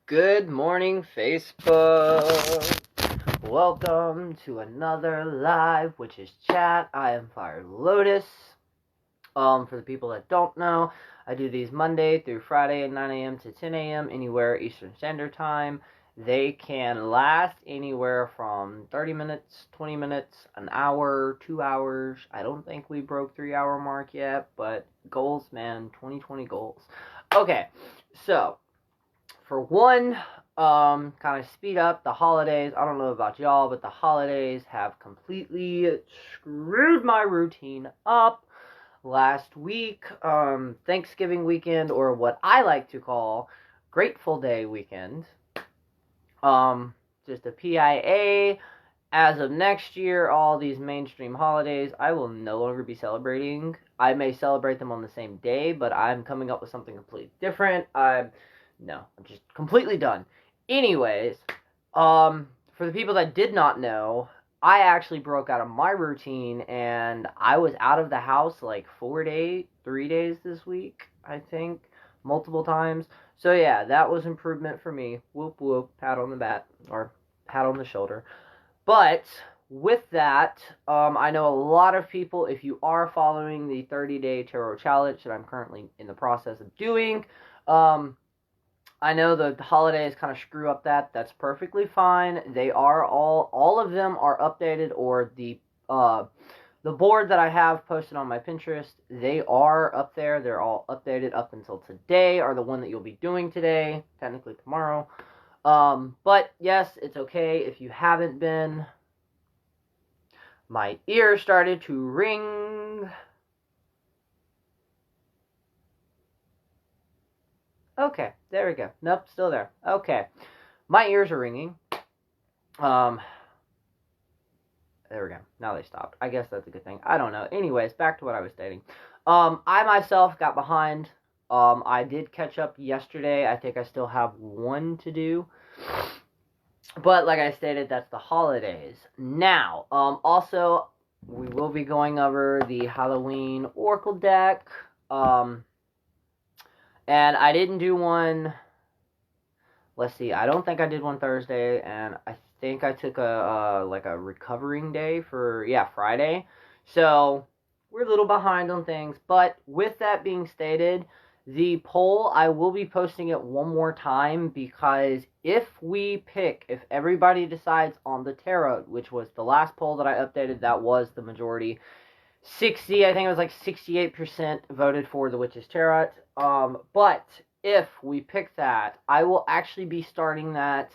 Good morning, Facebook. Welcome to another live, which is chat. I am Fire Lotus. For the people that don't know, I do these Monday through Friday at 9 a.m. to 10 a.m. anywhere Eastern Standard Time. They can last anywhere from 30 minutes, 20 minutes, an hour, 2 hours. I don't think we broke 3-hour mark yet, but goals, man, 2020 goals. Okay, so for one, kind of speed up the holidays. I don't know about y'all, but the holidays have completely screwed my routine up. Last week, Thanksgiving weekend, or what I like to call Grateful Day weekend. Just a PIA. As of next year, all these mainstream holidays, I will no longer be celebrating. I may celebrate them on the same day, but I'm coming up with something completely different. I'm just completely done. Anyways, for the people that did not know, I actually broke out of my routine, and I was out of the house like 3 days this week, I think, multiple times. So yeah, that was improvement for me. Whoop whoop, pat on the back, or pat on the shoulder. But with that, I know a lot of people, if you are following the 30-day tarot challenge that I'm currently in the process of doing, I know the holidays kind of screw up that. That's perfectly fine. They are all of them are updated, or the board that I have posted on my Pinterest, they are up there. They're all updated up until today, or the one that you'll be doing today, technically tomorrow. But yes, it's okay if you haven't been. My ear started to ring. Okay, there we go. Nope, still there. Okay. My ears are ringing. There we go. Now they stopped. I guess that's a good thing. I don't know. Anyways, back to what I was stating. I myself got behind. I did catch up yesterday. I think I still have one to do. But like I stated, that's the holidays. Now, also, we will be going over the Halloween Oracle deck. And I didn't do one. Let's see. I don't think I did one Thursday, and I think I took a recovering day for Friday. So we're a little behind on things. But with that being stated, the poll, I will be posting it one more time, because if everybody decides on the tarot, which was the last poll that I updated, that was the majority. I think it was like 68% voted for the Witch's Tarot. But if we pick that, I will actually be starting that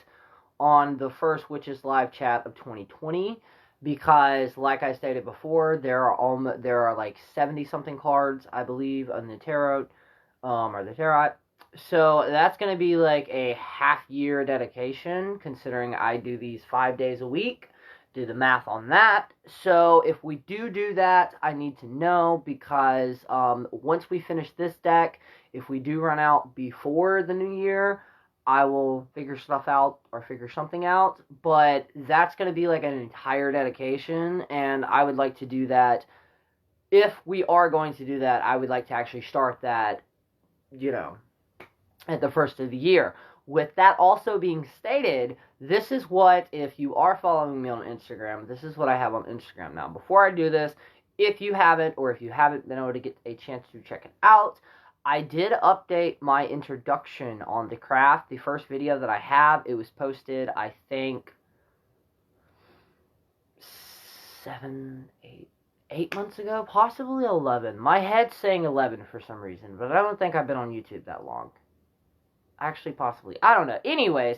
on the first Witches Live chat of 2020, because like I stated before, there are like 70 something cards, I believe, on the tarot, or the tarot. So that's going to be like a half-year dedication, considering I do these 5 days a week. Do the math on that. So if we do that, I need to know, because once we finish this deck, if we do run out before the new year, I will figure something out. But that's going to be like an entire dedication, and I would like to do that. If we are going to do that, I would like to actually start that, at the first of the year. With that also being stated, this is what, if you are following me on Instagram, this is what I have on Instagram now. Before I do this, if you haven't been able to get a chance to check it out, I did update my introduction on the craft. The first video that I have, it was posted, I think, 8 months ago, possibly 11. My head's saying 11 for some reason, but I don't think I've been on YouTube that long. Actually, possibly. I don't know. Anyways,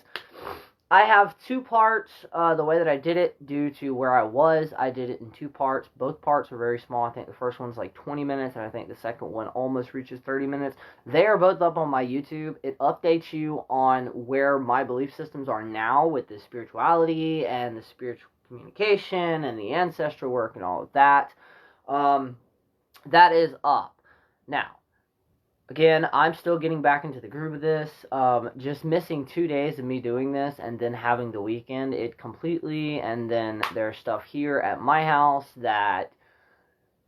I have 2 parts. The way that I did it, due to where I was, I did it in 2 parts. Both parts are very small. I think the first one's like 20 minutes, and I think the second one almost reaches 30 minutes. They are both up on my YouTube. It updates you on where my belief systems are now with the spirituality and the spiritual communication and the ancestral work and all of that. That is up. Now, again, I'm still getting back into the groove of this. Just missing 2 days of me doing this, and then having the weekend it completely, and then there's stuff here at my house that,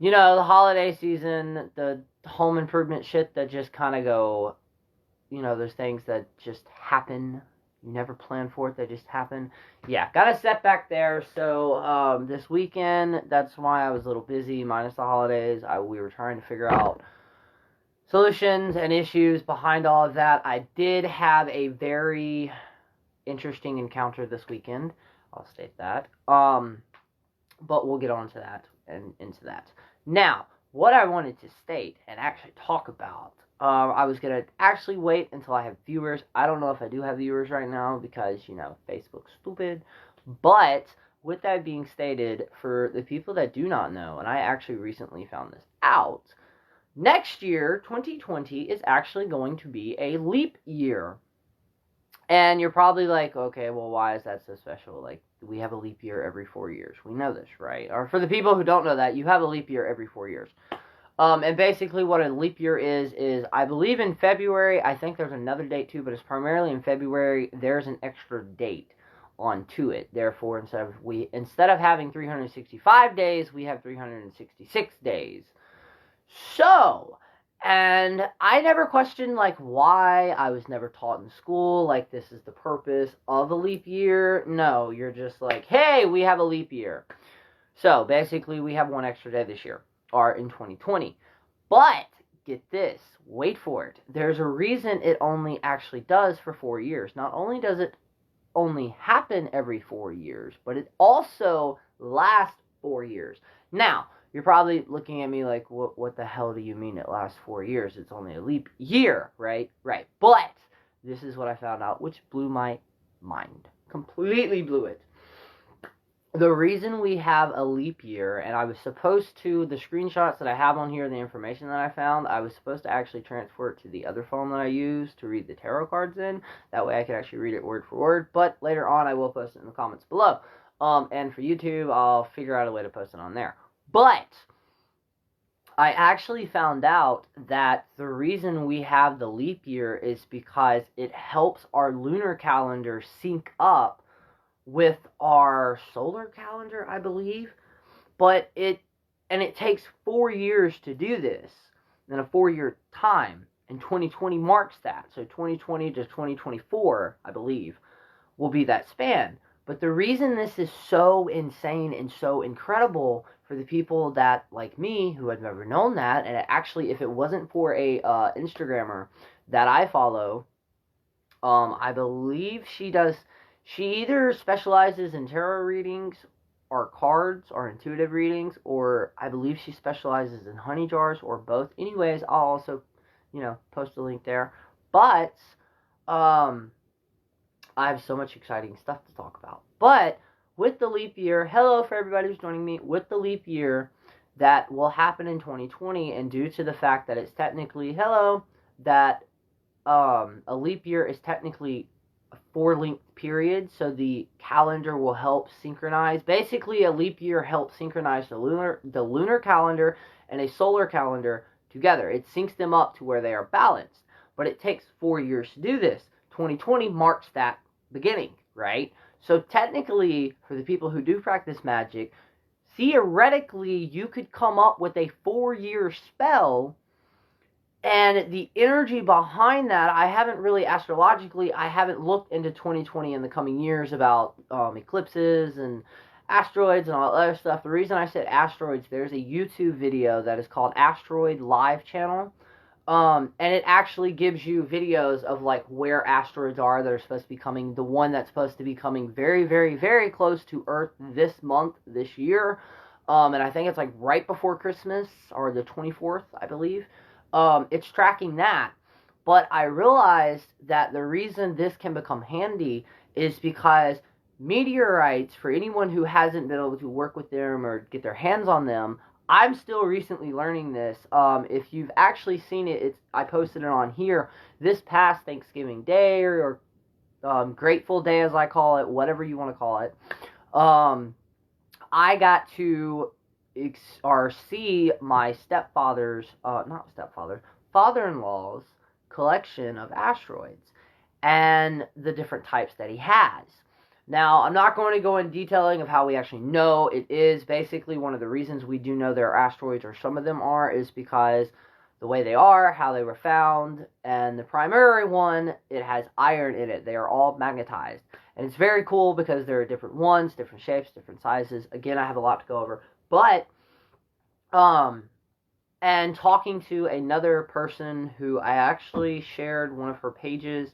the holiday season, the home improvement shit that just kind of go, there's things that just happen You never plan for it, they just happen. Yeah, got a setback there. So this weekend, that's why I was a little busy, minus the holidays. We were trying to figure out solutions and issues behind all of that. I did have a very interesting encounter this weekend. I'll state that. But we'll get on to that and into that. Now, what I wanted to state and actually talk about, I was going to actually wait until I have viewers. I don't know if I do have viewers right now because, Facebook's stupid. But with that being stated, for the people that do not know, and I actually recently found this out, next year, 2020, is actually going to be a leap year. And you're probably like, okay, well, why is that so special? Like, we have a leap year every 4 years. We know this, right? Or for the people who don't know that, you have a leap year every 4 years. And basically what a leap year is I believe in February, I think there's another date too, but it's primarily in February, there's an extra date onto it. Therefore, instead of having 365 days, we have 366 days. So, and I never questioned, why. I was never taught in school, this is the purpose of a leap year. No, you're just like, hey, we have a leap year. So, basically, we have one extra day this year, or in 2020. But, get this, wait for it. There's a reason it only actually does for 4 years. Not only does it only happen every 4 years, but it also lasts 4 years. Now, you're probably looking at me like, what the hell do you mean it lasts 4 years? It's only a leap year, right? Right. But this is what I found out, which blew my mind. Completely blew it. The reason we have a leap year, and I was supposed to, the screenshots that I have on here, the information that I found, I was supposed to actually transfer it to the other phone that I use to read the tarot cards in. That way I could actually read it word for word. But later on, I will post it in the comments below. And for YouTube, I'll figure out a way to post it on there. But I actually found out that the reason we have the leap year is because it helps our lunar calendar sync up with our solar calendar, I believe. But it takes 4 years to do this, in a 4-year time, and 2020 marks that. So 2020 to 2024, I believe, will be that span. But the reason this is so insane and so incredible for the people that, like me, who had never known that, and actually, if it wasn't for a Instagrammer that I follow, I believe she either specializes in tarot readings, or cards, or intuitive readings, or I believe she specializes in honey jars, or both. Anyways, I'll also, post a link there. But, I have so much exciting stuff to talk about. But with the leap year, hello for everybody who's joining me, with the leap year that will happen in 2020, and due to the fact that it's technically, that a leap year is technically a 4-link period, so the calendar will help synchronize. Basically, a leap year helps synchronize the lunar calendar and a solar calendar together. It syncs them up to where they are balanced. But it takes 4 years to do this. 2020 marks that beginning, right? So technically, for the people who do practice magic, theoretically, you could come up with a 4-year spell, and the energy behind that, I haven't really, astrologically, I haven't looked into 2020 in the coming years about eclipses and asteroids and all that other stuff. The reason I said asteroids, there's a YouTube video that is called Asteroid Live Channel. And it actually gives you videos of, where asteroids are that are supposed to be coming. The one that's supposed to be coming very, very, very close to Earth this month, this year. And I think it's, right before Christmas, or the 24th, I believe. It's tracking that. But I realized that the reason this can become handy is because meteorites, for anyone who hasn't been able to work with them or get their hands on them, I'm still recently learning this. If you've actually seen it, I posted it on here this past Thanksgiving Day, or Grateful Day, as I call it, whatever you want to call it. I got to see my father-in-law's collection of asteroids and the different types that he has. Now, I'm not going to go in detailing of how we actually know it is. Basically, one of the reasons we do know there are asteroids, or some of them are, is because the way they are, how they were found, and the primary one, it has iron in it. They are all magnetized. And it's very cool because there are different ones, different shapes, different sizes. Again, I have a lot to go over. But, and talking to another person who I actually shared one of her pages,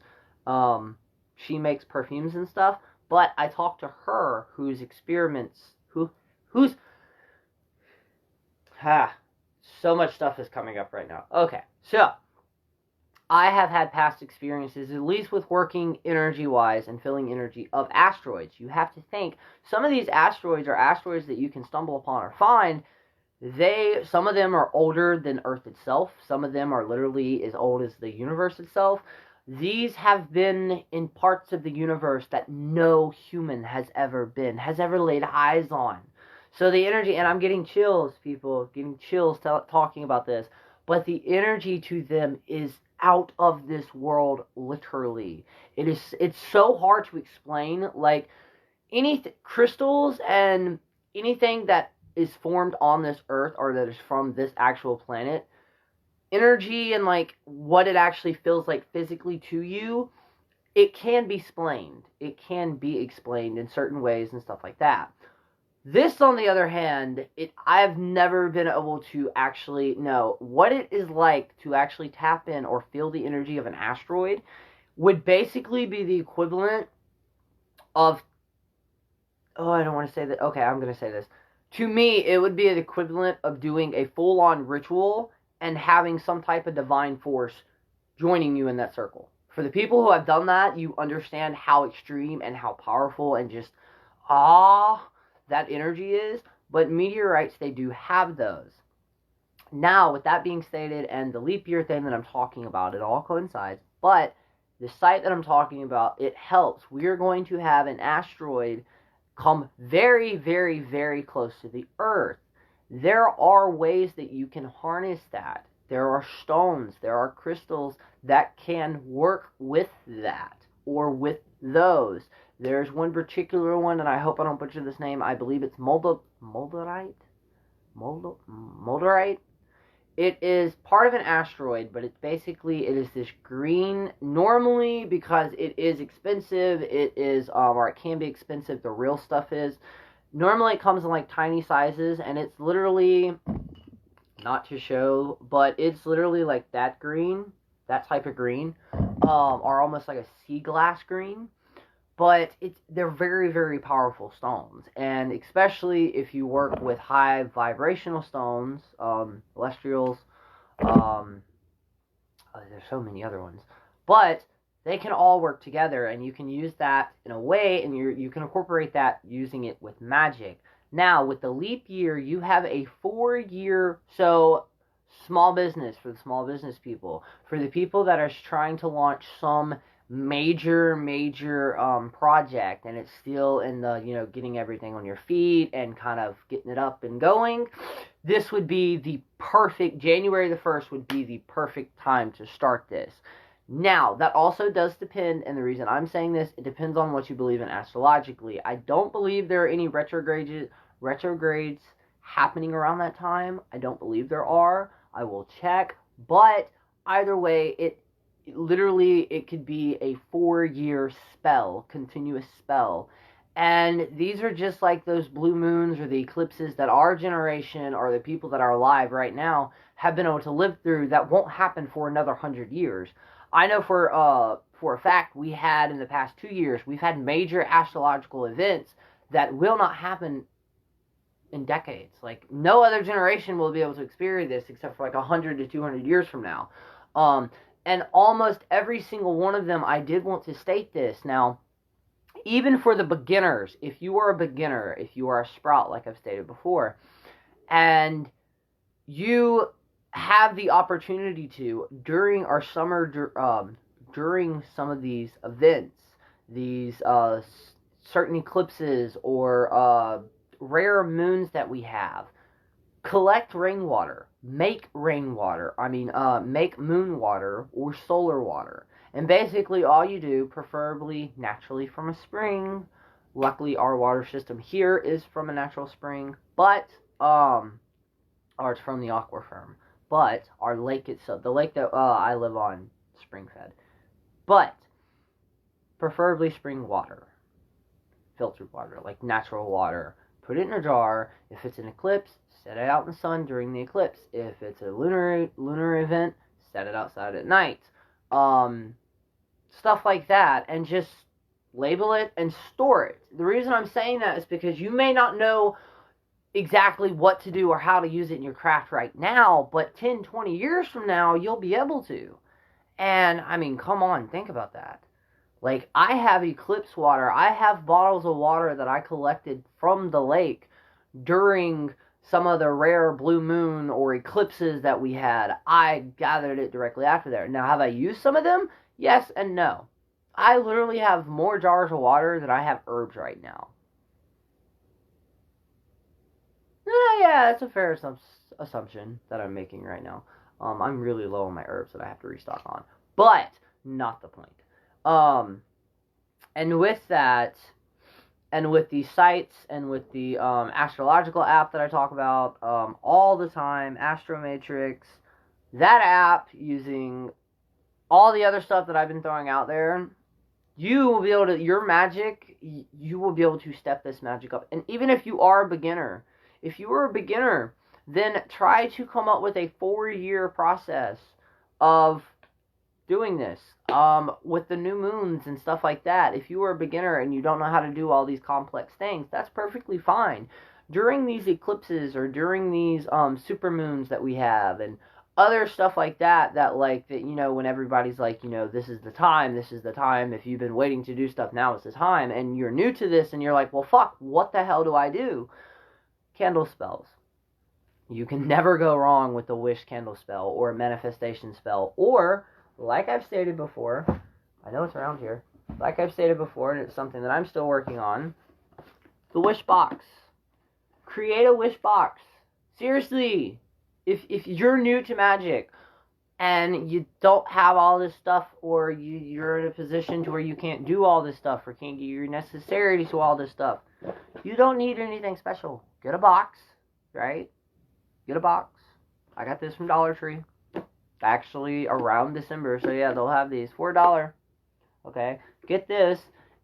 she makes perfumes and stuff, but I talked to her whose experiments, so much stuff is coming up right now. Okay, so I have had past experiences, at least with working energy-wise and feeling energy of asteroids. You have to think, some of these asteroids are asteroids that you can stumble upon or find. Some of them are older than Earth itself. Some of them are literally as old as the universe itself. These have been in parts of the universe that no human has ever laid eyes on. So the energy, and I'm getting chills, people, getting chills talking about this, but the energy to them is out of this world, literally. It's so hard to explain, like, crystals and anything that is formed on this earth, or that is from this actual planet, energy and, like, what it actually feels like physically to you, it can be explained. It can be explained in certain ways and stuff like that. This, on the other hand, I've never been able to actually know what it is like to actually tap in or feel the energy of an asteroid. Would basically be the equivalent of, I don't want to say that, okay, I'm going to say this. To me, it would be the equivalent of doing a full-on ritual and having some type of divine force joining you in that circle. For the people who have done that, you understand how extreme and how powerful and just, that energy is. But meteorites, they do have those. Now, with that being stated, and the leap year thing that I'm talking about, it all coincides. But the site that I'm talking about, it helps. We are going to have an asteroid come very, very, very close to the Earth. There are ways that you can harness that. There are stones, there are crystals that can work with that, or with those. There's one particular one, and I hope I don't butcher this name. I believe it's Moldorite? Moldorite? It is part of an asteroid, but it is this green, normally, because it is expensive, it is, or it can be expensive, the real stuff is. Normally it comes in, like, tiny sizes, and it's literally, not to show, but it's literally like that green, that type of green, or almost like a sea glass green. But they're very, very powerful stones, and especially if you work with high vibrational stones, celestials, there's so many other ones, but they can all work together, and you can use that in a way, and you can incorporate that using it with magic. Now, with the leap year, you have a 4-year, so small business, for the small business people, for the people that are trying to launch some major project, and it's still in the, getting everything on your feet and kind of getting it up and going, this would be the perfect, January the 1st would be the perfect time to start this. Now, that also does depend, and the reason I'm saying this, it depends on what you believe in astrologically. I don't believe there are any retrogrades happening around that time. I don't believe there are. I will check, but either way, it could be a 4-year spell, continuous spell. And these are just like those blue moons or the eclipses that our generation, or the people that are alive right now, have been able to live through, that won't happen for another 100 years. I know for a fact, we had in the past 2 years, we've had major astrological events that will not happen in decades. Like, no other generation will be able to experience this except for like 100 to 200 years from now. And almost every single one of them, I did want to state this. Now, even for the beginners, if you are a beginner, if you are a sprout, like I've stated before, and you have the opportunity to, during our summer, during some of these events, these certain eclipses or rare moons that we have, collect rainwater, make rainwater, make moon water or solar water. And basically all you do, preferably naturally from a spring. Luckily our water system here is from a natural spring, but, or it's from the aquifer. but our lake itself, the lake that I live on, spring-fed. But preferably spring water, filtered water, like natural water. Put it in a jar. If it's an eclipse, set it out in the sun during the eclipse. If it's a lunar event, set it outside at night. Stuff like that, and just label it and store it. The reason I'm saying that is because you may not know exactly what to do or how to use it in your craft right now, but 10, 20 years from now, you'll be able to. And, I mean, come on, think about that. Like, I have eclipse water. I have bottles of water that I collected from the lake during some of the rare blue moon or eclipses that we had. I gathered it directly after there. Now, have I used some of them? Yes and no. I literally have more jars of water than I have herbs right now. Yeah, that's a fair assumption that I'm making right now. I'm really low on my herbs that I have to restock on. But, not the point. And with that, and with the sites, and with the astrological app that I talk about all the time, Astromatrix, that app, using all the other stuff that I've been throwing out there, you will be able to, your magic, you will be able to step this magic up. And even if you are a beginner, if you are a beginner, then try to come up with a 4-year process of doing this. With the new moons and stuff like that, if you are a beginner and you don't know how to do all these complex things, that's perfectly fine. During these eclipses or during these super moons that we have and other stuff like that, when everybody's like, this is the time, if you've been waiting to do stuff, now is the time, and you're new to this and you're like, well, fuck, what the hell do I do? Candle spells. You can never go wrong with a wish candle spell or a manifestation spell, or, like I've stated before, I know it's around here, like I've stated before, and it's something that I'm still working on, the wish box. Create a wish box. Seriously, if you're new to magic and you don't have all this stuff, or you're in a position to where you can't do all this stuff or can't get your necessary to all this stuff, you don't need anything special. Get a box, right? Get a box. I got this from Dollar Tree. Actually, around December, so yeah, they'll have these. $4. Okay? Get this,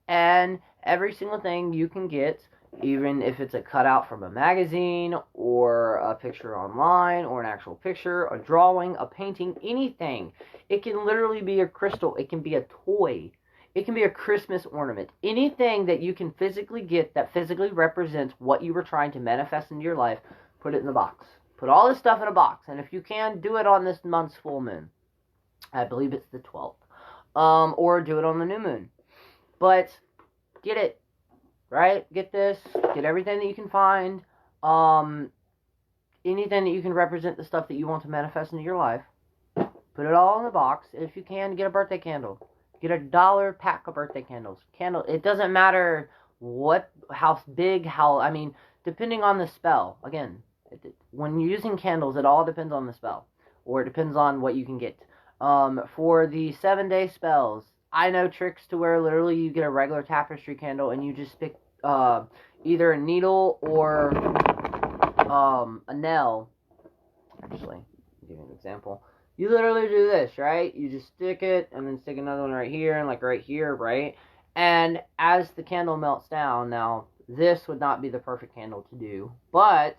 and every single thing you can get, even if it's a cutout from a magazine, or a picture online, or an actual picture, a drawing, a painting, anything. It can literally be a crystal. It can be a toy. It can be a Christmas ornament. Anything that you can physically get that physically represents what you were trying to manifest into your life, put it in the box. Put all this stuff in a box. And if you can, do it on this month's full moon. I believe it's the 12th. Or do it on the new moon. But get it. Right? Get this. Get everything that you can find. Anything that you can represent the stuff that you want to manifest into your life. Put it all in the box. And if you can, get a birthday candle. Get a $1 pack of birthday candles. It doesn't matter how big, depending on the spell. Again, when you're using candles, it all depends on the spell. Or it depends on what you can get. For the 7-day spells, I know tricks to where literally you get a regular tapestry candle and you just pick either a needle or a nail. Actually, I'll give you an example. You literally do this, right? You just stick it and then stick another one right here and like right here, right? And as the candle melts down, now this would not be the perfect candle to do, but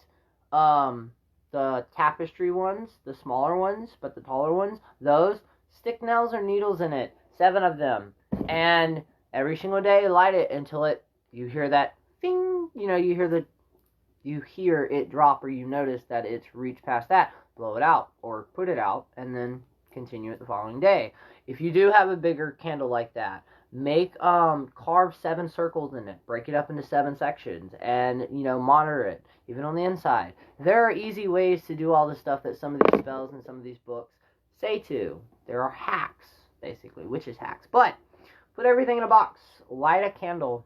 the tapestry ones, the smaller ones, but the taller ones, those, stick nails or needles in it, 7 of them, and every single day light it until you hear that ding, you hear it drop, or you notice that it's reached past that. Blow it out or put it out and then continue it the following day. If you do have a bigger candle like that, carve 7 circles in it, break it up into 7 sections, and monitor it even on the inside. There are easy ways to do all the stuff that some of these spells and some of these books say to. There are hacks, basically, witches hacks. But put everything in a box. Light a candle.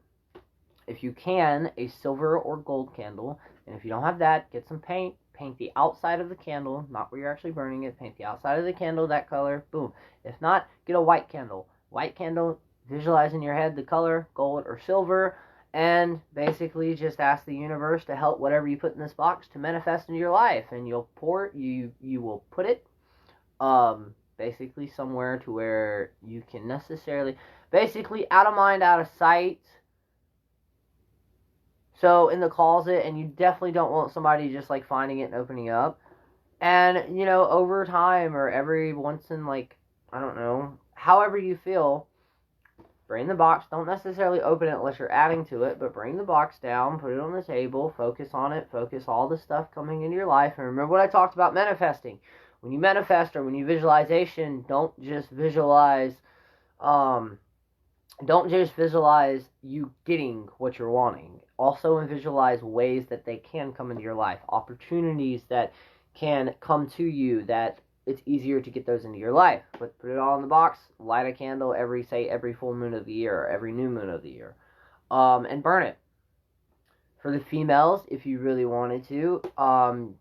If you can, a silver or gold candle. And if you don't have that, get some paint. Paint the outside of the candle, not where you're actually burning it. Paint the outside of the candle that color. Boom. If not, get a white candle. White candle, visualize in your head the color, gold or silver, and basically just ask the universe to help whatever you put in this box to manifest into your life, and you'll pour it, you will put it basically somewhere to where you can necessarily, basically out of mind, out of sight. So in the closet, and you definitely don't want somebody just like finding it and opening up. And, you know, over time or every once in, like, I don't know, however you feel, bring the box. Don't necessarily open it unless you're adding to it, but bring the box down, put it on the table, focus on it, focus all the stuff coming into your life. And remember what I talked about manifesting. When you manifest or when you visualization, don't just visualize you getting what you're wanting. Also visualize ways that they can come into your life, opportunities that can come to you, that it's easier to get those into your life. But put it all in the box, light a candle every full moon of the year, or every new moon of the year, and burn it. For the females, if you really wanted to,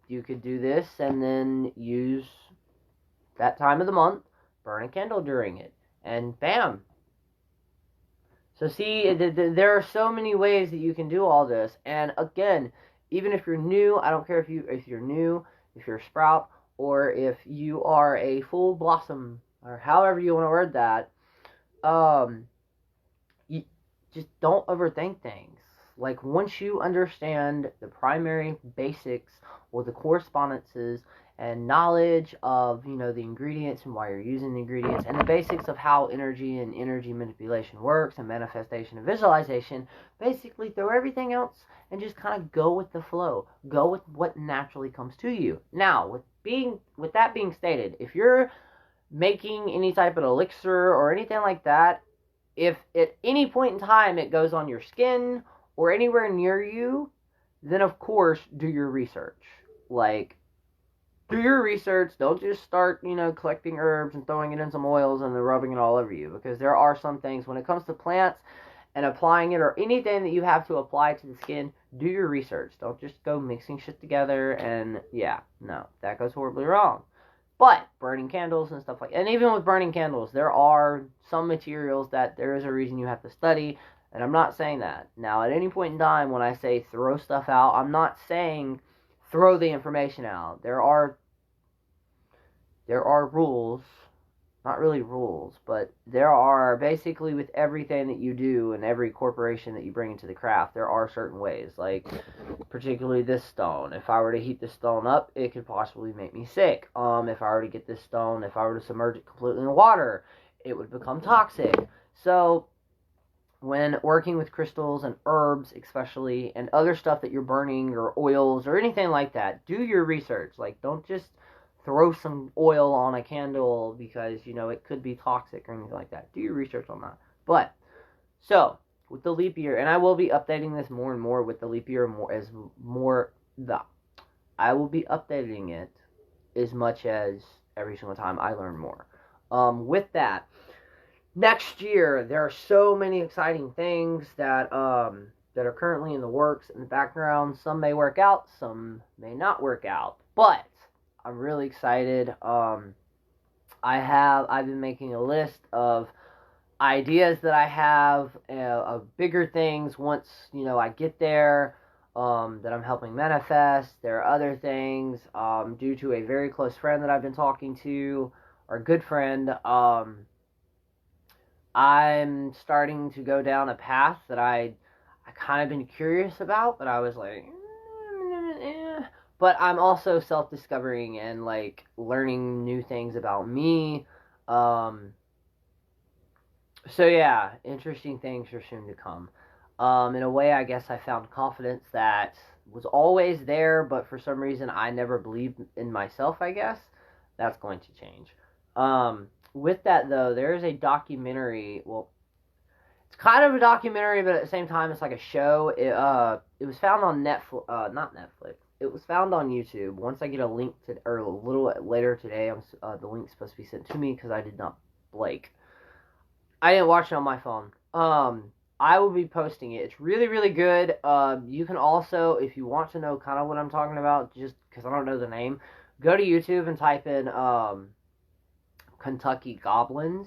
you could do this and then use that time of the month, burn a candle during it, and bam. So see, there are so many ways that you can do all this. And again, even if you're new, I don't care if you're new, if you're a sprout, or if you are a full blossom, or however you want to word that, you just don't overthink things. Like, once you understand the primary basics or the correspondences and knowledge of, you know, the ingredients and why you're using the ingredients, and the basics of how energy and energy manipulation works, and manifestation and visualization, basically throw everything else and just kind of go with the flow. Go with what naturally comes to you. Now, with that being stated, if you're making any type of elixir or anything like that, if at any point in time it goes on your skin or anywhere near you, then of course do your research. Like, do your research. Don't just start, you know, collecting herbs and throwing it in some oils and then rubbing it all over you, because there are some things when it comes to plants and applying it, or anything that you have to apply to the skin, do your research. Don't just go mixing shit together, and yeah, no, that goes horribly wrong. But burning candles and stuff like, and even with burning candles, there are some materials that there is a reason you have to study, and I'm not saying that. Now, at any point in time when I say throw stuff out, I'm not saying throw the information out. There are rules, not really rules, but there are, basically with everything that you do and every corporation that you bring into the craft, there are certain ways. Like, particularly this stone. If I were to heat this stone up, it could possibly make me sick. If I were to get this stone, if I were to submerge it completely in water, it would become toxic. So, when working with crystals and herbs especially, and other stuff that you're burning, or oils, or anything like that, do your research. Like, don't just throw some oil on a candle because, you know, it could be toxic or anything like that. Do your research on that. But, so, with the leap year, and I will be updating this more and more with the leap year, I will be updating it as much as every single time I learn more. With that, next year, there are so many exciting things that are currently in the works, in the background. Some may work out, some may not work out, but I'm really excited. I've been making a list of ideas that I have, of bigger things once, you know, I get there, that I'm helping manifest. There are other things, due to a very close friend that I've been talking to, or a good friend, I'm starting to go down a path that I kind of been curious about, but I was like, but I'm also self-discovering and, like, learning new things about me. So yeah, interesting things are soon to come. In a way, I guess I found confidence that was always there, but for some reason I never believed in myself, I guess. That's going to change. With that, though, there is a documentary. Well, it's kind of a documentary, but at the same time, it's like a show. It was found on Netflix, not Netflix. It was found on YouTube. Once I get a link to, or a little later today, the link's supposed to be sent to me because I did not blake. I didn't watch it on my phone. I will be posting it. It's really, really good. You can also, if you want to know kind of what I'm talking about, just because I don't know the name, go to YouTube and type in Kentucky Goblins.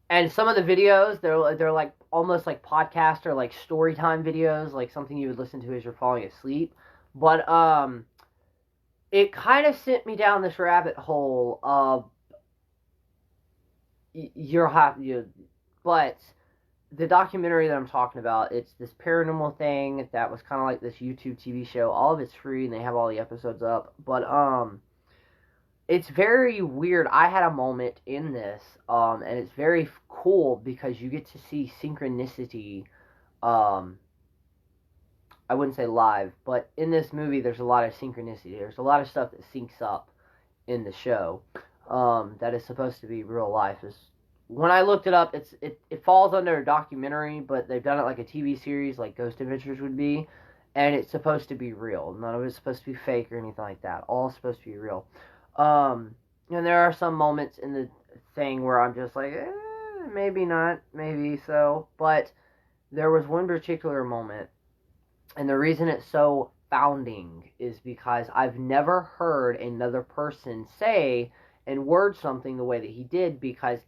And some of the videos, they're like almost like podcast or like story time videos, like something you would listen to as you're falling asleep. But it kind of sent me down this rabbit hole of you're happy, but the documentary that I'm talking about, it's this paranormal thing that was kind of like this YouTube TV show. All of it's free and they have all the episodes up. But it's very weird. I had a moment in this, and it's very cool because you get to see synchronicity. Um, I wouldn't say live, but in this movie, there's a lot of synchronicity. There's a lot of stuff that syncs up in the show, that is supposed to be real life. Is when I looked it up, it falls under a documentary, but they've done it like a TV series, like Ghost Adventures would be, and it's supposed to be real. None of it's supposed to be fake or anything like that. All supposed to be real. And there are some moments in the thing where I'm just like, maybe not, maybe so. But there was one particular moment, and the reason it's so founding is because I've never heard another person say and word something the way that he did, because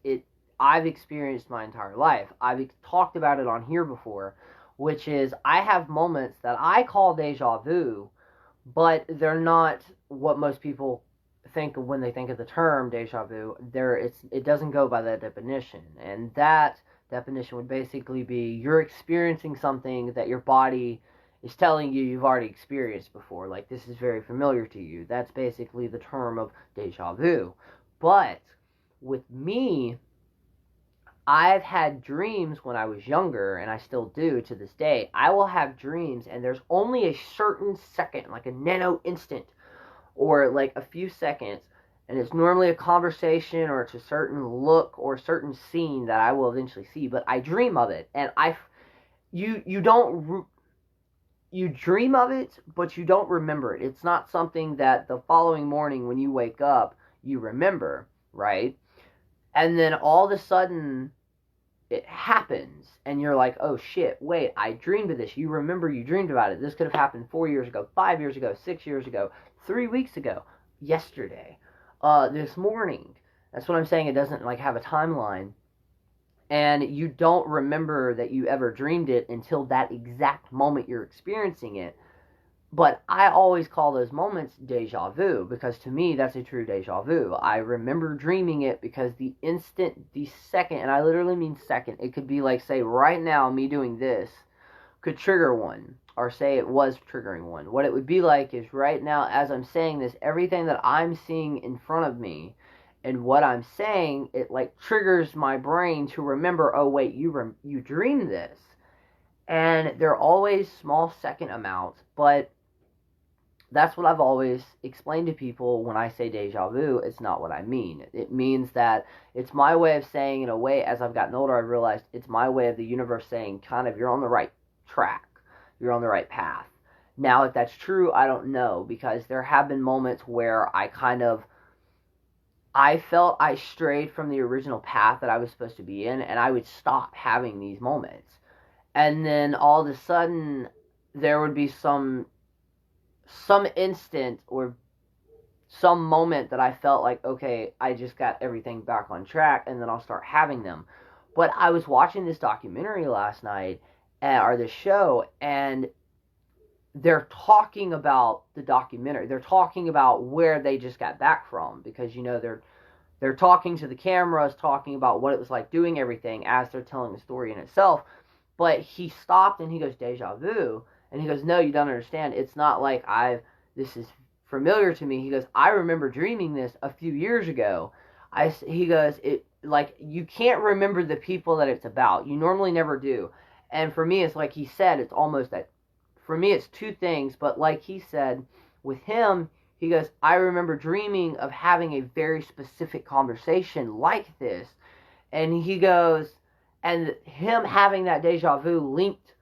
I've experienced my entire life. I've talked about it on here before, which is I have moments that I call deja vu, but they're not what most people think of when they think of the term deja vu. It doesn't go by that definition, and that definition would basically be you're experiencing something that your body is telling you you've already experienced before. Like, this is very familiar to you. That's basically the term of deja vu. But with me, I've had dreams when I was younger, and I still do to this day. I will have dreams, and there's only a certain second, like a nano instant, or like a few seconds, and it's normally a conversation or it's a certain look or a certain scene that I will eventually see, but I dream of it, and you don't, you dream of it, but you don't remember it. It's not something that the following morning when you wake up, you remember, right? And then all of a sudden, it happens, and you're like, oh shit, wait, I dreamed of this. You remember you dreamed about it. This could have happened 4 years ago, 5 years ago, 6 years ago, 3 weeks ago, yesterday, this morning. That's what I'm saying. It doesn't like have a timeline, and you don't remember that you ever dreamed it until that exact moment you're experiencing it. But I always call those moments deja vu, because to me that's a true deja vu. I remember dreaming it because the instant, the second, and I literally mean second, it could be like, say right now me doing this could trigger one, or say it was triggering one. What it would be like is right now as I'm saying this, everything that I'm seeing in front of me and what I'm saying, it like triggers my brain to remember, oh wait, you dreamed this. And they're always small second amounts, but that's what I've always explained to people when I say deja vu. It's not what I mean. It means that it's my way of saying, in a way, as I've gotten older, I've realized it's my way of the universe saying, kind of, you're on the right track. You're on the right path. Now, if that's true, I don't know, because there have been moments where I felt I strayed from the original path that I was supposed to be in, and I would stop having these moments. And then all of a sudden, there would be some instant or some moment that I felt like, okay, I just got everything back on track, and then I'll start having them. But I was watching this documentary last night, or this show, and they're talking about the documentary. They're talking about where they just got back from, because they're talking to the cameras, talking about what it was like doing everything as they're telling the story in itself. But he stopped and he goes, deja vu. And he goes, no, you don't understand. It's not like this is familiar to me. He goes, I remember dreaming this a few years ago. He goes, it like, you can't remember the people that it's about. You normally never do. And for me, it's like he said, it's almost that, for me, it's two things. But like he said, with him, he goes, I remember dreaming of having a very specific conversation like this. And he goes, and him having that deja vu linked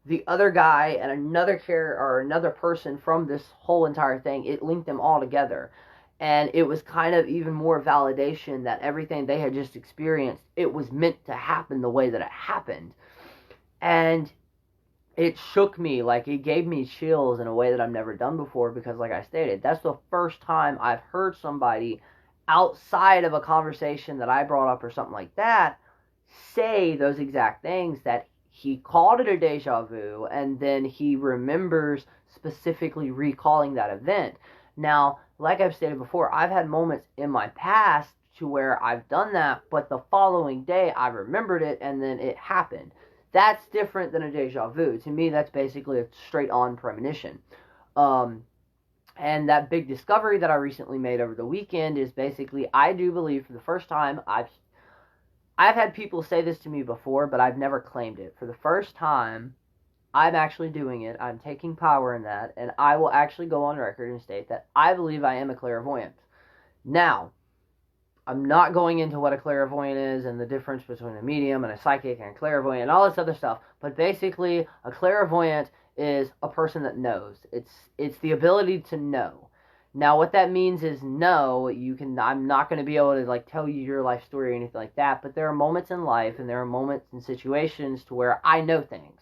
the other guy and another character or another person from this whole entire thing. It linked them all together. And it was kind of even more validation that everything they had just experienced, it was meant to happen the way that it happened. And it shook me, like it gave me chills in a way that I've never done before, because like I stated, that's the first time I've heard somebody outside of a conversation that I brought up or something like that say those exact things, that he called it a deja vu, and then he remembers specifically recalling that event. Now, like I've stated before, I've had moments in my past to where I've done that, but the following day I remembered it and then it happened. That's different than a deja vu. To me, that's basically a straight on premonition. Um, and that big discovery that I recently made over the weekend is basically, I do believe for the first time, I've had people say this to me before, but I've never claimed it. For the first time, I'm actually doing it. I'm taking power in that, and I will actually go on record and state that I believe I am a clairvoyant. Now, I'm not going into what a clairvoyant is and the difference between a medium and a psychic and a clairvoyant and all this other stuff, but basically, a clairvoyant is a person that knows. It's the ability to know. Now, what that means is, no, I'm not going to be able to, like, tell you your life story or anything like that, but there are moments in life and there are moments and situations to where I know things.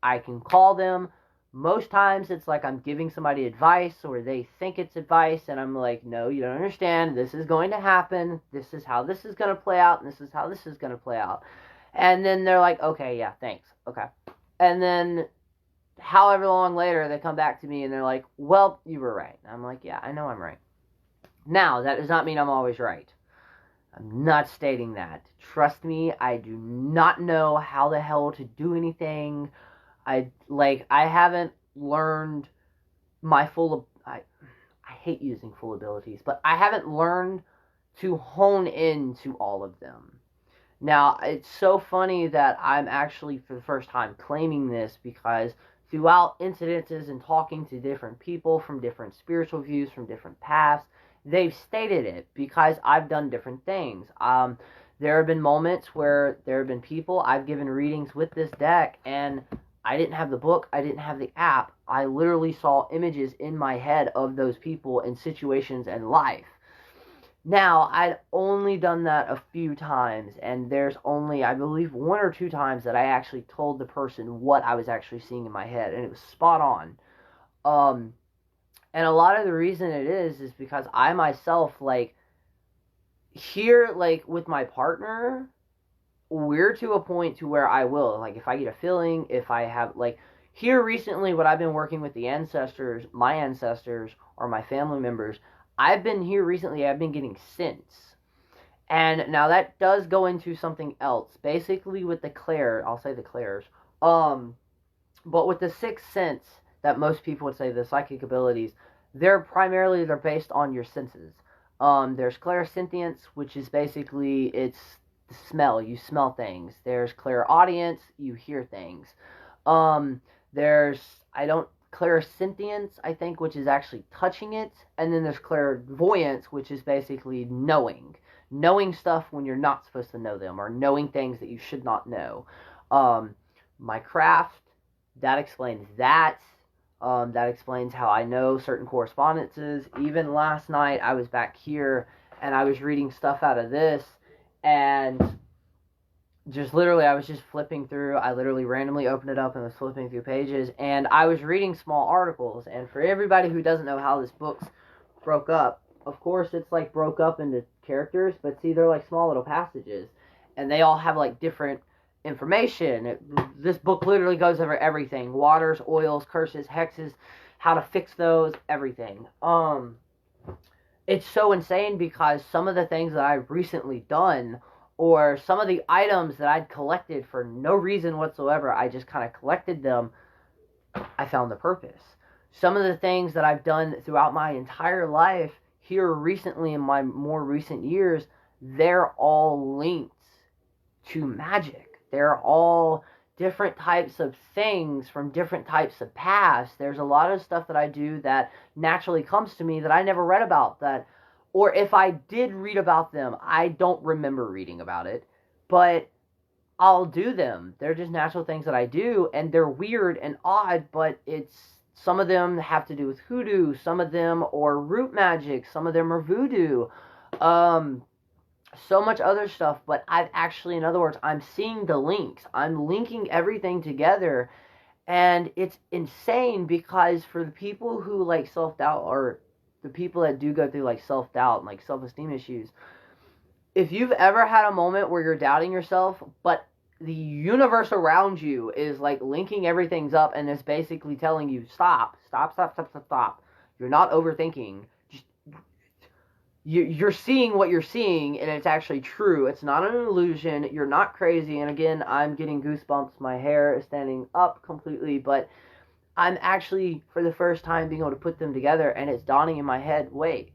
I can call them. Most times it's like I'm giving somebody advice, or they think it's advice, and I'm like, no, you don't understand. This is going to happen. This is how this is going to play out, and this is how this is going to play out. And then they're like, okay, yeah, thanks. Okay. And then however long later, they come back to me and they're like, well, you were right. And I'm like, yeah, I know I'm right. Now, that does not mean I'm always right. I'm not stating that. Trust me, I do not know how the hell to do anything. I haven't learned my I hate using full abilities, but I haven't learned to hone into all of them. Now, it's so funny that I'm actually, for the first time, claiming this, because throughout incidences and talking to different people from different spiritual views, from different paths, they've stated it, because I've done different things. There have been moments where there have been people, I've given readings with this deck, and I didn't have the book, I didn't have the app. I literally saw images in my head of those people in situations and life. Now, I'd only done that a few times, and there's only, I believe, 1 or 2 times that I actually told the person what I was actually seeing in my head, and it was spot on. And a lot of the reason it is because I myself, like, here, like, with my partner, we're to a point to where I will, like, if I get a feeling, if I have, like, here recently, what I've been working with the ancestors, my ancestors, or my family members, I've been here recently, I've been getting scents. And now that does go into something else. Basically with the clair, I'll say the clairs, but with the 6 sense that most people would say, the psychic abilities, they're based on your senses. There's clairsentience, which is basically, it's the smell, you smell things. There's clairaudience, you hear things. There's, clairsentience, I think, which is actually touching it, and then there's clairvoyance, which is basically knowing stuff when you're not supposed to know them, or knowing things that you should not know. My craft, that explains that. That explains how I know certain correspondences. Even last night, I was back here, and I was reading stuff out of this, and just literally, I was just flipping through. I literally randomly opened it up and was flipping through pages, and I was reading small articles. And for everybody who doesn't know how this book's broke up, of course it's like broke up into characters, but see, they're like small little passages, and they all have like different information. This book literally goes over everything: waters, oils, curses, hexes, how to fix those, everything. It's so insane, because some of the things that I've recently done, or some of the items that I'd collected for no reason whatsoever, I just kind of collected them, I found the purpose. Some of the things that I've done throughout my entire life, here recently in my more recent years, they're all linked to magic. They're all different types of things from different types of paths. There's a lot of stuff that I do that naturally comes to me that I never read about, that, or if I did read about them, I don't remember reading about it, but I'll do them. They're just natural things that I do, and they're weird and odd, but some of them have to do with hoodoo, some of them are root magic, some of them are voodoo, so much other stuff, but I've actually, in other words, I'm seeing the links. I'm linking everything together, and it's insane, because for the people who, like, self-doubt, or the people that do go through, like, self-doubt and, like, self-esteem issues, if you've ever had a moment where you're doubting yourself, but the universe around you is like linking everything's up and is basically telling you, stop, stop, stop, stop, stop, stop. You're not overthinking. Just you're seeing what you're seeing, and it's actually true. It's not an illusion. You're not crazy. And again, I'm getting goosebumps. My hair is standing up completely, but I'm actually, for the first time, being able to put them together, and it's dawning in my head, wait,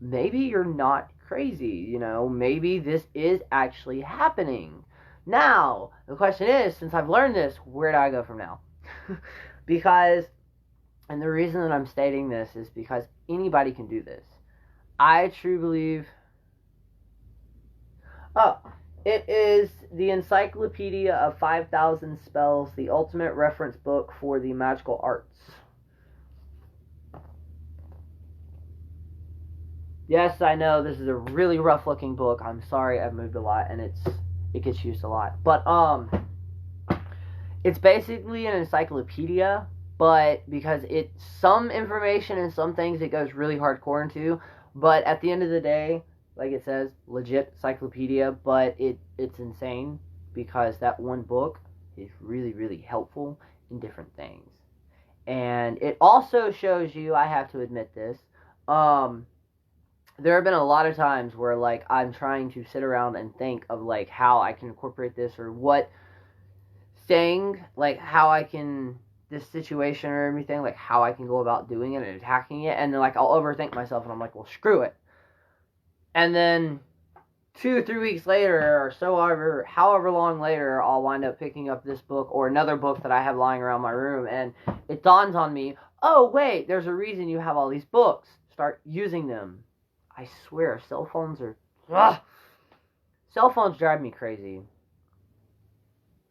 maybe you're not crazy, maybe this is actually happening. Now, the question is, since I've learned this, where do I go from now? Because, and the reason that I'm stating this is because anybody can do this. I truly believe, it is the Encyclopedia of 5,000 Spells, the ultimate reference book for the magical arts. Yes, I know this is a really rough looking book. I'm sorry, I've moved a lot and it gets used a lot. But it's basically an encyclopedia, but because it's some information and some things it goes really hardcore into, but at the end of the day, like it says, legit encyclopedia, but it's insane because that one book is really, really helpful in different things. And it also shows you, I have to admit this, there have been a lot of times where like I'm trying to sit around and think of like how I can incorporate this or what saying, like how I can, this situation or everything, like how I can go about doing it and attacking it, and then like I'll overthink myself and I'm like, well, screw it. And then 2-3 weeks later or so, however long later, I'll wind up picking up this book or another book that I have lying around my room, and it dawns on me, oh wait, there's a reason you have all these books. Start using them. I swear, cell phones drive me crazy.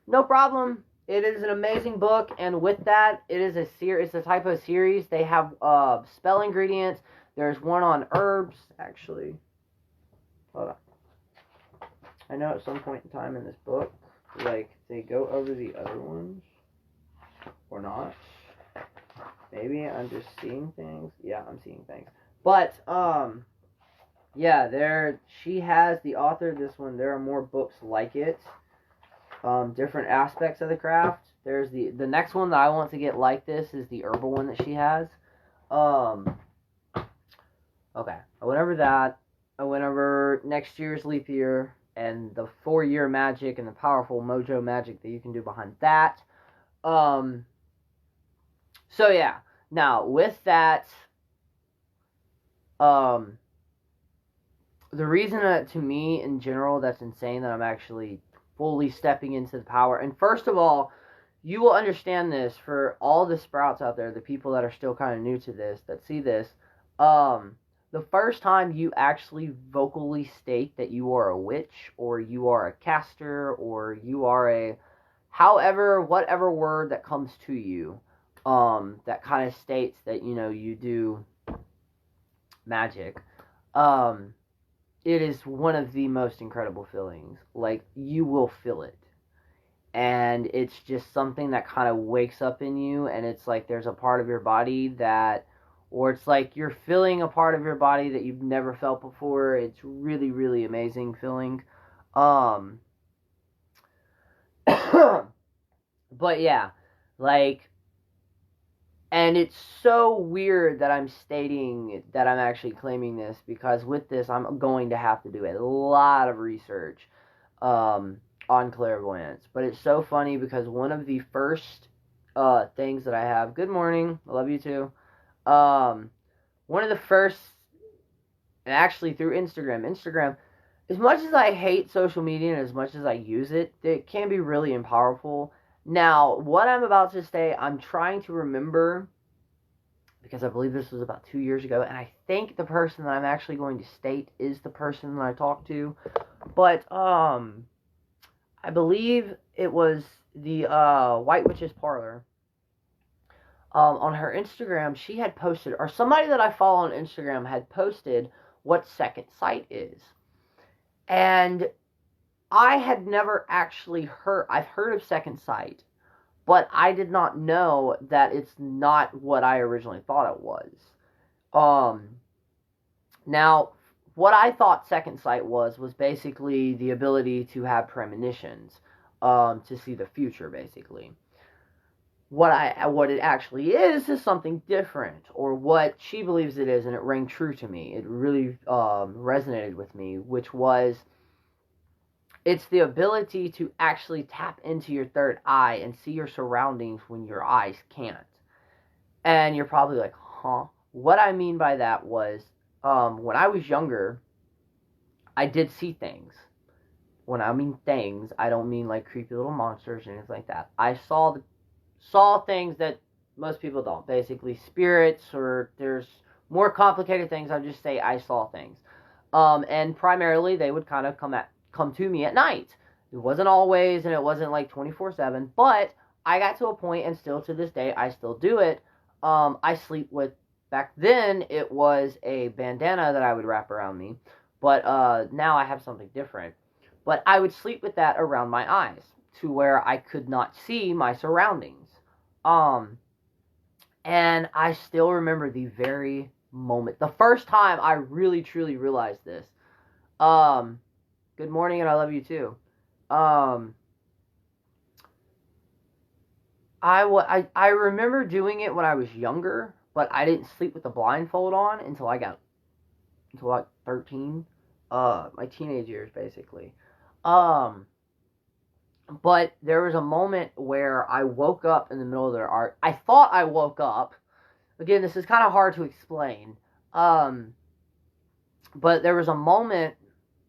No problem. It is an amazing book, and with that, it is it's a type of series. They have spell ingredients. There's one on herbs, actually. Hold on. I know at some point in time in this book, like, they go over the other ones, or not. Maybe I'm just seeing things. Yeah, I'm seeing things. But, yeah, she has, the author of this one, there are more books like it. Different aspects of the craft. There's the next one that I want to get like this is the herbal one that she has. Okay. I went over that. I went over next year's leap year and the 4-year magic and the powerful mojo magic that you can do behind that. So yeah. Now, with that, the reason that, to me, in general, that's insane that I'm actually fully stepping into the power. And first of all, you will understand this for all the sprouts out there, the people that are still kind of new to this, that see this. The first time you actually vocally state that you are a witch, or you are a caster, or you are a whatever word that comes to you, that kind of states that, you do magic, it is one of the most incredible feelings. Like, you will feel it. And it's just something that kind of wakes up in you, and it's like there's a part of your body that, or it's like you're feeling a part of your body that you've never felt before. It's really, really amazing feeling. But yeah, like, and it's so weird that I'm stating that I'm actually claiming this, because with this, I'm going to have to do a lot of research on clairvoyance. But it's so funny because one of the first things that I have, good morning, I love you too, one of the first, and actually through Instagram, as much as I hate social media and as much as I use it, it can be really powerful. Now, what I'm about to say, I'm trying to remember, because I believe this was about 2 years ago, and I think the person that I'm actually going to state is the person that I talked to, but, I believe it was the, White Witch's Parlor. On her Instagram, she had posted, or somebody that I follow on Instagram had posted what second sight is. And I had never actually I've heard of second sight, but I did not know that it's not what I originally thought it was. Now, what I thought second sight was basically the ability to have premonitions, to see the future, basically. What it actually is something different, or what she believes it is, and it rang true to me. It really resonated with me, which was it's the ability to actually tap into your third eye and see your surroundings when your eyes can't. And you're probably like, huh? What I mean by that was, when I was younger, I did see things. When I mean things, I don't mean like creepy little monsters or anything like that. I saw things that most people don't. Basically, spirits, or there's more complicated things. I'll just say I saw things. And primarily, they would kind of come to me at night. It wasn't always, and it wasn't like 24/7. But I got to a point, and still to this day, I still do it. I sleep with. Back then, it was a bandana that I would wrap around me, but now I have something different. But I would sleep with that around my eyes, to where I could not see my surroundings. And I still remember the very moment, the first time I really truly realized this. Good morning, and I love you too. I remember doing it when I was younger, but I didn't sleep with the blindfold on until like 13, my teenage years, basically. Um, but there was a moment where I woke up in the middle of the art. I thought I woke up. Again, this is kind of hard to explain. But there was a moment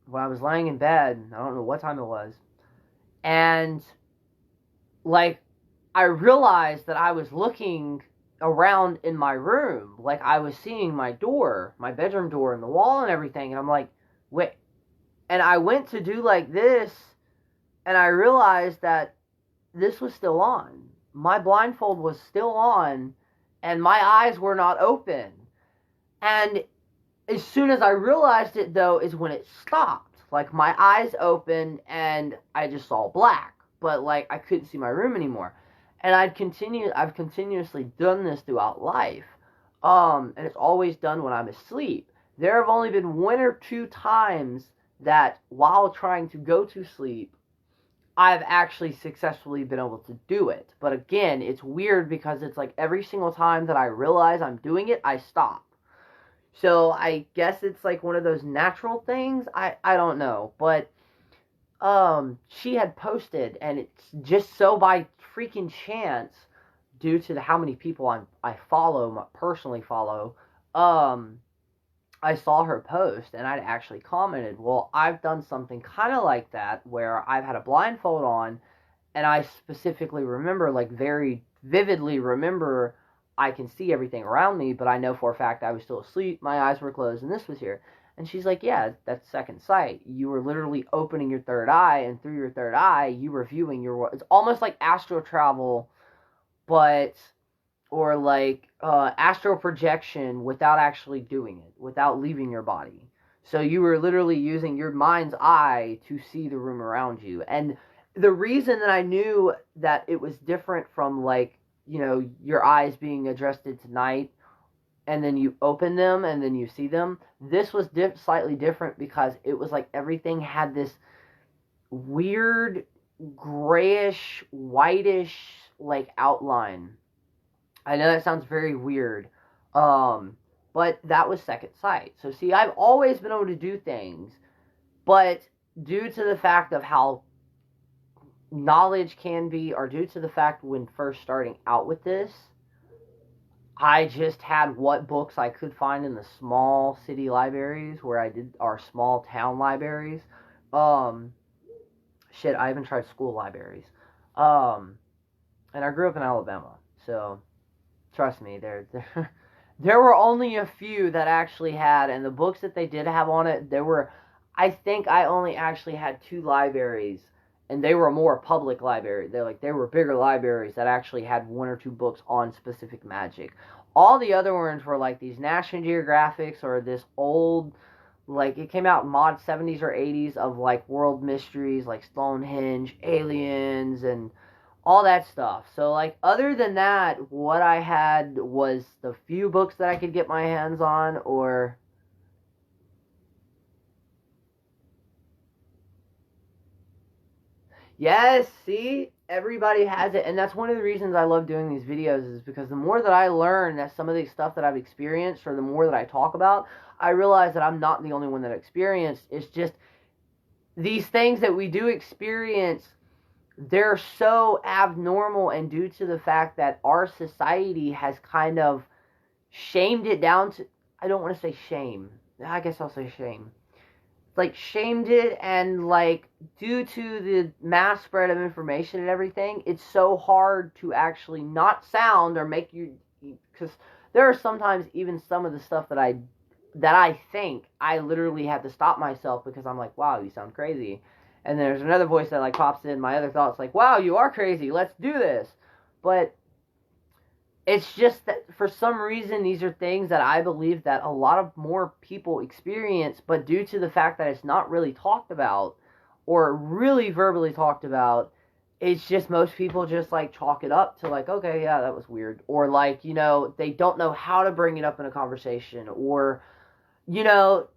when I was laying in bed. I don't know what time it was, and like I realized that I was looking around in my room, like I was seeing my door, my bedroom door, and the wall and everything, and I'm like, wait. And I went to do like this, and I realized that this was still on. My blindfold was still on, and my eyes were not open. And as soon as I realized it, though, is when it stopped. Like, my eyes opened, and I just saw black. But, like, I couldn't see my room anymore. And I've continuously done this throughout life. And it's always done when I'm asleep. There have only been 1 or 2 times that, while trying to go to sleep, I've actually successfully been able to do it. But again, it's weird because it's like every single time that I realize I'm doing it, I stop. So I guess it's like one of those natural things. I don't know. But she had posted, and it's just so by freaking chance, due to how many people I personally follow, I saw her post, and I'd actually commented, well, I've done something kind of like that, where I've had a blindfold on, and I specifically remember, like very vividly remember, I can see everything around me, but I know for a fact I was still asleep, my eyes were closed, and this was here. And she's like, yeah, that's second sight. You were literally opening your third eye, and through your third eye, you were viewing your world. It's almost like astral travel, but, or like astral projection without actually doing it, without leaving your body. So you were literally using your mind's eye to see the room around you. And the reason that I knew that it was different from, like, you know, your eyes being adjusted to night, and then you open them, and then you see them. This was slightly different because it was like everything had this weird, grayish, whitish, like, outline. I know that sounds very weird, but that was second sight. So see, I've always been able to do things, but due to the fact of how knowledge can be, or due to the fact when first starting out with this, I just had what books I could find in the small city libraries where I did, our small town libraries. Shit, I even tried school libraries. And I grew up in Alabama, so trust me, there were only a few that actually had, and the books that they did have on it, I think I only actually had 2 libraries, and they were more public library. They were bigger libraries that actually had 1 or 2 books on specific magic. All the other ones were like these National Geographics, or this old, like, it came out in mod 70s or 80s of like world mysteries like Stonehenge, aliens, and all that stuff. So, like, other than that, what I had was the few books that I could get my hands on, or Yes, see? Everybody has it. And that's one of the reasons I love doing these videos is because the more that I learn that some of these stuff that I've experienced or the more that I talk about, I realize that I'm not the only one that experienced. It's just these things that we do experience, they're so abnormal and due to the fact that our society has kind of shamed it down to, I don't want to say shame. I guess I'll say shame, like shamed it, and like due to the mass spread of information and everything, it's so hard to actually not sound or make you, because there are sometimes even some of the stuff that I think I literally have to stop myself because I'm like, wow, you sound crazy. And there's another voice that like pops in my other thoughts like, wow, you are crazy, let's do this. But it's just that for some reason these are things that I believe that a lot of more people experience, but due to the fact that it's not really talked about or really verbally talked about, it's just most people just like chalk it up to like, okay, yeah, that was weird, or like, they don't know how to bring it up in a conversation, or you know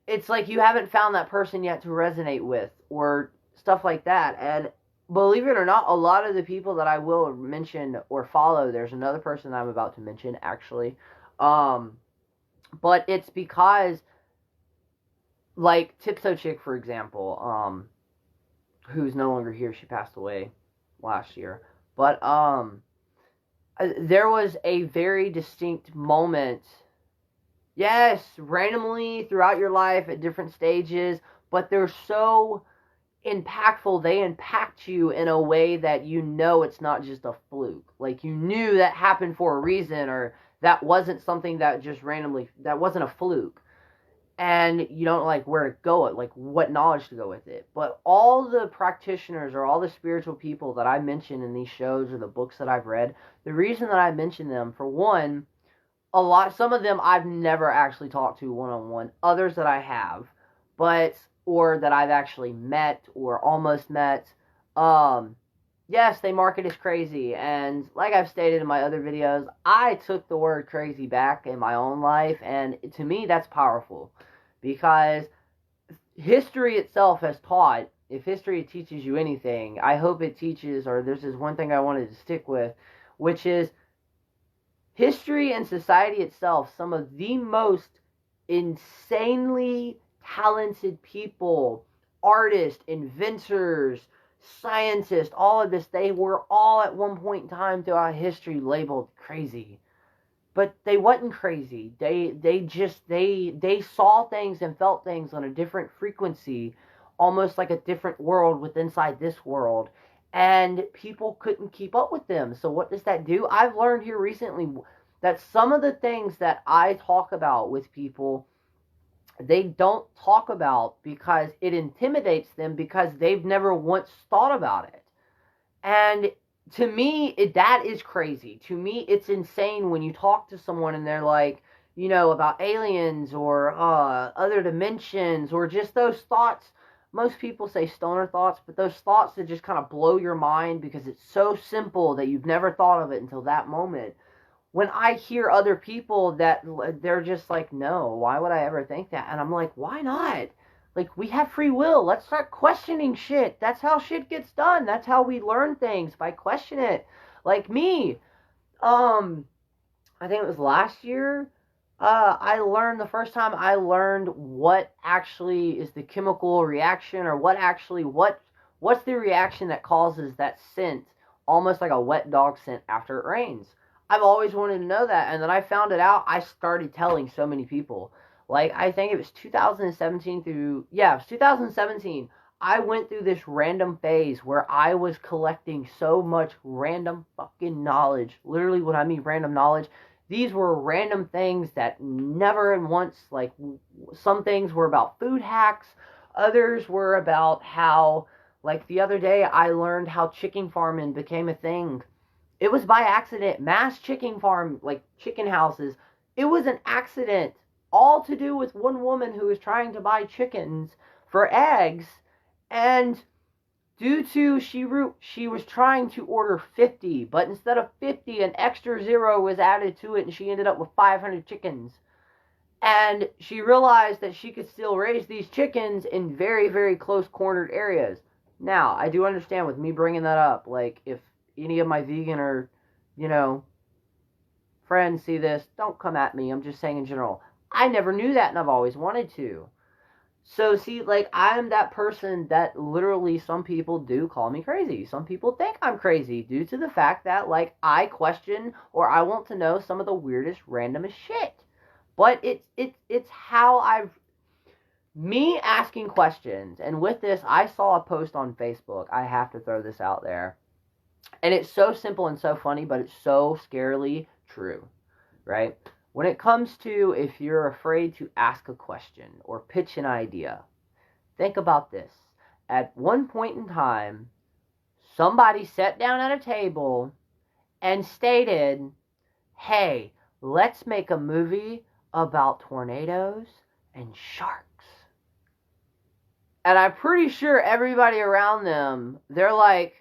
it's like you haven't found that person yet to resonate with or stuff like that. And believe it or not, a lot of the people that I will mention or follow, there's another person I'm about to mention actually. Um, but it's because, like Tipso Chick, for example, who's no longer here, she passed away last year. But there was a very distinct moment. Yes, randomly throughout your life at different stages, but they're so impactful. They impact you in a way that it's not just a fluke. Like you knew that happened for a reason, or that wasn't something that just randomly, that wasn't a fluke. And you don't like where to go, like what knowledge to go with it. But all the practitioners or all the spiritual people that I mention in these shows or the books that I've read, the reason that I mention them, for one, some of them I've never actually talked to one on one, others that I have, but or that I've actually met or almost met. Um, yes, they market as crazy, and like I've stated in my other videos, I took the word crazy back in my own life, and to me that's powerful because history itself has taught. If history teaches you anything, I hope it teaches, or there's this one thing I wanted to stick with, which is history and society itself, some of the most insanely talented people, artists, inventors, scientists, all of this, they were all at one point in time throughout history labeled crazy. But they wasn't crazy. They saw things and felt things on a different frequency, almost like a different world within inside this world, and people couldn't keep up with them. So what does that do? I've learned here recently that some of the things that I talk about with people, they don't talk about because it intimidates them, because they've never once thought about it. And to me, that is crazy. To me, it's insane when you talk to someone and they're like, about aliens or other dimensions or just those thoughts. Most people say stoner thoughts, but those thoughts that just kind of blow your mind because it's so simple that you've never thought of it until that moment. When I hear other people that they're just like, no, why would I ever think that? And I'm like, why not? Like, we have free will. Let's start questioning shit. That's how shit gets done. That's how we learn things, by questioning it. Like me, I think it was last year, the first time I learned what actually is the chemical reaction, or what's the reaction that causes that scent, almost like a wet dog scent after it rains. I've always wanted to know that, and then I found it out. I started telling so many people. Like, I think it was 2017 it was 2017. I went through this random phase where I was collecting so much random fucking knowledge. Literally, when I mean random knowledge, these were random things that never in once, like, some things were about food hacks, others were about how, like, the other day I learned how chicken farming became a thing. It was by accident. Mass chicken farm, like chicken houses, it was an accident. All to do with one woman who was trying to buy chickens for eggs, and due to she was trying to order 50, but instead of 50, an extra zero was added to it, and she ended up with 500 chickens. And she realized that she could still raise these chickens in very, very close cornered areas. Now, I do understand with me bringing that up, like, if any of my vegan or, you know, friends see this, don't come at me. I'm just saying in general. I never knew that, and I've always wanted to. So, see, like, I'm that person that literally some people do call me crazy. Some people think I'm crazy due to the fact that, like, I question or I want to know some of the weirdest, randomest shit. But it's how I've me asking questions. And with this, I saw a post on Facebook. I have to throw this out there. And it's so simple and so funny, but it's so scarily true, right? When it comes to if you're afraid to ask a question or pitch an idea, think about this. At one point in time, somebody sat down at a table and stated, hey, let's make a movie about tornadoes and sharks. And I'm pretty sure everybody around them, they're like,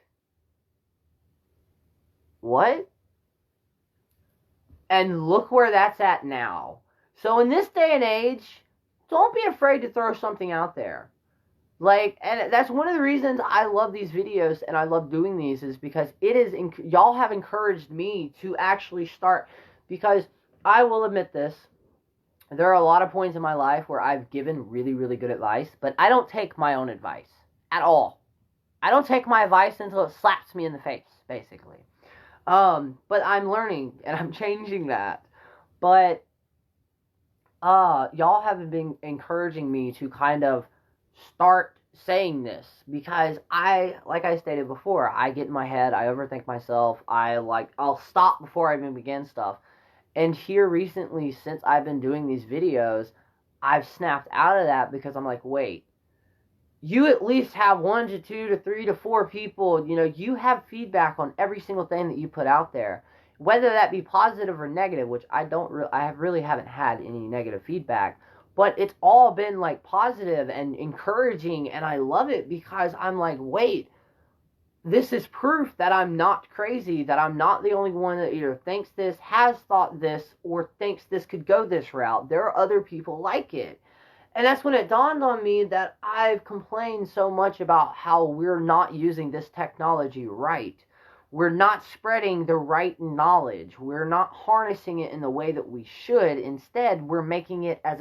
what? And look where that's at now. So in this day and age, don't be afraid to throw something out there. Like, and that's one of the reasons I love these videos and I love doing these, is because it is, y'all have encouraged me to actually start, because I will admit this, there are a lot of points in my life where I've given really, really good advice, but I don't take my own advice at all. I don't take my advice until it slaps me in the face, basically. But I'm learning and I'm changing that. But y'all have been encouraging me to kind of start saying this, because like I stated before, I get in my head, I overthink myself, I'll stop before I even begin stuff. And here recently, since I've been doing these videos, I've snapped out of that, because I'm like, wait, you at least have 1 to 2 to 3 to 4 people, you have feedback on every single thing that you put out there, whether that be positive or negative, which I really haven't had any negative feedback, but it's all been like positive and encouraging, and I love it, because I'm like, wait, this is proof that I'm not crazy, that I'm not the only one that either thinks this, has thought this, or thinks this could go this route. There are other people like it. And that's when it dawned on me that I've complained so much about how we're not using this technology right. We're not spreading the right knowledge. We're not harnessing it in the way that we should. Instead, we're making it as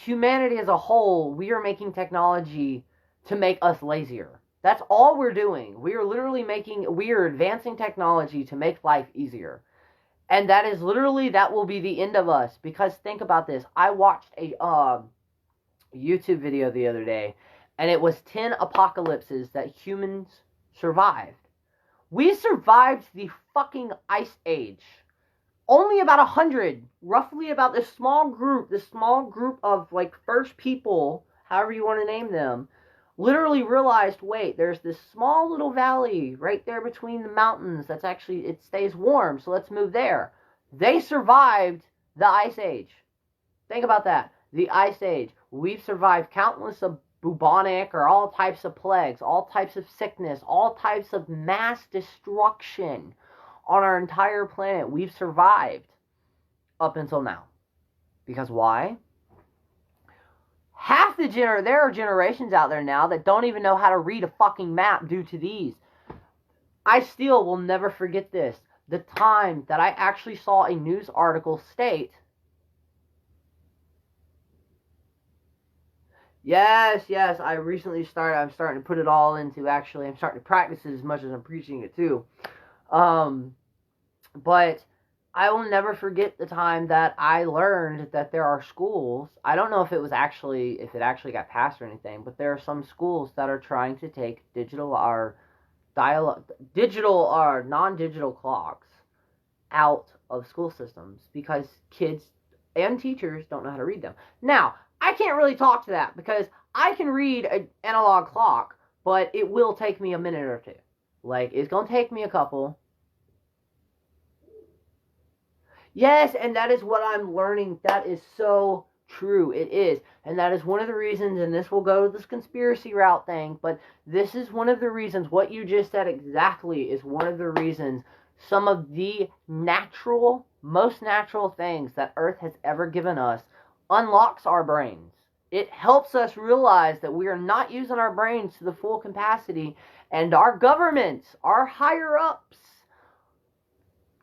humanity as a whole, we are making technology to make us lazier. That's all we're doing. We are advancing technology to make life easier. And that will be the end of us. Because think about this. I watched a YouTube video the other day, and it was 10 apocalypses that humans survived. We survived the fucking Ice Age. Only about 100, roughly about this small group of like first people, however you want to name them, literally realized, wait, there's this small little valley right there between the mountains that's actually, it stays warm, so let's move there. They survived the Ice Age. Think about that. The Ice Age. We've survived countless of bubonic or all types of plagues, all types of sickness, all types of mass destruction on our entire planet. We've survived up until now. Because why? There are generations out there now that don't even know how to read a fucking map due to these. I still will never forget this. The time that I actually saw a news article state, yes, I'm starting to put it all into, actually, I'm starting to practice it as much as I'm preaching it too. But I will never forget the time that I learned that there are schools. I don't know if it actually got passed or anything, but there are some schools that are trying to take digital or non-digital clocks out of school systems because kids and teachers don't know how to read them. Now, I can't really talk to that because I can read an analog clock, but it will take me a minute or two. Like, it's going to take me a couple. Yes, and that is what I'm learning. That is so true. It is. And that is one of the reasons, and this will go to this conspiracy route thing, but this is one of the reasons, what you just said exactly is one of the reasons some of the most natural things that Earth has ever given us unlocks our brains. it helps us realize that we are not using our brains to the full capacity, and our governments, our higher ups,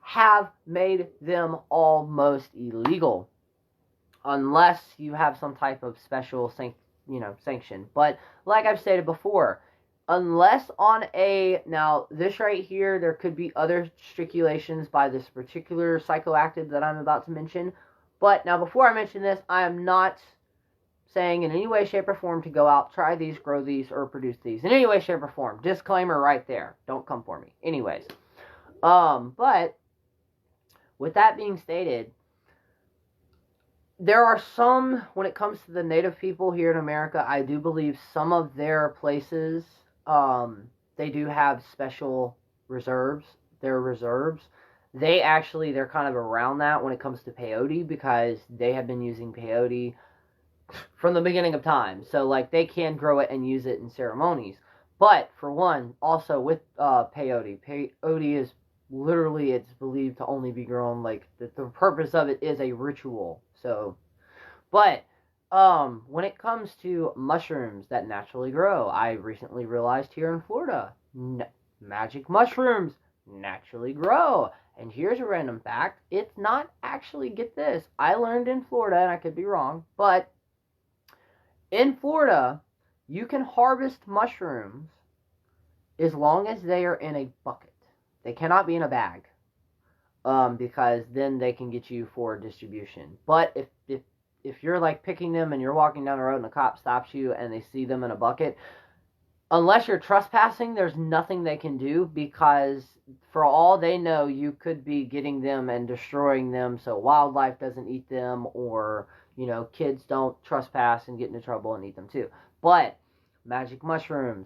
have made them almost illegal, unless you have some type of special sanction. But like I've stated before, unless on now this right here, there could be other stipulations by this particular psychoactive that I'm about to mention. But now, before I mention this, I am not saying in any way, shape, or form to go out, try these, grow these, or produce these in any way, shape, or form. Disclaimer right there. Don't come for me. Anyways, but with that being stated, there are some, when it comes to the native people here in America, I do believe some of their places, they do have special reserves. They're reserves. They're kind of around that when it comes to peyote, because they have been using peyote from the beginning of time. So, like, they can grow it and use it in ceremonies. But, for one, also with peyote is literally, it's believed to only be grown, like, the purpose of it is a ritual. So, but, when it comes to mushrooms that naturally grow, I recently realized here in Florida, magic mushrooms naturally grow. And here's a random fact, it's not actually, get this, I learned in Florida, and I could be wrong, but in Florida, you can harvest mushrooms as long as they are in a bucket. They cannot be in a bag, because then they can get you for distribution. But if you're like picking them and you're walking down the road and a cop stops you and they see them in a bucket, unless you're trespassing, there's nothing they can do, because for all they know, you could be getting them and destroying them so wildlife doesn't eat them, or, kids don't trespass and get into trouble and eat them too. But magic mushrooms,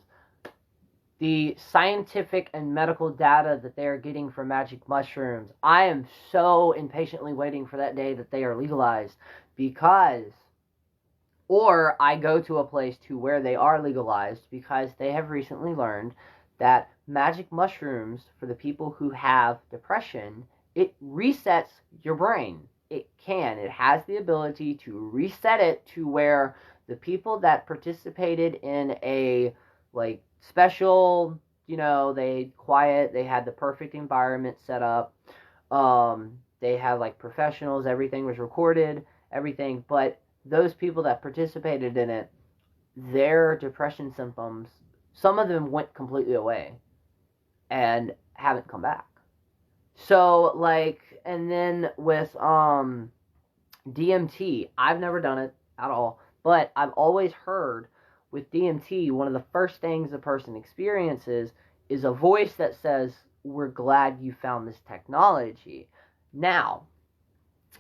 the scientific and medical data that they are getting from magic mushrooms, I am so impatiently waiting for that day that they are legalized, or I go to a place to where they are legalized, because they have recently learned that magic mushrooms, for the people who have depression, it resets your brain. It has the ability to reset it to where the people that participated in a, like, special, they had the perfect environment set up, they had, like, professionals, everything was recorded, everything, but those people that participated in it, their depression symptoms, some of them went completely away and haven't come back. So, like, and then with DMT, I've never done it at all, but I've always heard with DMT, one of the first things a person experiences is a voice that says, "We're glad you found this technology." Now,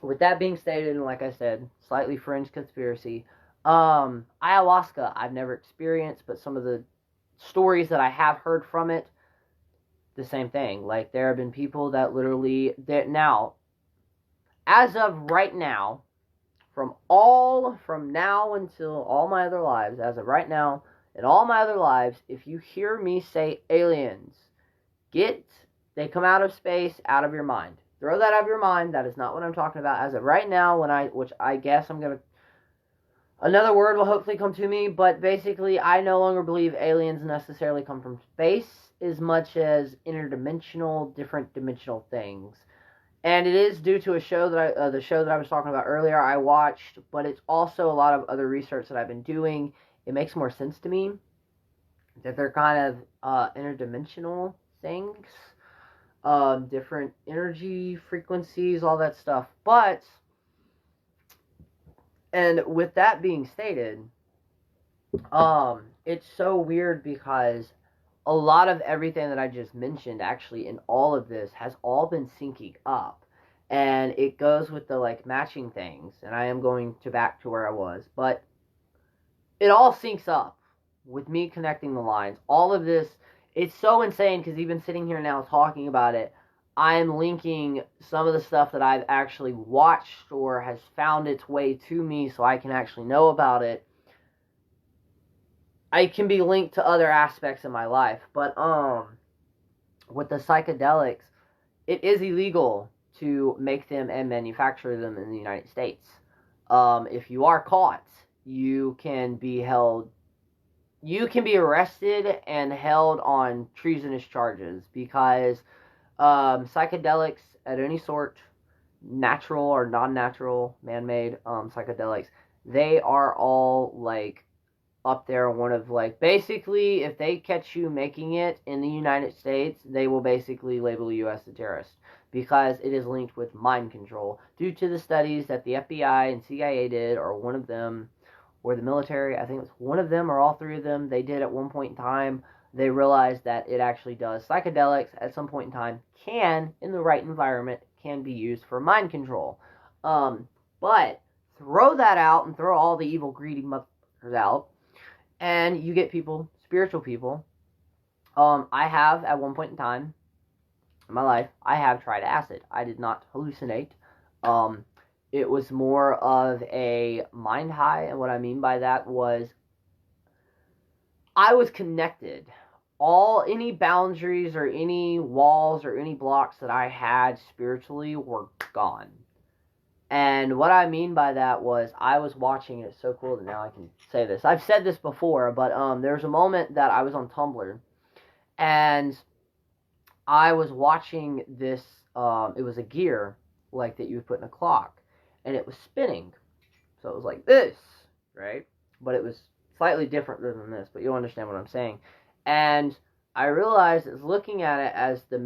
with that being stated, and like I said, slightly fringe conspiracy, ayahuasca I've never experienced, but some of the stories that I have heard from it, the same thing. Like, there have been people that literally, now, as of right now, from now until all my other lives, as of right now, in all my other lives, if you hear me say aliens, they come out of space, out of your mind. Throw that out of your mind. That is not what I'm talking about. As of right now, which I guess another word will hopefully come to me, but basically, I no longer believe aliens necessarily come from space as much as interdimensional, different dimensional things. And it is due to the show that I was talking about earlier, I watched, but it's also a lot of other research that I've been doing. It makes more sense to me that they're kind of interdimensional things, different energy frequencies, all that stuff. And with that being stated, it's so weird because a lot of everything that I just mentioned, actually, in all of this, has all been syncing up. And it goes with the, like, matching things. And I am going back to where I was. But it all syncs up with me connecting the lines. All of this, it's so insane, because even sitting here now talking about it, I am linking some of the stuff that I've actually watched or has found its way to me so I can actually know about it. I can be linked to other aspects of my life, but with the psychedelics, it is illegal to make them and manufacture them in the United States. If you are caught, you can be arrested and held on treasonous charges because psychedelics at any sort, natural or non-natural, man-made psychedelics, they are all like up there. One of like basically, if they catch you making it in the United States, they will basically label you as a terrorist because it is linked with mind control due to the studies that the FBI and CIA did, or one of them, or the military. I think it was one of them or all three of them. They did at one point in time. They realized that it actually does. Psychedelics at some point in time can, in the right environment, can be used for mind control. But throw that out and throw all the evil, greedy motherfuckers out, and you get people, spiritual people. I have, at one point in time in my life, I have tried acid. I did not hallucinate. It was more of a mind high, and what I mean by that was I was connected. Any boundaries or any walls or any blocks that I had spiritually were gone. And what I mean by that was I was watching, and it's so cool that now I can say this. I've said this before, but there was a moment that I was on Tumblr, and I was watching this, it was a gear, like, that you would put in a clock, and it was spinning. So it was like this, right? But it was slightly different than this, but you'll understand what I'm saying. And I realized, as looking at it, as the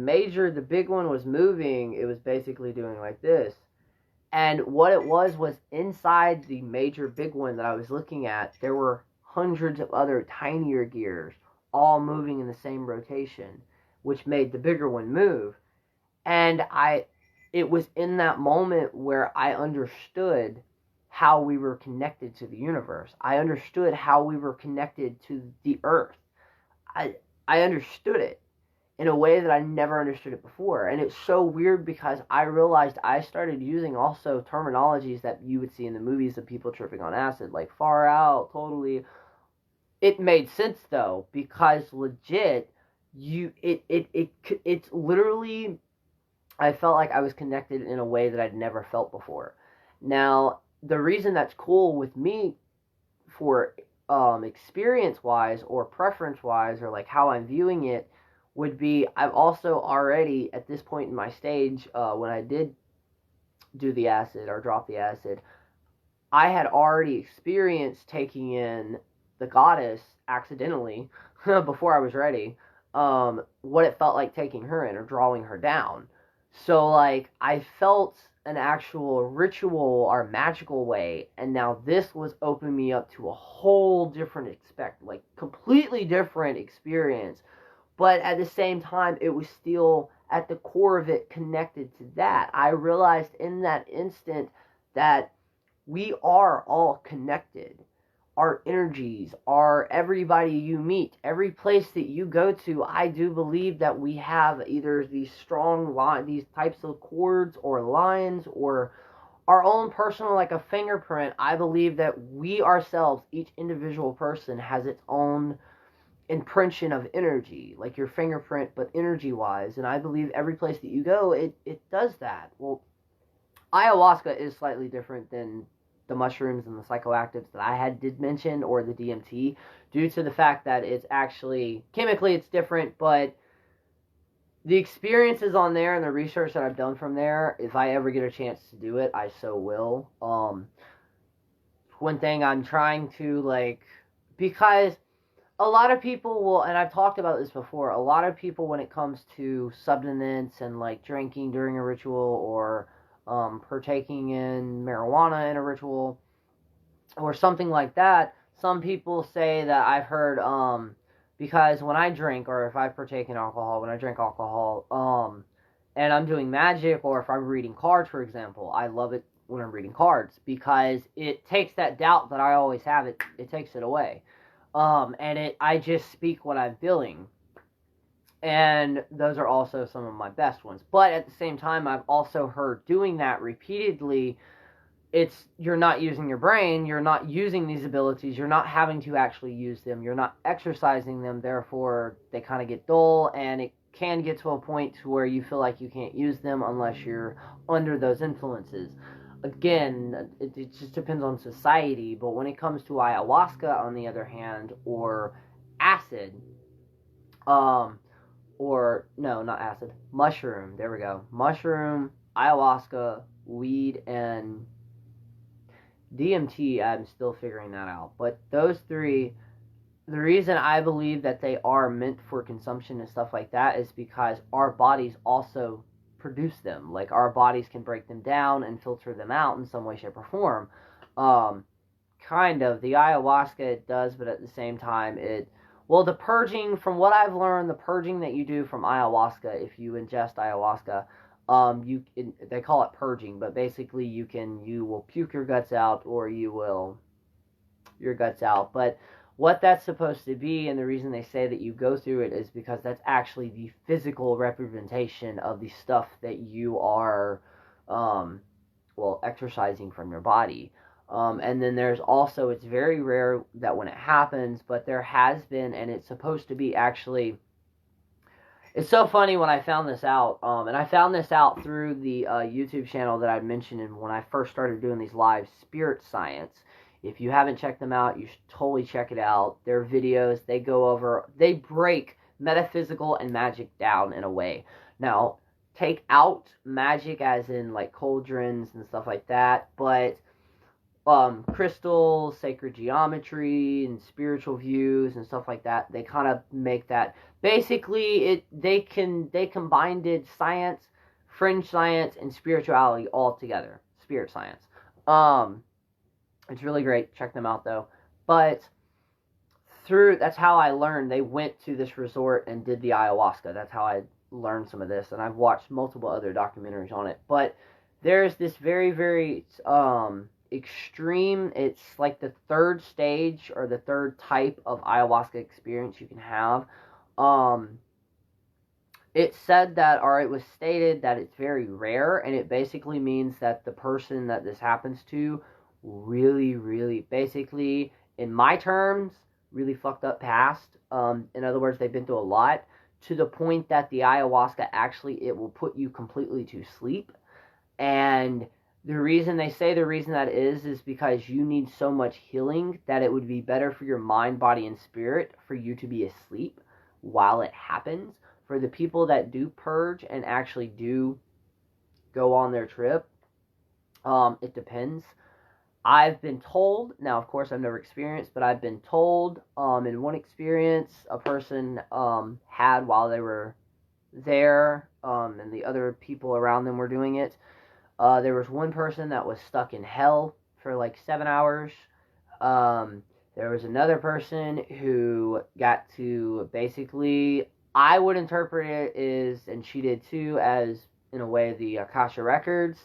big one was moving, it was basically doing like this. And what it was inside the major big one that I was looking at, there were hundreds of other tinier gears all moving in the same rotation, which made the bigger one move. And it was in that moment where I understood how we were connected to the universe. I understood how we were connected to the earth. I understood it in a way that I never understood it before. And it's so weird because I realized I started using also terminologies that you would see in the movies of people tripping on acid, like far out, totally. It made sense though, because legit, it's literally, I felt like I was connected in a way that I'd never felt before. Now, the reason that's cool with me for experience-wise or preference-wise, or like how I'm viewing it, would be I've also already, at this point in my stage, when I did do the acid or drop the acid, I had already experienced taking in the goddess accidentally before I was ready, what it felt like taking her in or drawing her down. So, like, I felt an actual ritual or magical way, and now this was opening me up to a whole different completely different experience. But at the same time, it was still, at the core of it, connected to that. I realized in that instant that we are all connected. Our energies, everybody you meet, every place that you go to, I do believe that we have either these these types of cords or lines, or our own personal, like a fingerprint. I believe that we ourselves, each individual person, has its own impression of energy, like your fingerprint, but energy-wise. And I believe every place that you go, it does that. Well, ayahuasca is slightly different than the mushrooms and the psychoactives that I did mention, or the DMT, due to the fact that it's actually, chemically it's different, but the experiences on there and the research that I've done from there, if I ever get a chance to do it, I so will. One thing I'm trying to, like, because a lot of people will, and I've talked about this before, a lot of people, when it comes to substance and like drinking during a ritual, or partaking in marijuana in a ritual, or something like that, some people say that I've heard, because when I drink, or if I partake in alcohol, when I drink alcohol, and I'm doing magic, or if I'm reading cards, for example, I love it when I'm reading cards, because it takes that doubt that I always have, it takes it away. And I just speak what I'm feeling. And those are also some of my best ones. But at the same time, I've also heard doing that repeatedly, you're not using your brain, you're not using these abilities, you're not having to actually use them, you're not exercising them, therefore they kind of get dull, and it can get to a point to where you feel like you can't use them unless you're under those influences. Again, it just depends on society, but when it comes to ayahuasca, on the other hand, or acid, um, or no, not acid, mushroom, there we go, mushroom, ayahuasca, weed, and DMT, I'm still figuring that out, but those three, the reason I believe that they are meant for consumption and stuff like that is because our bodies also produce them. Like, our bodies can break them down and filter them out in some way, shape, or form. Um, kind of. The ayahuasca, it does, but at the same time, well, the purging, from what I've learned, the purging that you do from ayahuasca, if you ingest ayahuasca, they call it purging, but basically you will puke your guts out, or your guts out, but what that's supposed to be, and the reason they say that you go through it, is because that's actually the physical representation of the stuff that you are, exercising from your body. And then there's also, it's very rare that when it happens, but there has been, and it's supposed to be actually, it's so funny when I found this out, and I found this out through the YouTube channel that I mentioned and when I first started doing these live, Spirit Science. If you haven't checked them out, you should totally check it out. Their videos, they break metaphysical and magic down in a way. Now, take out magic as in like cauldrons and stuff like that, but crystals, sacred geometry, and spiritual views and stuff like that, they kind of make that. Basically, they combined science, fringe science, and spirituality all together. Spirit Science. It's really great. Check them out though. But that's how I learned. They went to this resort and did the ayahuasca. That's how I learned some of this, and I've watched multiple other documentaries on it. But there's this very, very extreme, it's like the third stage or the third type of ayahuasca experience you can have. It said that, or it was stated that it's very rare, and it basically means that the person that this happens to really, really, basically, in my terms, really fucked up past. In other words, they've been through a lot, to the point that the ayahuasca actually, it will put you completely to sleep. And the reason that is because you need so much healing that it would be better for your mind, body, and spirit for you to be asleep while it happens. For the people that do purge and actually do go on their trip, it depends. I've been told, now of course I've never experienced, but I've been told, in one experience a person had while they were there, and the other people around them were doing it. There was one person that was stuck in hell for like 7 hours. There was another person who got to, basically, I would interpret it as, and she did too, as in a way the Akasha Records.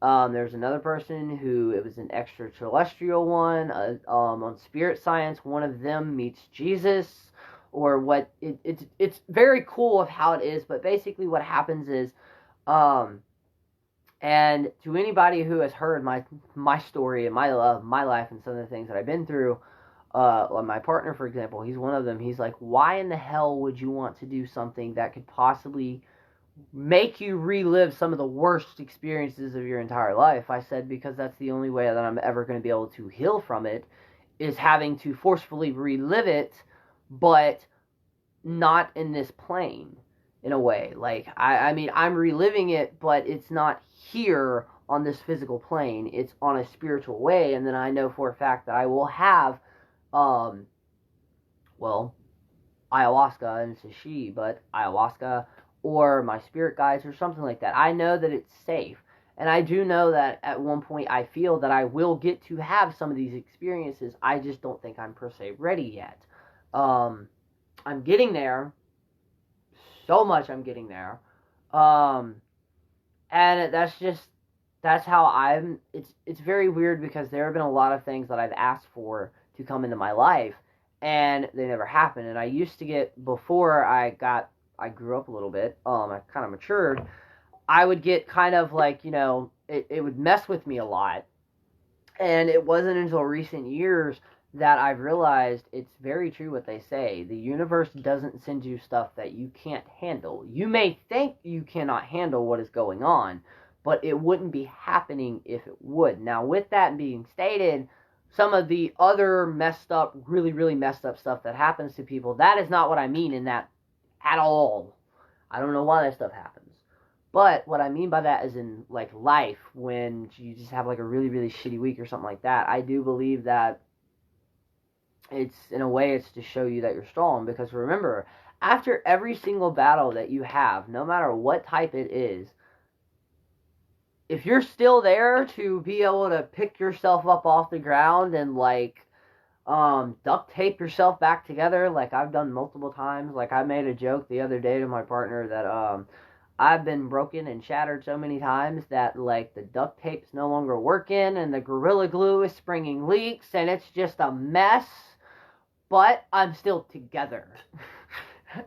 There's another person who, it was an extraterrestrial one. On Spirit Science, one of them meets Jesus, or what, it's very cool of how it is, but basically what happens is, and to anybody who has heard my story and my life and some of the things that I've been through, like my partner, for example, he's one of them. He's like, why in the hell would you want to do something that could possibly make you relive some of the worst experiences of your entire life? I said, because that's the only way that I'm ever going to be able to heal from it, is having to forcefully relive it, but not in this plane, in a way. Like, I mean, I'm reliving it, but it's not here on this physical plane. It's on a spiritual way, and then I know for a fact that I will have, ayahuasca, and it's a she, but ayahuasca, or my spirit guides, or something like that. I know that it's safe. And I do know that at one point I feel that I will get to have some of these experiences. I just don't think I'm per se ready yet. I'm getting there. So much I'm getting there. And that's how it's very weird, because there have been a lot of things that I've asked for to come into my life, and they never happened. And I used to get, before I grew up a little bit, I kind of matured, I would get kind of like, it would mess with me a lot. And it wasn't until recent years that I've realized it's very true what they say. The universe doesn't send you stuff that you can't handle. You may think you cannot handle what is going on, but it wouldn't be happening if it would. Now, with that being stated, some of the other messed up, really, really messed up stuff that happens to people, that is not what I mean in that at all. I don't know why that stuff happens. But what I mean by that is in, like, life, when you just have, like, a really, really shitty week or something like that, I do believe that it's, in a way, it's to show you that you're strong. Because remember, after every single battle that you have, no matter what type it is, if you're still there to be able to pick yourself up off the ground and, like, duct tape yourself back together, like I've done multiple times. Like, I made a joke the other day to my partner that, I've been broken and shattered so many times that, like, the duct tape's no longer working and the Gorilla Glue is springing leaks and it's just a mess, but I'm still together.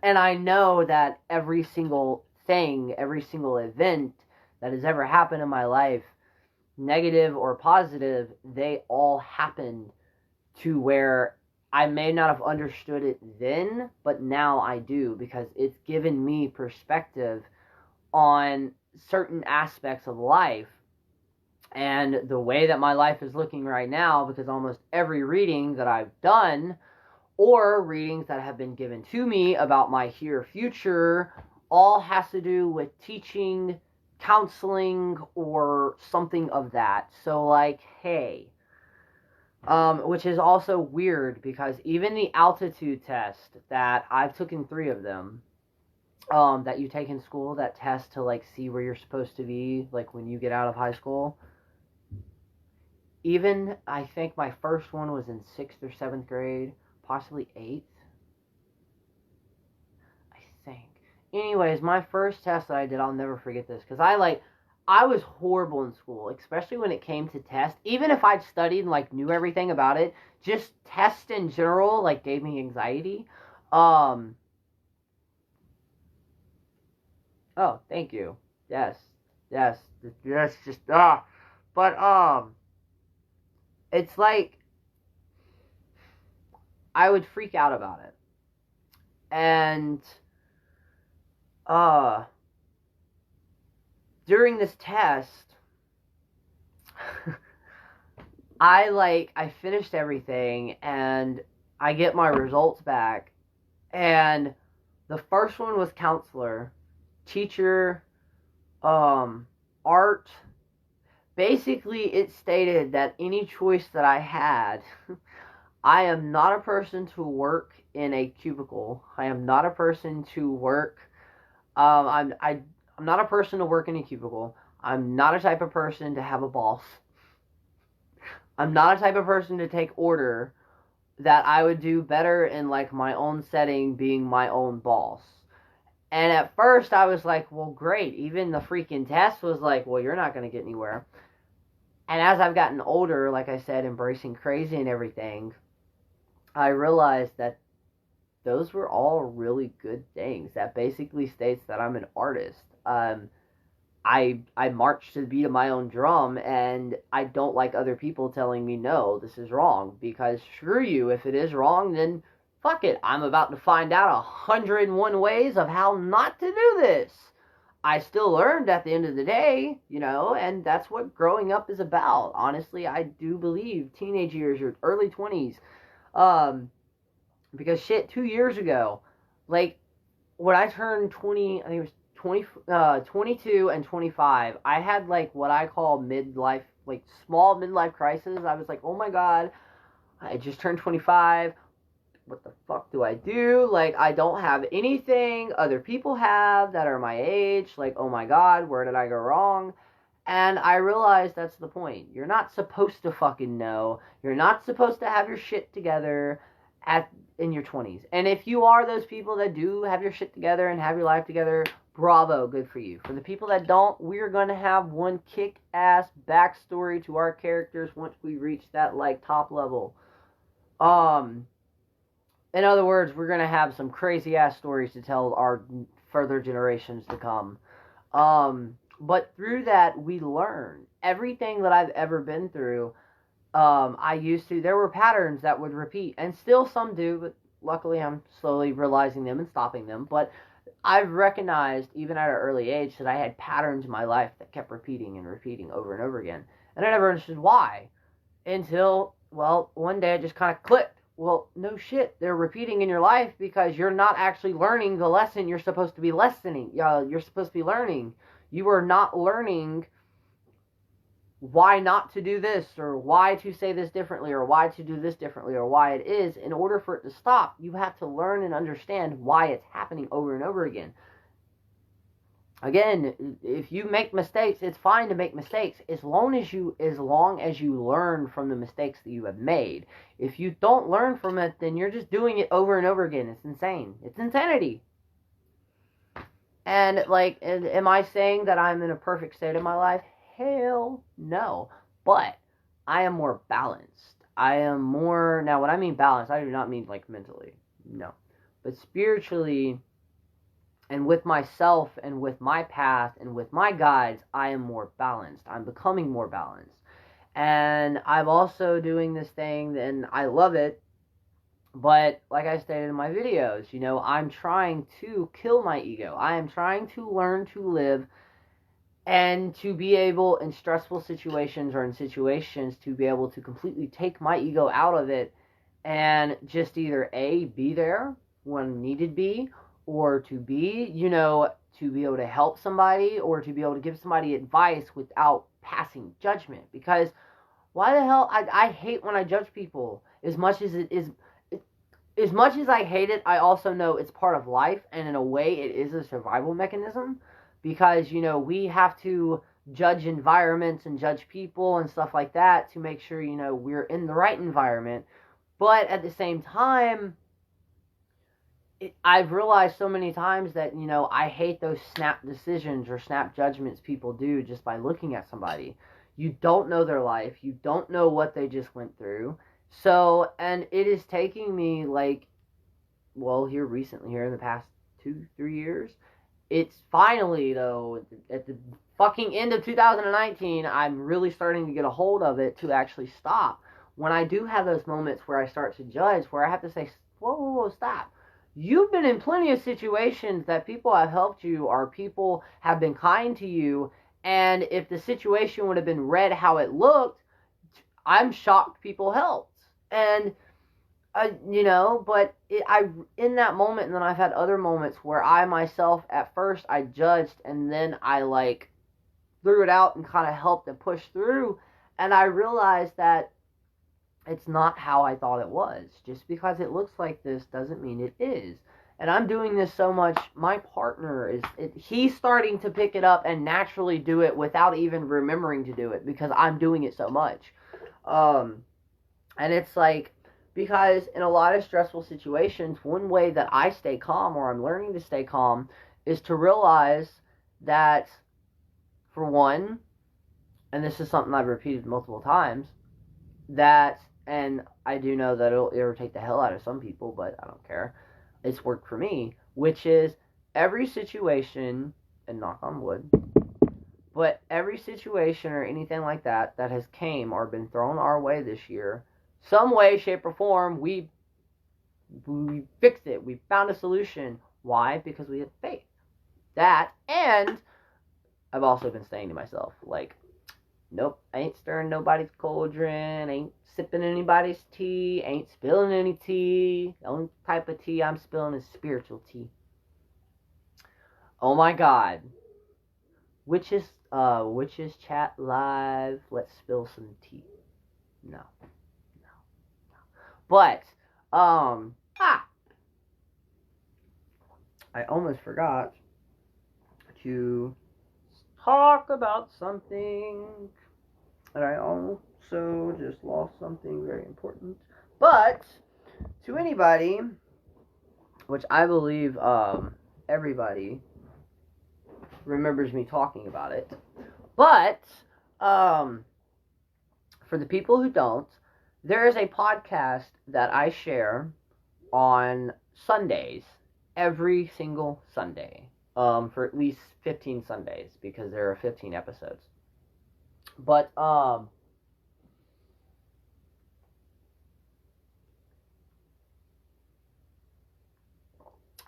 And I know that every single thing, every single event that has ever happened in my life, negative or positive, they all happened to where I may not have understood it then, but now I do, because it's given me perspective on certain aspects of life and the way that my life is looking right now, because almost every reading that I've done or readings that have been given to me about my here future all has to do with teaching, counseling, or something of that. So, like, hey, which is also weird because even the altitude test that I've taken 3 of them, that you take in school, that test to, like, see where you're supposed to be, like, when you get out of high school. Even, I think my first one was in 6th or 7th grade, possibly 8th, I think. Anyways, my first test that I did, I'll never forget this, because I was horrible in school, especially when it came to tests. Even if I'd studied and, like, knew everything about it, just tests in general, like, gave me anxiety. Oh, thank you. Yes. Yes. Yes, just, But, it's like, I would freak out about it. And, during this test, I finished everything, and I get my results back, and the first one was counselor, teacher, art. Basically, it stated that any choice that I had, I am not a person to work in a cubicle. I am not a person to work, I'm not a person to work in a cubicle. I'm not a type of person to have a boss. I'm not a type of person to take order, that I would do better in, like, my own setting, being my own boss. And at first I was like, well, great. Even the freaking test was like, well, you're not going to get anywhere. And as I've gotten older, like I said, embracing crazy and everything, I realized that those were all really good things. That basically states that I'm an artist. I march to the beat of my own drum, and I don't like other people telling me, no, this is wrong, because screw you. If it is wrong, then fuck it. I'm about to find out 101 ways of how not to do this. I still learned at the end of the day, you know, and that's what growing up is about. Honestly, I do believe teenage years or early 20s, because shit, 2 years ago, like, when I turned 20, I think it was 22 and 25, I had, like, what I call midlife, like, small midlife crisis. I was like, oh my god, I just turned 25. What the fuck do I do? Like, I don't have anything other people have that are my age. Like, oh my god, where did I go wrong? And I realized that's the point. You're not supposed to fucking know. You're not supposed to have your shit together in your 20s. And if you are those people that do have your shit together and have your life together, bravo, good for you. For the people that don't, we're going to have one kick-ass backstory to our characters once we reach that, like, top level. In other words, we're going to have some crazy-ass stories to tell our further generations to come. But through that, we learn. Everything that I've ever been through, there were patterns that would repeat, and still some do, but luckily I'm slowly realizing them and stopping them. But I've recognized, even at an early age, that I had patterns in my life that kept repeating and repeating over and over again. And I never understood why. Until, well, one day it just kind of clicked. Well, no shit, they're repeating in your life because you're not actually learning the lesson you're supposed to be you're supposed to be learning. You are not learning why not to do this, or why to say this differently, or why to do this differently, or why it is. In order for it to stop, you have to learn and understand why it's happening over and over again. Again, if you make mistakes, it's fine to make mistakes as long as you learn from the mistakes that you have made. If you don't learn from it, then you're just doing it over and over again. It's insane. It's insanity. And like, am I saying that I'm in a perfect state of my life? Hell no. But I am more balanced. I am more, now when I mean balanced, I do not mean like mentally. No. But spiritually, and with myself, and with my path, and with my guides, I am more balanced. I'm becoming more balanced. And I'm also doing this thing, and I love it. But like I stated in my videos, I'm trying to kill my ego. I am trying to learn to live and to be able, in stressful situations or in situations, to be able to completely take my ego out of it and just either A, be there when needed be, or to be, to be able to help somebody, or to be able to give somebody advice without passing judgment. Because why the hell, I hate when I judge people. As much as I hate it, I also know it's part of life, and in a way it is a survival mechanism. Because, we have to judge environments and judge people and stuff like that to make sure, we're in the right environment. But at the same time, I've realized so many times that, I hate those snap decisions or snap judgments people do just by looking at somebody. You don't know their life. You don't know what they just went through. So, and it is taking me here recently, here in the past 2-3 years, it's finally, though, at the fucking end of 2019, I'm really starting to get a hold of it to actually stop. When I do have those moments where I start to judge, where I have to say, whoa, stop. You've been in plenty of situations that people have helped you, or people have been kind to you, and if the situation would have been read how it looked, I'm shocked people helped. And but in that moment, and then I've had other moments where I myself, at first, I judged, and then I threw it out and kind of helped and pushed through, and I realized that it's not how I thought it was. Just because it looks like this doesn't mean it is. And I'm doing this so much, my partner he's starting to pick it up and naturally do it without even remembering to do it, because I'm doing it so much. And it's because in a lot of stressful situations, one way that I stay calm, or I'm learning to stay calm, is to realize that, for one, and this is something I've repeated multiple times, and I do know that it'll irritate the hell out of some people, but I don't care. It's worked for me, which is every situation, and knock on wood, but every situation or anything like that has came or been thrown our way this year, some way, shape, or form, we fixed it. We found a solution. Why? Because we had faith. That, and I've also been saying to myself, nope, I ain't stirring nobody's cauldron, ain't sipping anybody's tea, ain't spilling any tea. The only type of tea I'm spilling is spiritual tea. Oh my God. Witches chat live, let's spill some tea. No. But, I almost forgot to talk about something, and I also just lost something very important. But, to anybody, which I believe everybody remembers me talking about it, but, for the people who don't, there is a podcast that I share on Sundays, every single Sunday, for at least 15 Sundays, because there are 15 episodes. But,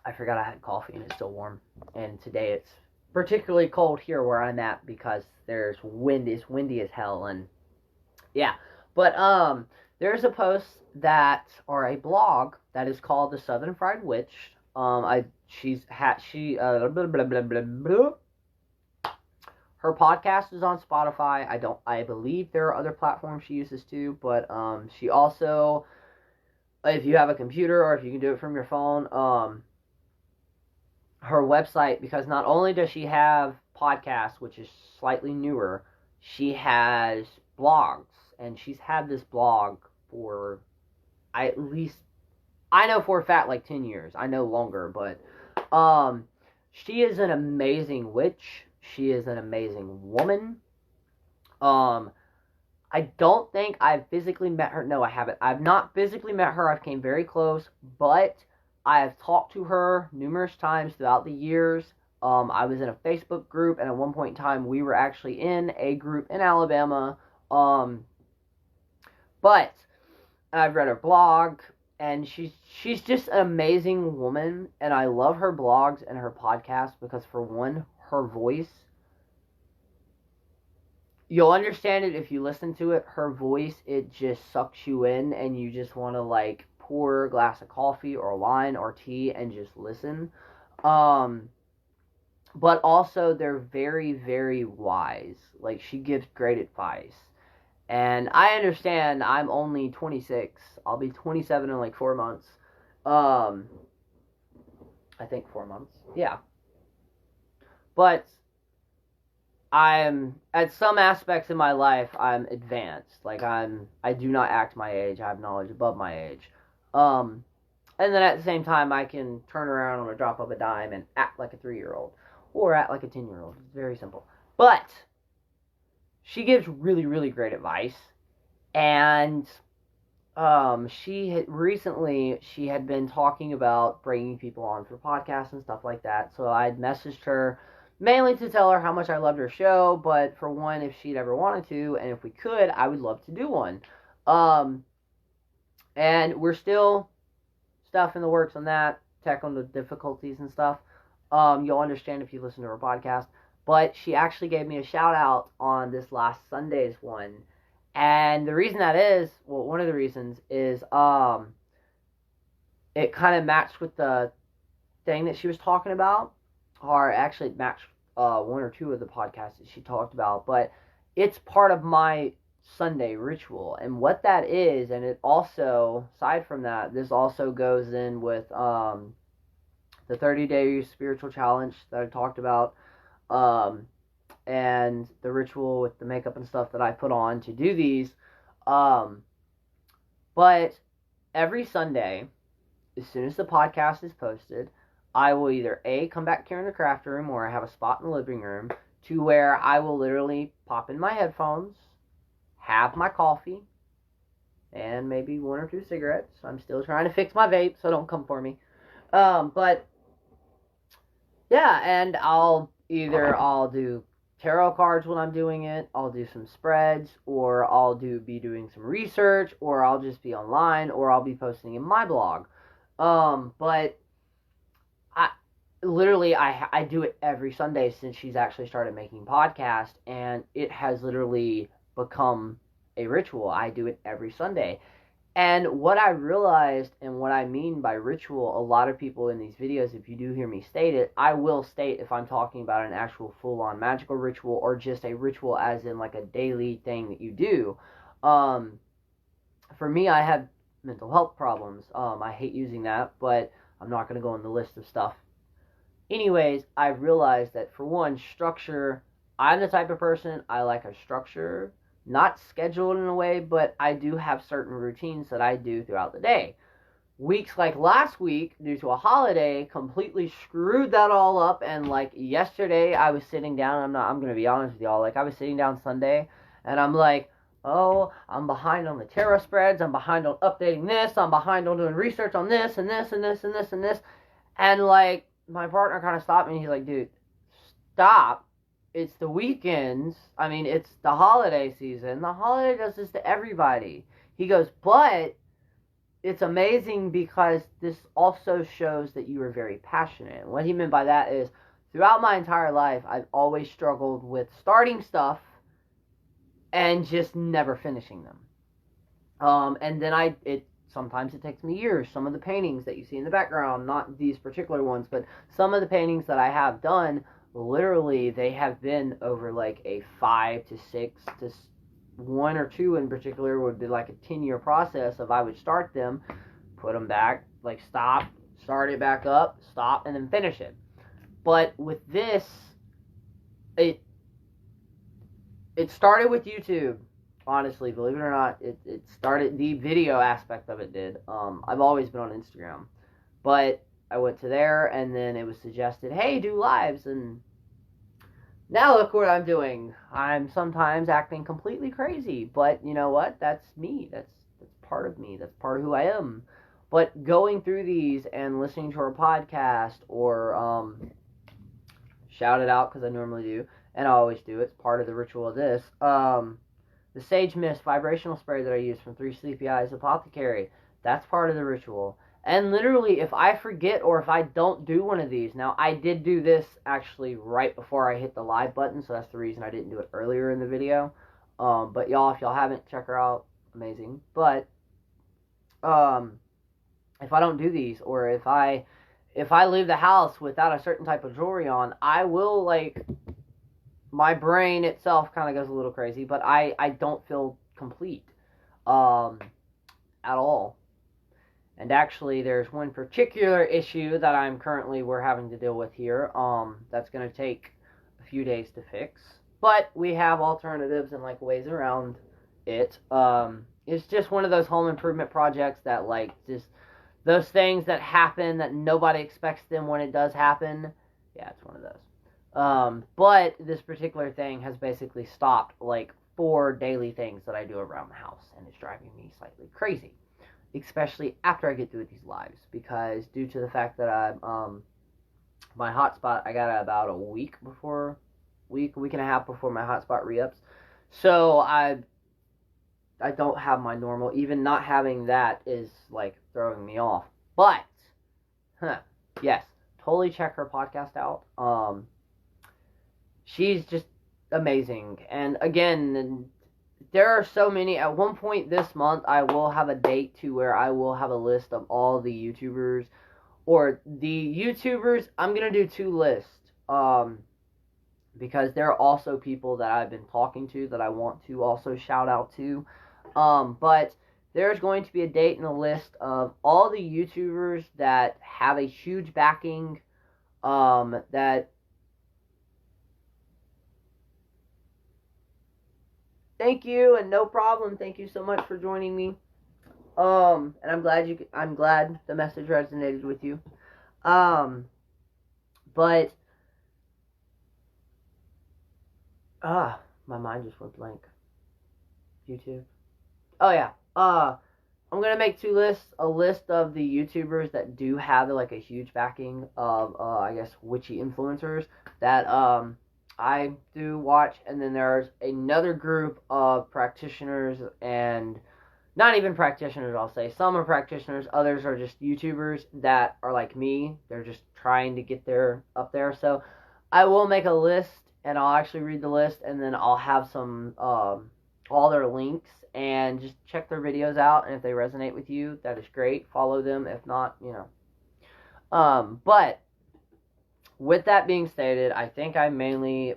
I forgot I had coffee and it's still warm. And today it's particularly cold here where I'm at because there's wind. It's windy as hell, and yeah. But there's a post that, or a blog that is called The Southern Fried Witch. Blah, blah, blah, blah, blah. Her podcast is on Spotify. I believe there are other platforms she uses too, but she also, if you have a computer or if you can do it from your phone, her website, because not only does she have podcasts, which is slightly newer, she has blogs, and she's had this blog for at least, I know for a fact, like 10 years. I know longer, but she is an amazing witch. She is an amazing woman. I don't think I've physically met her. No, I haven't. I've not physically met her. I've came very close, but I have talked to her numerous times throughout the years. I was in a Facebook group, and at one point in time, we were actually in a group in Alabama. But I've read her blog, and she's just an amazing woman, and I love her blogs and her podcast because, for one, her voice, you'll understand it if you listen to it. Her voice, it just sucks you in, and you just want to, like, pour a glass of coffee or wine or tea and just listen. But also, they're very, very wise. Like, she gives great advice. And I understand I'm only 26. I'll be 27 in like 4 months. I think 4 months. Yeah. But I'm, at some aspects in my life, I'm advanced. Like, I do not act my age. I have knowledge above my age. And then at the same time, I can turn around on a drop of a dime and act like a 3-year-old. Or act like a 10-year-old. It's very simple. But she gives really, really great advice. And she had been talking about bringing people on for podcasts and stuff like that. So I'd messaged her mainly to tell her how much I loved her show, but for one, if she'd ever wanted to, and if we could, I would love to do one. And we're still stuff in the works on that, tech on the difficulties and stuff. You'll understand if you listen to her podcast. But she actually gave me a shout out on this last Sunday's one. And the reason that is, well, one of the reasons is, it kind of matched with the thing that she was talking about. Or actually it matched one or two of the podcasts that she talked about. But it's part of my Sunday ritual. And what that is, and it also, aside from that, this also goes in with the 30-day spiritual challenge that I talked about. And the ritual with the makeup and stuff that I put on to do these. But every Sunday, as soon as the podcast is posted, I will either come back here in the craft room, or I have a spot in the living room, to where I will literally pop in my headphones, have my coffee, and maybe 1 or 2 cigarettes. I'm still trying to fix my vape, so don't come for me. But yeah, and I'll do tarot cards when I'm doing it, I'll do some spreads, or I'll be doing some research, or I'll just be online, or I'll be posting in my blog. But I do it every Sunday since she's actually started making podcasts, and it has literally become a ritual. I do it every Sunday. And what I realized, and what I mean by ritual, a lot of people in these videos, if you do hear me state it, I will state if I'm talking about an actual full-on magical ritual, or just a ritual as in like a daily thing that you do. For me, I have mental health problems. I hate using that, but I'm not going to go on the list of stuff. Anyways, I realized that, for one, structure, I'm the type of person, I like a structure. Not scheduled in a way, but I do have certain routines that I do throughout the day. Weeks like last week, due to a holiday, completely screwed that all up. And like yesterday, I was sitting down. I'm gonna be honest with y'all. Like, I was sitting down Sunday, and I'm like, oh, I'm behind on the tarot spreads. I'm behind on updating this. I'm behind on doing research on this and this and this and this and this. And like, my partner kind of stopped me. And he's like, dude, stop. It's the weekends. I mean, it's the holiday season. The holiday does this to everybody. He goes, but it's amazing because this also shows that you are very passionate. And what he meant by that is, throughout my entire life, I've always struggled with starting stuff and just never finishing them. And then sometimes it takes me years. Some of the paintings that you see in the background, not these particular ones, but some of the paintings that I have done, literally they have been over like a 5 to 6 to 1 or 2 in particular would be like a 10-year process of I would start them, put them back, like stop, start it back up, stop, and then finish it. But with this, it started with YouTube. Honestly, believe it or not, it started, the video aspect of it did. I've always been on Instagram, but I went to there, and then it was suggested, hey, do lives, and now look what I'm doing. I'm sometimes acting completely crazy, but you know what? That's me. That's part of me. That's part of who I am. But going through these and listening to our podcast, or shout it out because I normally do, and I always do. It's part of the ritual of this. The Sage Mist vibrational spray that I use from Three Sleepy Eyes Apothecary, that's part of the ritual. And literally, if I forget or if I don't do one of these, now I did do this actually right before I hit the live button, so that's the reason I didn't do it earlier in the video. But y'all, if y'all haven't, check her out. Amazing. But if I don't do these, or if I leave the house without a certain type of jewelry on, I will, like, my brain itself kind of goes a little crazy, but I don't feel complete at all. And actually, there's one particular issue that we're having to deal with here, that's going to take a few days to fix. But we have alternatives and, like, ways around it. It's just one of those home improvement projects that, like, just those things that happen that nobody expects them when it does happen. Yeah, it's one of those. But this particular thing has basically stopped, like, 4 daily things that I do around the house, and it's driving me slightly crazy. Especially after I get through these lives, because due to the fact that my hotspot, I got it about a week and a half before my hotspot re-ups. So I don't have my normal, even not having that is, like, throwing me off. But, yes, totally check her podcast out. She's just amazing. And again, there are so many. At one point this month, I will have a date to where I will have a list of all the YouTubers. Or the YouTubers, I'm going to do 2 lists. Because there are also people that I've been talking to that I want to also shout out to. But there's going to be a date and a list of all the YouTubers that have a huge backing. That... Thank you, and no problem. Thank you so much for joining me. And I'm glad the message resonated with you. But my mind just went blank. YouTube. Oh yeah. I'm gonna make 2 lists. A list of the YouTubers that do have, like, a huge backing of I guess witchy influencers that I do watch, and then there's another group of practitioners, and not even practitioners, I'll say. Some are practitioners, others are just YouTubers that are like me. They're just trying to get up there. So I will make a list, and I'll actually read the list, and then I'll have some all their links, and just check their videos out, and if they resonate with you, that is great. Follow them. If not, but with that being stated, I think I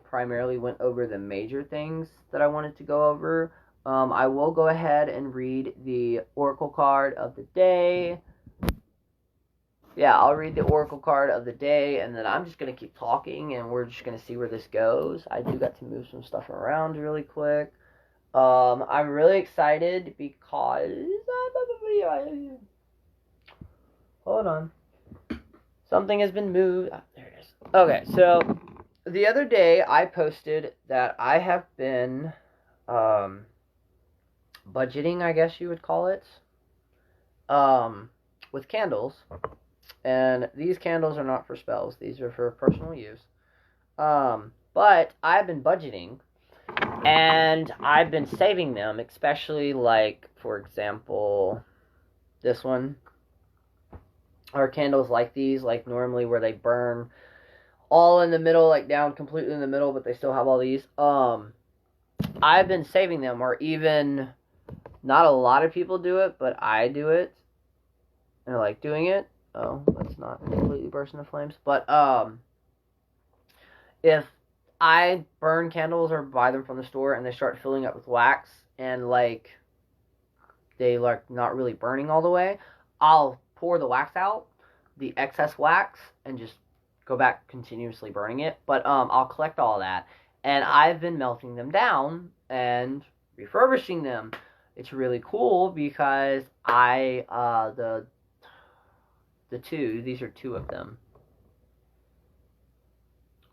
primarily went over the major things that I wanted to go over. I will go ahead and read the Oracle card of the day. Yeah, I'll read the Oracle card of the day, and then I'm just going to keep talking, and we're just going to see where this goes. I do got to move some stuff around really quick. I'm really excited because... Hold on. Something has been moved. Oh, there it is. Okay, so the other day I posted that I have been budgeting, I guess you would call it, with candles. And these candles are not for spells. These are for personal use. But I've been budgeting, and I've been saving them, especially, like, for example, this one, are candles like these, like normally where they burn all in the middle, like down completely in the middle, but they still have all these. I've been saving them, or even not a lot of people do it, but I do it. And I like doing it. Oh, let's not completely burst into flames. But if I burn candles or buy them from the store and they start filling up with wax and like they like not really burning all the way, I'll pour the wax out, the excess wax, and just go back continuously burning it. But I'll collect all that, and I've been melting them down and refurbishing them. It's really cool because these are two of them.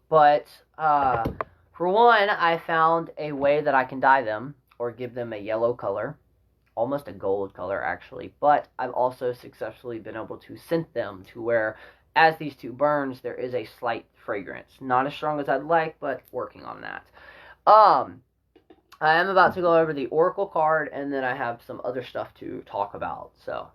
But for one, I found a way that I can dye them or give them a yellow color, almost a gold color actually. But I've also successfully been able to scent them to where, as these two burns, there is a slight fragrance. Not as strong as I'd like, but working on that. I am about to go over the Oracle card, and then I have some other stuff to talk about. So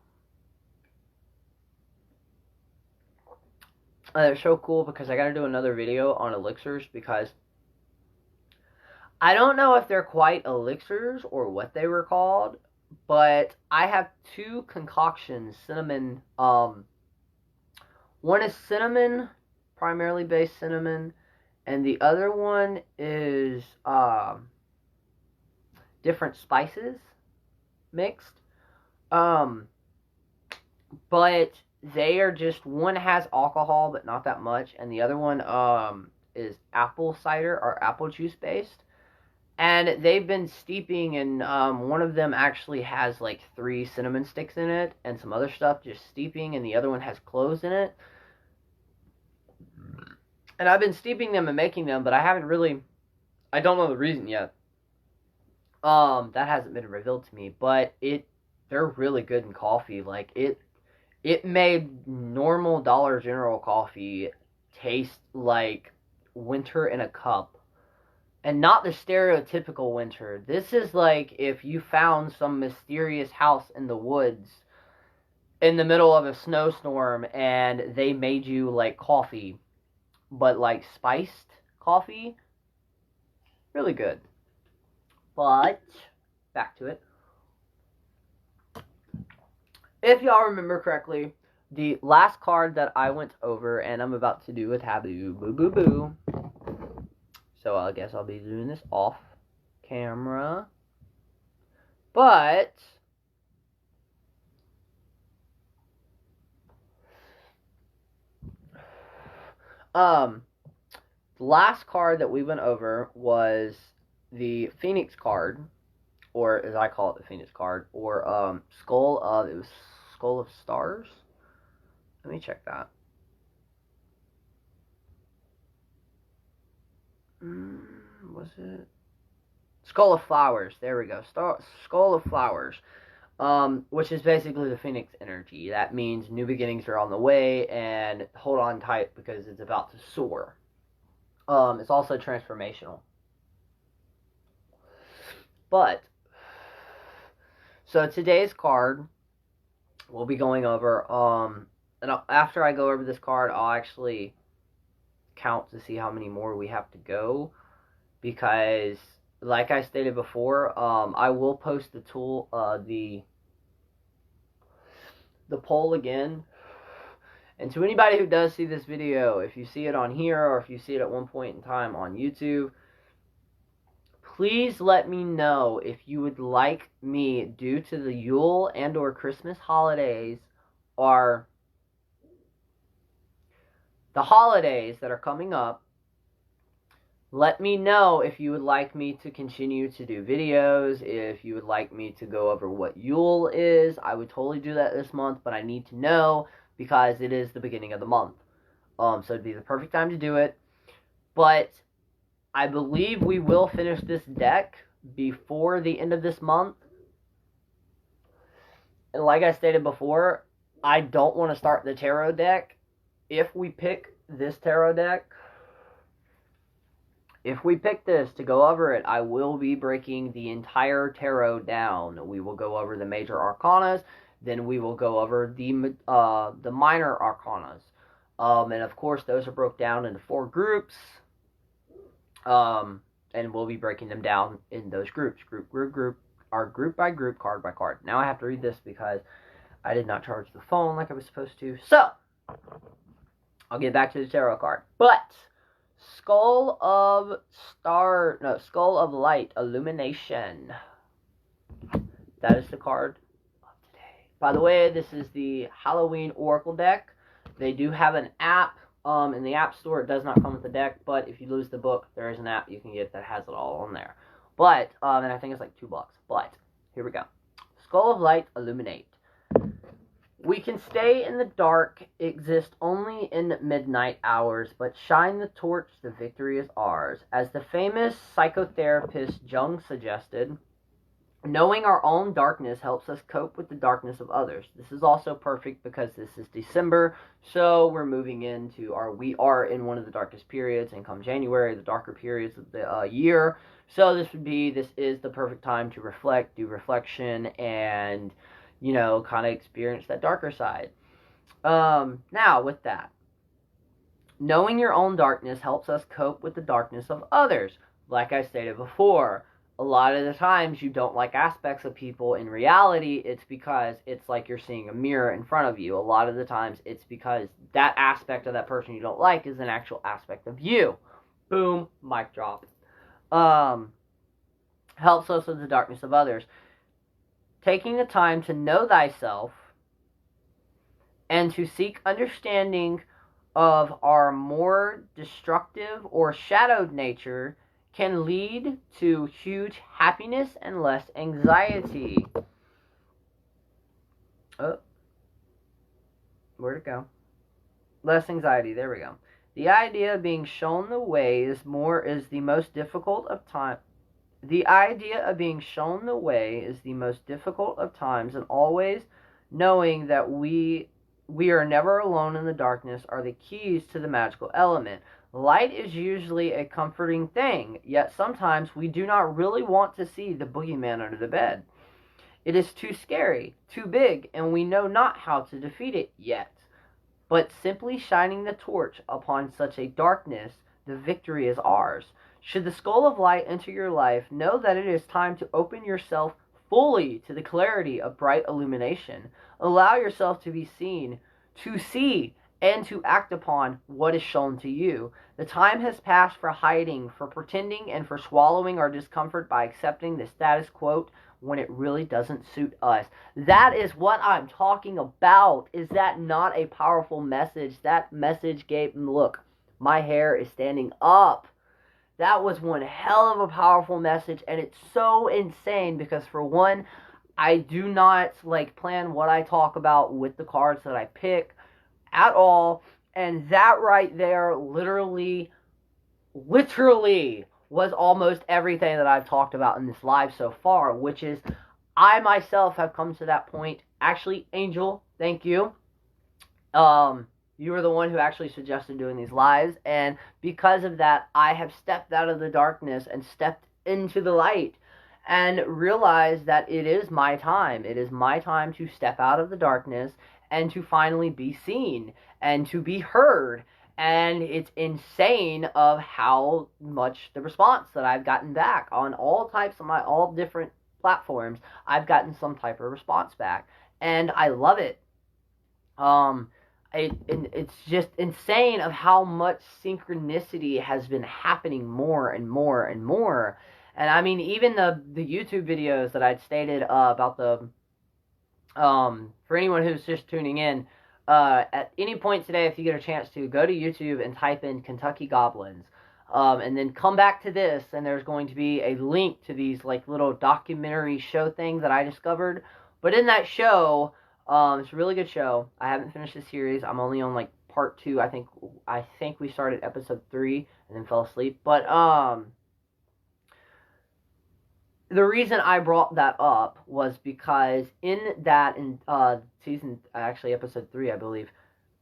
it's so cool because I got to do another video on elixirs because I don't know if they're quite elixirs or what they were called, but I have two concoctions, cinnamon. One is cinnamon, primarily based cinnamon, and the other one is different spices mixed. But they are just, one has alcohol but not that much, and the other one is apple cider or apple juice based. And they've been steeping, and one of them actually has like 3 cinnamon sticks in it and some other stuff just steeping, and the other one has cloves in it. And I've been steeping them and making them, but I don't know the reason yet. That hasn't been revealed to me, but they're really good in coffee. Like it made normal Dollar General coffee taste like winter in a cup. And not the stereotypical winter. This is like if you found some mysterious house in the woods in the middle of a snowstorm and they made you like coffee, but like spiced coffee. Really good. But back to it. If y'all remember correctly, the last card that I went over and I'm about to do a taboo, boo boo boo. So I guess I'll be doing this off camera. But the last card that we went over was the Phoenix card, or as I call it, the Phoenix card, or it was Skull of Stars. Let me check that. Was it Skull of Flowers? There we go. Skull of Flowers, which is basically the Phoenix energy. That means new beginnings are on the way, and hold on tight because it's about to soar. It's also transformational. But so today's card we'll be going over. And after I go over this card, I'll actually count to see how many more we have to go, because like I stated before, I will post the poll again. And to anybody who does see this video, if you see it on here or if you see it at one point in time on YouTube, please let me know if you would like me, due to the Yule and or Christmas holidays, or the holidays that are coming up, let me know if you would like me to continue to do videos, if you would like me to go over what Yule is. I would totally do that this month, but I need to know because it is the beginning of the month. So it'd be the perfect time to do it. But I believe we will finish this deck before the end of this month. And like I stated before, I don't want to start the tarot deck. If we pick this tarot deck, if we pick this to go over it, I will be breaking the entire tarot down. We will go over the major arcanas, Then we will go over the minor arcanas. And of course, those are broke down into 4 groups. And we'll be breaking them down in those groups. Group by group, card by card. Now I have to read this because I did not charge the phone like I was supposed to. So, I'll get back to the tarot card. But, Skull of Light, Illumination. That is the card of today. By the way, this is the Halloween Oracle deck. They do have an app in the App Store. It does not come with the deck, but if you lose the book, there is an app you can get that has it all on there. But, and I think it's like $2. But, here we go. Skull of Light, Illuminate. We can stay in the dark, exist only in midnight hours, but shine the torch, the victory is ours. As the famous psychotherapist Jung suggested, knowing our own darkness helps us cope with the darkness of others. This is also perfect because this is December, so we're moving into we are in one of the darkest periods, and come January, the darker periods of the year. So this is the perfect time to reflect, do reflection, and kind of experience that darker side. Now, with that, knowing your own darkness helps us cope with the darkness of others. Like I stated before, a lot of the times you don't like aspects of people. In reality, it's because it's like you're seeing a mirror in front of you. A lot of the times, it's because that aspect of that person you don't like is an actual aspect of you. Boom, mic drop. Helps us with the darkness of others. Taking the time to know thyself and to seek understanding of our more destructive or shadowed nature can lead to huge happiness and less anxiety. Oh, where'd it go? Less anxiety, there we go. The idea of being shown the way is the most difficult of times. The idea of being shown the way is the most difficult of times, and always knowing that we are never alone in the darkness are the keys to the magical element. Light is usually a comforting thing, yet sometimes we do not really want to see the boogeyman under the bed. It is too scary, too big, and we know not how to defeat it yet. But simply shining the torch upon such a darkness, the victory is ours. Should the Skull of Light enter your life, know that it is time to open yourself fully to the clarity of bright illumination. Allow yourself to be seen, to see, and to act upon what is shown to you. The time has passed for hiding, for pretending, and for swallowing our discomfort by accepting the status quo when it really doesn't suit us. That is what I'm talking about. Is that not a powerful message? That message look, my hair is standing up. That was one hell of a powerful message, and it's so insane because, for one, I do not plan what I talk about with the cards that I pick at all, and that right there literally was almost everything that I've talked about in this live so far, which is I myself have come to that point. Actually, Angel, thank you. You were the one who actually suggested doing these lives, and because of that, I have stepped out of the darkness and stepped into the light and realized that it is my time. It is my time to step out of the darkness and to finally be seen and to be heard. And it's insane of how much the response that I've gotten back on all different platforms. I've gotten some type of response back, and I love it. It's just insane of how much synchronicity has been happening more and more and more. And I mean, even the YouTube videos that I'd stated about the for anyone who's just tuning in, at any point today, if you get a chance to, go to YouTube and type in Kentucky Goblins, and then come back to this, and there's going to be a link to these little documentary show things that I discovered. But in that show, it's a really good show. I haven't finished the series. I'm only on part 2. I think we started episode 3 and then fell asleep. But the reason I brought that up was because in season, actually episode 3, I believe,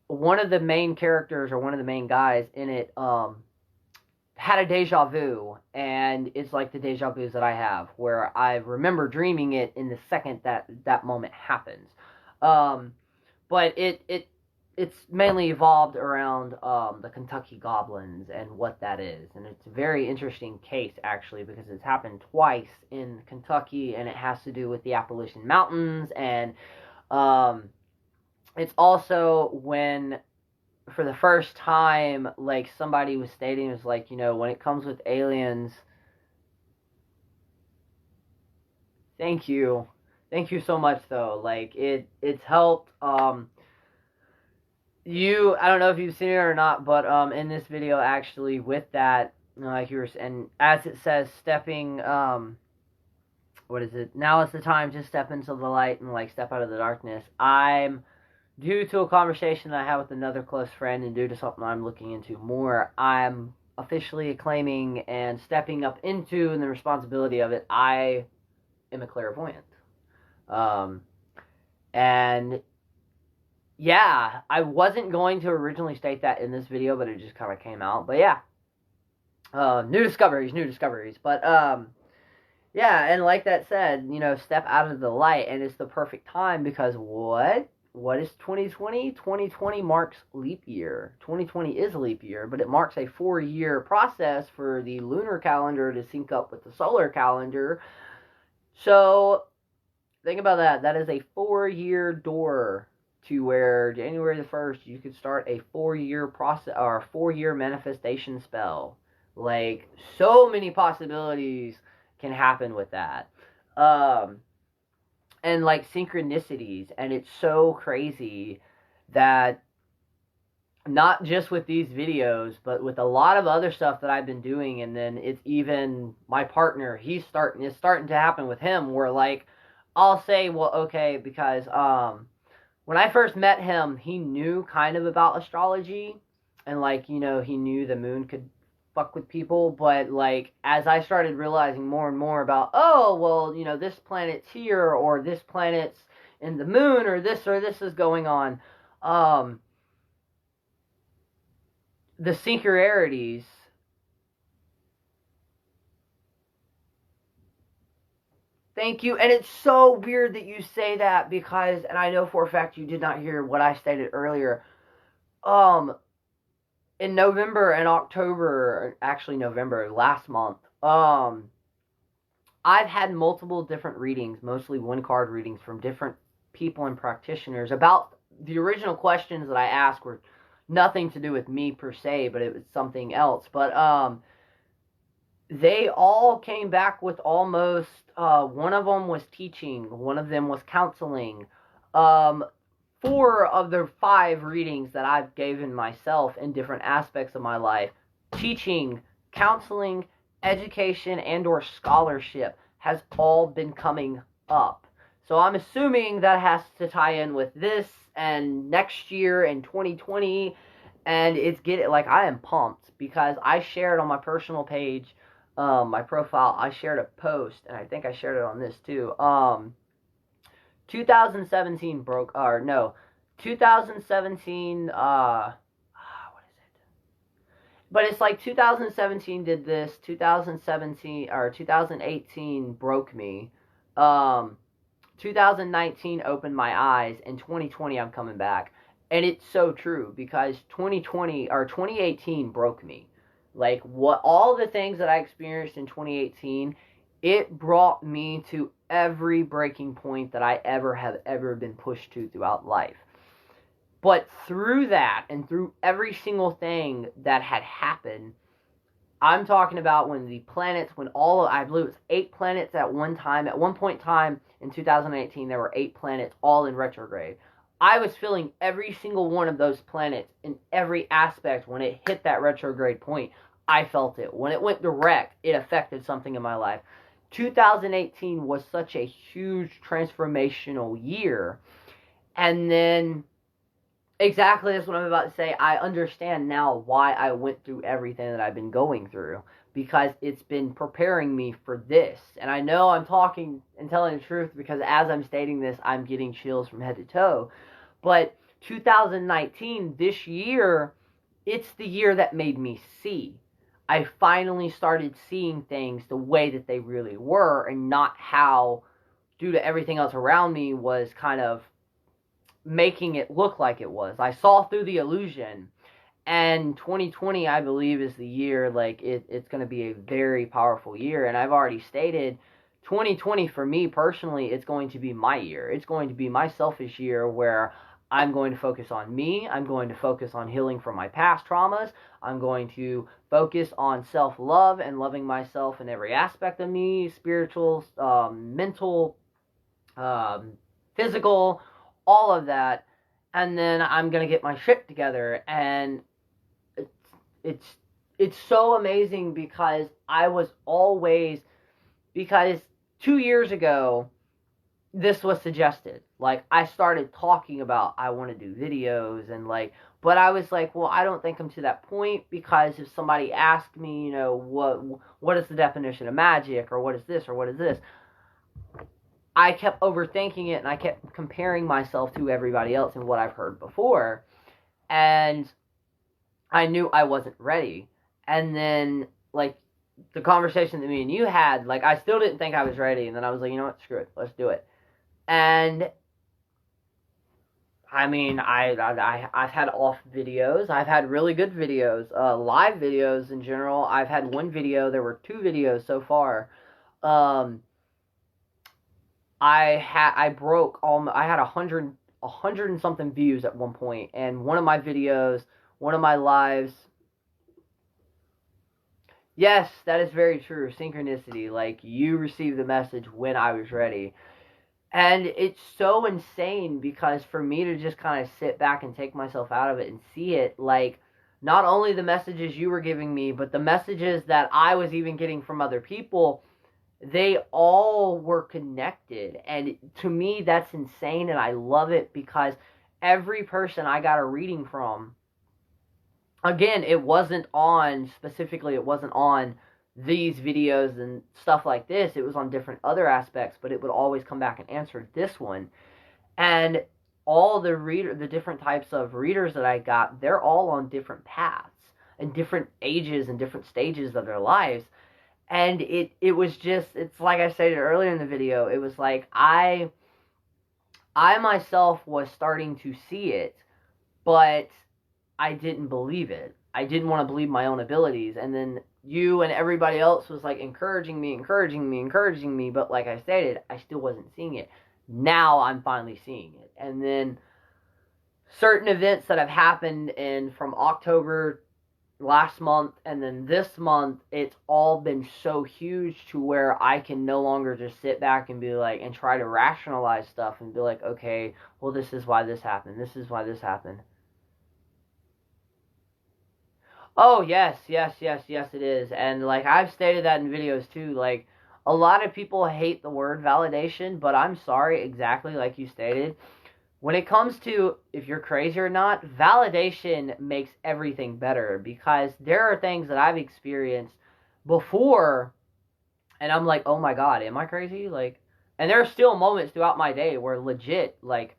one of the main characters, or one of the main guys in it, had a deja vu, and it's like the deja vus that I have, where I remember dreaming it in the second that moment happens. But it's mainly evolved around the Kentucky Goblins and what that is, and it's a very interesting case actually because it's happened twice in Kentucky, and it has to do with the Appalachian Mountains, and it's also when for the first time like somebody was stating it was like, you know, when it comes with aliens. Thank you. Thank you so much though. Like it's helped I don't know if you've seen it or not, but in this video actually with that, like you were, and as it says, stepping what is it? Now is the time to step into the light and like step out of the darkness. I'm due to a conversation that I had with another close friend and due to something I'm looking into more, I'm officially claiming and stepping up into the responsibility of it. I am a clairvoyant. And yeah, I wasn't going to originally state that in this video, but it just kind of came out. But yeah, new discoveries. But yeah, and like that said, you know, step out of the light, and it's the perfect time because what is 2020? 2020 marks leap year. 2020 is a leap year, but it marks a 4-year process for the lunar calendar to sync up with the solar calendar. So think about that. That is a 4-year door to where January the 1st you could start a 4-year process or a 4-year manifestation spell. Like, so many possibilities can happen with that. And like synchronicities, and it's so crazy that not just with these videos, but with a lot of other stuff that I've been doing, and then it's even my partner, it's starting to happen with him where like I'll say, well, okay, because when I first met him, he knew kind of about astrology, and like, you know, he knew the moon could fuck with people, but like as I started realizing more and more about, oh, well, you know, this planet's here, or this planet's in the moon, or this is going on, the synchronities. Thank you. And it's so weird that you say that because, and I know for a fact you did not hear what I stated earlier. In November and October, actually November, last month, I've had multiple different readings, mostly one-card readings from different people and practitioners about the original questions that I asked were nothing to do with me per se, but it was something else. But they all came back with almost, one of them was teaching, one of them was counseling. 4 of the 5 readings that I've given myself in different aspects of my life, teaching, counseling, education, and or scholarship, has all been coming up. So I'm assuming that has to tie in with this and next year in 2020, and like, I am pumped because I shared on my personal page, my profile, I shared a post, and I think I shared it on this too. 2017 broke, or no, 2017, what is it? But it's like 2017 did this, 2017, or 2018 broke me. 2019 opened my eyes, and 2020 I'm coming back. And it's so true because 2018 broke me. Like, what all the things that I experienced in 2018, it brought me to every breaking point that I have ever been pushed to throughout life. But through that and through every single thing that had happened, I'm talking about when the planets, I believe it was 8 planets at one time. At one point in time in 2018, there were 8 planets all in retrograde. I was feeling every single one of those planets in every aspect. When it hit that retrograde point, I felt it. When it went direct, it affected something in my life. 2018 was such a huge transformational year. And then, exactly that's what I'm about to say. I understand now why I went through everything that I've been going through. Because it's been preparing me for this. And I know I'm talking and telling the truth because as I'm stating this, I'm getting chills from head to toe. But 2019, this year, it's the year that made me see. I finally started seeing things the way that they really were, and not how, due to everything else around me, was kind of making it look like it was. I saw through the illusion. And 2020, I believe, is the year, like, it's going to be a very powerful year. And I've already stated, 2020, for me personally, it's going to be my year. It's going to be my selfish year where I'm going to focus on me. I'm going to focus on healing from my past traumas. I'm going to focus on self-love and loving myself in every aspect of me, spiritual, mental, physical, all of that. And then I'm going to get my shit together. And it's it's so amazing because I was always, because 2 years ago this was suggested. Like, I started talking about I want to do videos, and like, but I was like, well, I don't think I'm to that point, because if somebody asked me, you know, what is the definition of magic, or what is this, or what is this, I kept overthinking it, and I kept comparing myself to everybody else and what I've heard before, and I knew I wasn't ready. And then, like, the conversation that me and you had, like, I still didn't think I was ready, and then I was like, you know what, screw it, let's do it. And I mean, I've had off videos, I've had really good videos, live videos in general. I've had one video, there were 2 videos so far. I broke all, I had 100 and something views at one point, and one of my videos, one of my lives. Yes, that is very true. Synchronicity. Like, you received the message when I was ready. And it's so insane, because for me to just kind of sit back and take myself out of it and see it, like, not only the messages you were giving me, but the messages that I was even getting from other people, they all were connected. And to me, that's insane, and I love it, because every person I got a reading from, again, it wasn't on these videos and stuff like this. It was on different other aspects, but it would always come back and answer this one. And all the different types of readers that I got, they're all on different paths and different ages and different stages of their lives. And it was just, it's like I stated earlier in the video, it was like I myself was starting to see it, but I didn't believe it. I didn't want to believe my own abilities. And then you and everybody else was like encouraging me. But like I stated, I still wasn't seeing it. Now I'm finally seeing it. And then certain events that have happened from October last month and then this month, it's all been so huge to where I can no longer just sit back and be like, and try to rationalize stuff and be like, okay, well, this is why this happened. This is why this happened. Oh, yes, it is. And, like, I've stated that in videos, too. Like, a lot of people hate the word validation, but I'm sorry, exactly like you stated. When it comes to if you're crazy or not, validation makes everything better, because there are things that I've experienced before, and I'm like, oh my God, am I crazy? Like, and there are still moments throughout my day where legit, like,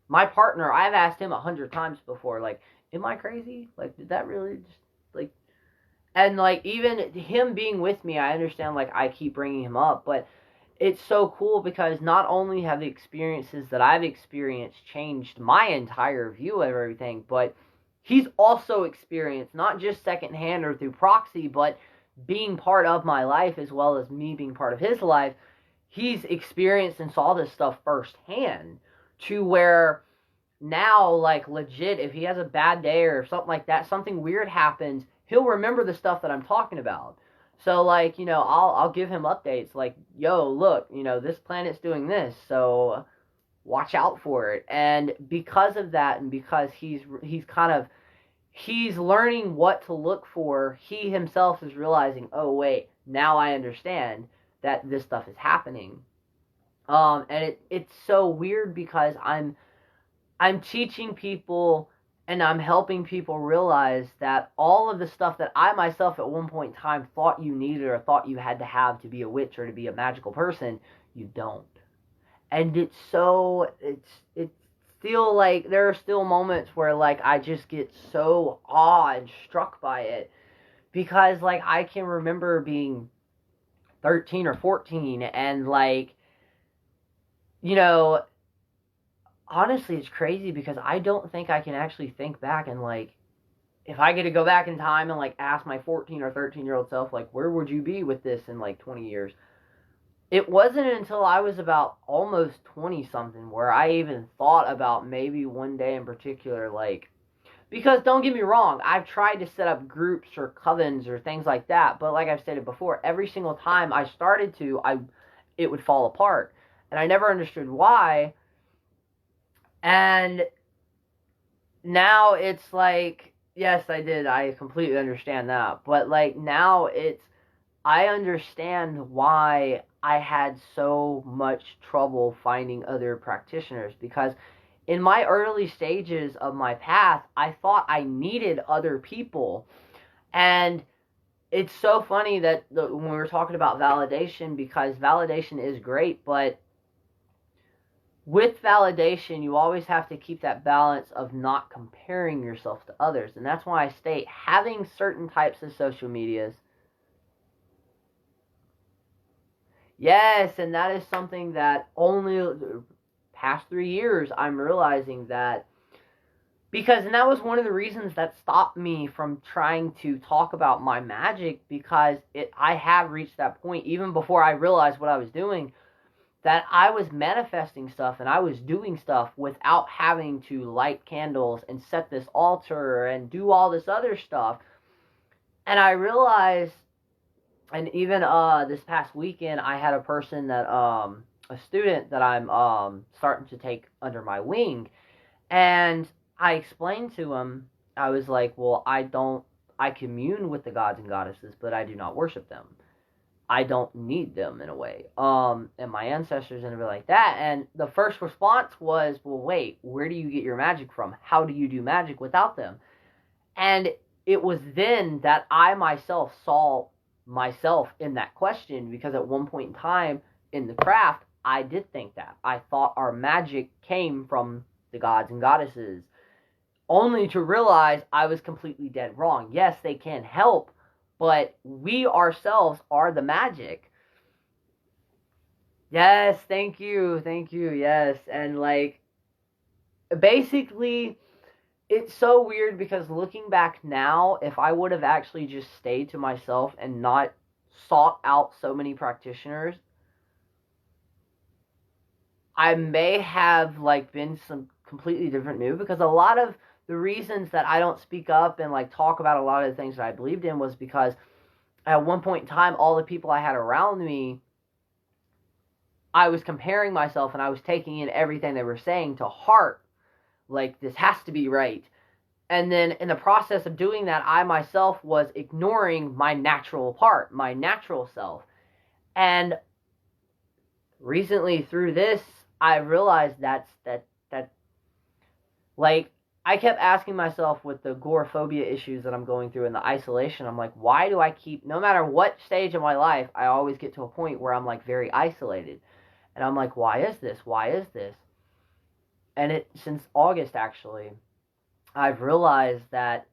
my partner, I've asked him 100 times before, like, am I crazy? Like, did that really just, like, and, like, even him being with me, I understand, like, I keep bringing him up, but it's so cool, because not only have the experiences that I've experienced changed my entire view of everything, but he's also experienced, not just secondhand or through proxy, but being part of my life as well as me being part of his life. He's experienced and saw this stuff firsthand, to where now, like, legit, if he has a bad day or something like that, something weird happens, he'll remember the stuff that I'm talking about. So, like, you know, I'll give him updates, like, yo, look, you know, this planet's doing this, so watch out for it. And because of that, and because he's learning what to look for, he himself is realizing, oh, wait, now I understand that this stuff is happening. And it's so weird, because I'm teaching people and I'm helping people realize that all of the stuff that I myself at one point in time thought you needed or thought you had to have to be a witch or to be a magical person, you don't. And it's still, like, there are still moments where, like, I just get so awed and struck by it, because, like, I can remember being 13 or 14 and, like, you know, honestly, it's crazy because I don't think I can actually think back and, like, if I get to go back in time and, like, ask my 14 or 13-year-old self, like, where would you be with this in, like, 20 years? It wasn't until I was about almost 20-something where I even thought about maybe one day in particular, like, because don't get me wrong, I've tried to set up groups or covens or things like that, but like I've stated before, every single time I started to, it would fall apart. And I never understood why. And now it's like, yes, I did. I completely understand that. But like now I understand why I had so much trouble finding other practitioners, because in my early stages of my path, I thought I needed other people. And it's so funny that when we were talking about validation, because validation is great, but with validation, you always have to keep that balance of not comparing yourself to others. And that's why I state having certain types of social medias. Yes, and that is something that only the past 3 years I'm realizing that, because, and that was one of the reasons that stopped me from trying to talk about my magic, because I have reached that point even before I realized what I was doing, that I was manifesting stuff and I was doing stuff without having to light candles and set this altar and do all this other stuff. And I realized, and even this past weekend, I had a person that a student that I'm starting to take under my wing, and I explained to him, I was like, well, I commune with the gods and goddesses, but I do not worship them. I don't need them in a way. And my ancestors and everything like that. And the first response was, well, wait, where do you get your magic from? How do you do magic without them? And it was then that I myself saw myself in that question, because at one point in time in the craft, I did think that. I thought our magic came from the gods and goddesses, only to realize I was completely dead wrong. Yes, they can help, but we ourselves are the magic. Yes, thank you, yes. And like, basically, it's so weird because looking back now, if I would have actually just stayed to myself and not sought out so many practitioners, I may have like been some completely different move, because a lot of the reasons that I don't speak up and like talk about a lot of the things that I believed in was because at one point in time, all the people I had around me, I was comparing myself and I was taking in everything they were saying to heart. Like, this has to be right. And then in the process of doing that, I myself was ignoring my natural part, my natural self. And recently through this, I realized that like, I kept asking myself with the agoraphobia issues that I'm going through and the isolation, I'm like, why do I keep, no matter what stage of my life, I always get to a point where I'm like very isolated. And I'm like, why is this? Why is this? And since August, actually, I've realized that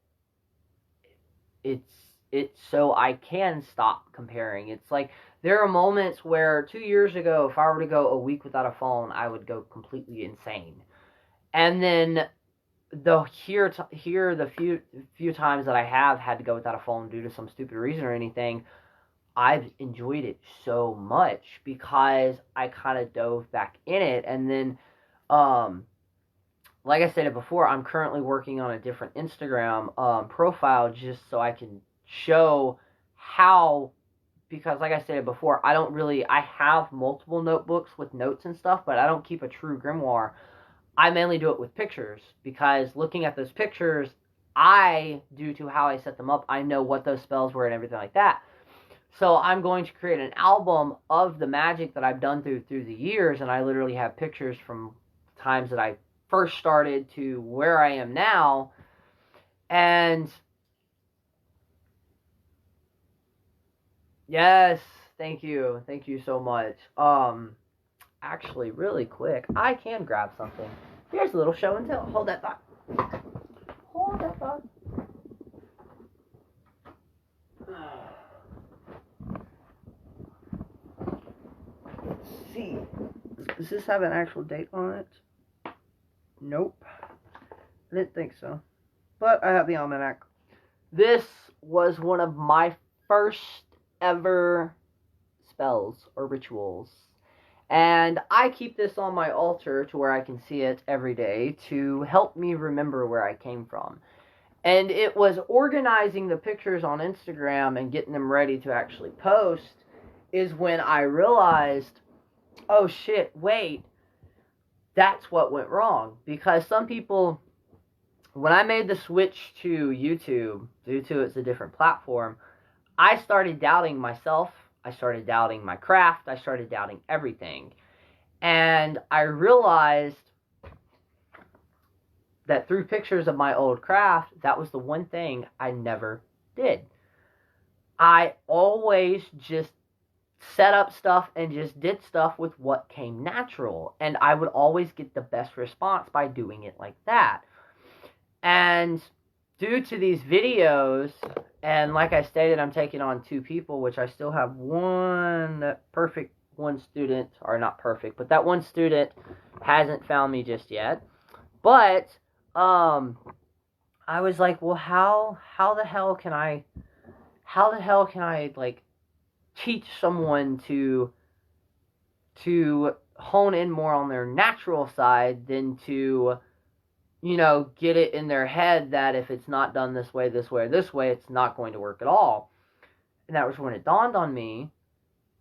it's so I can stop comparing. It's like, there are moments where 2 years ago, if I were to go a week without a phone, I would go completely insane. And then the few times that I have had to go without a phone due to some stupid reason or anything, I've enjoyed it so much because I kind of dove back in it. And then, like I said before, I'm currently working on a different Instagram profile just so I can show how, because like I said before, I have multiple notebooks with notes and stuff, but I don't keep a true grimoire. I mainly do it with pictures, because looking at those pictures, due to how I set them up, I know what those spells were and everything like that. So I'm going to create an album of the magic that I've done through the years, and I literally have pictures from times that I first started to where I am now. And yes, thank you so much. Actually, really quick, I can grab something. Here's a little show and tell. Hold that thought. Hold that thought. Let's see. Does this have an actual date on it? Nope. I didn't think so. But I have the almanac. This was one of my first ever spells or rituals. And I keep this on my altar to where I can see it every day to help me remember where I came from. And it was organizing the pictures on Instagram and getting them ready to actually post is when I realized, oh shit, wait, that's what went wrong. Because some people, when I made the switch to YouTube, due to it's a different platform, I started doubting myself. I started doubting my craft. I started doubting everything. And I realized that through pictures of my old craft, that was the one thing I never did. I always just set up stuff and just did stuff with what came natural. And I would always get the best response by doing it like that. And due to these videos, and like I stated, I'm taking on 2 people, which I still have one student, or not perfect, but that one student hasn't found me just yet. But I was like, well, how the hell can I like teach someone to hone in more on their natural side than to, you know, get it in their head that if it's not done this way, or this way, it's not going to work at all. And that was when it dawned on me,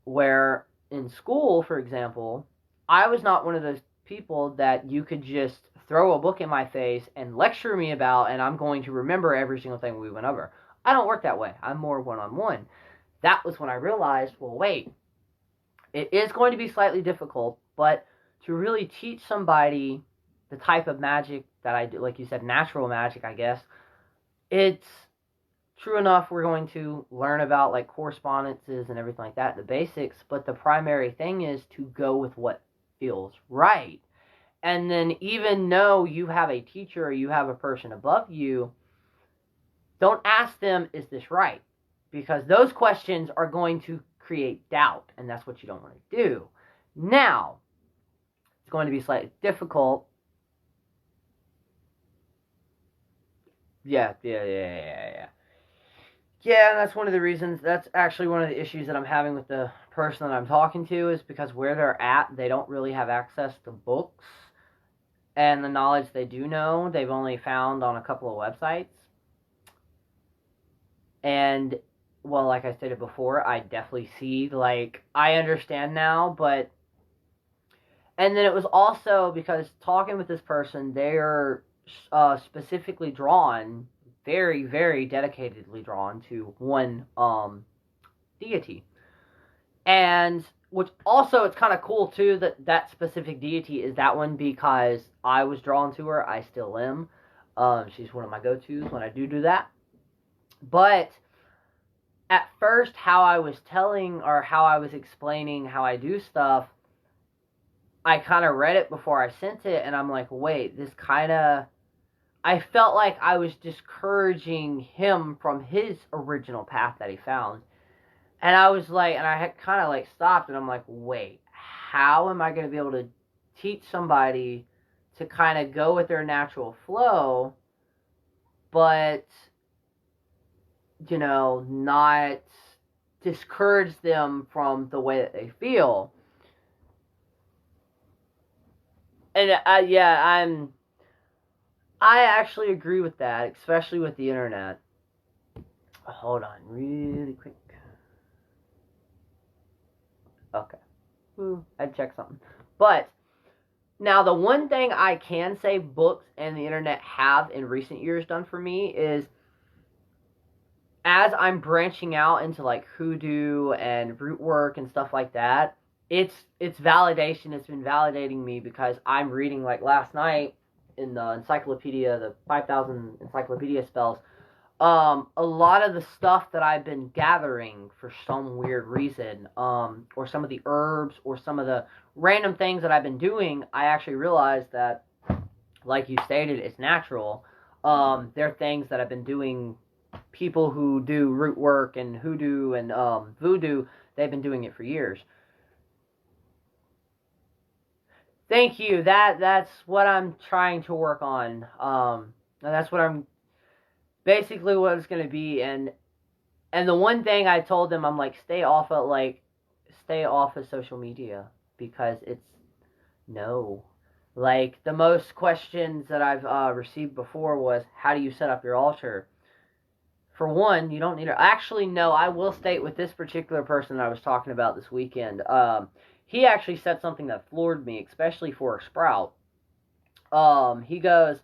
where in school, for example, I was not one of those people that you could just throw a book in my face and lecture me about, and I'm going to remember every single thing we went over. I don't work that way. I'm more one-on-one. That was when I realized, well, wait, it is going to be slightly difficult, but to really teach somebody the type of magic that I do, like you said, natural magic, I guess, it's true enough, we're going to learn about like correspondences and everything like that, the basics, but the primary thing is to go with what feels right. And then even though you have a teacher or you have a person above you, don't ask them, is this right? Because those questions are going to create doubt, and that's what you don't want to do. Now, it's going to be slightly difficult. Yeah, that's one of the reasons. That's actually one of the issues that I'm having with the person that I'm talking to, is because where they're at, they don't really have access to books. And the knowledge they do know, they've only found on a couple of websites. And, well, like I stated before, I definitely see, like, I understand now, but... And then it was also because talking with this person, they're specifically drawn, very, very dedicatedly drawn to one deity. And which also, it's kind of cool too that specific deity is that one, because I was drawn to her. I still am. She's one of my go-tos when I do that. But at first, how I was telling, or how I was explaining how I do stuff, I kind of read it before I sent it, and I'm like, wait, this kind of... I felt like I was discouraging him from his original path that he found. And I was like, and I had kind of like stopped, and I'm like, wait, how am I going to be able to teach somebody to kind of go with their natural flow, but, you know, not discourage them from the way that they feel? And I actually agree with that, especially with the internet. Hold on, really quick. Okay. I'd check something. But, now the one thing I can say books and the internet have in recent years done for me is, as I'm branching out into like hoodoo and root work and stuff like that, it's validation. It's been validating me, because I'm reading, like last night in the encyclopedia, the 5,000 encyclopedia spells, a lot of the stuff that I've been gathering for some weird reason, or some of the herbs, or some of the random things that I've been doing, I actually realized that, like you stated, it's natural. They're things that I've been doing. People who do root work and hoodoo and voodoo, they've been doing it for years. Thank you. That's what I'm trying to work on. And that's what I'm basically what it's gonna be. And the one thing I told them, I'm like, stay off of social media because it's no. Like the most questions that I've received before was, how do you set up your altar? For one, you don't need to. Actually, no, I will state with this particular person that I was talking about this weekend. He actually said something that floored me, especially for a sprout. He goes,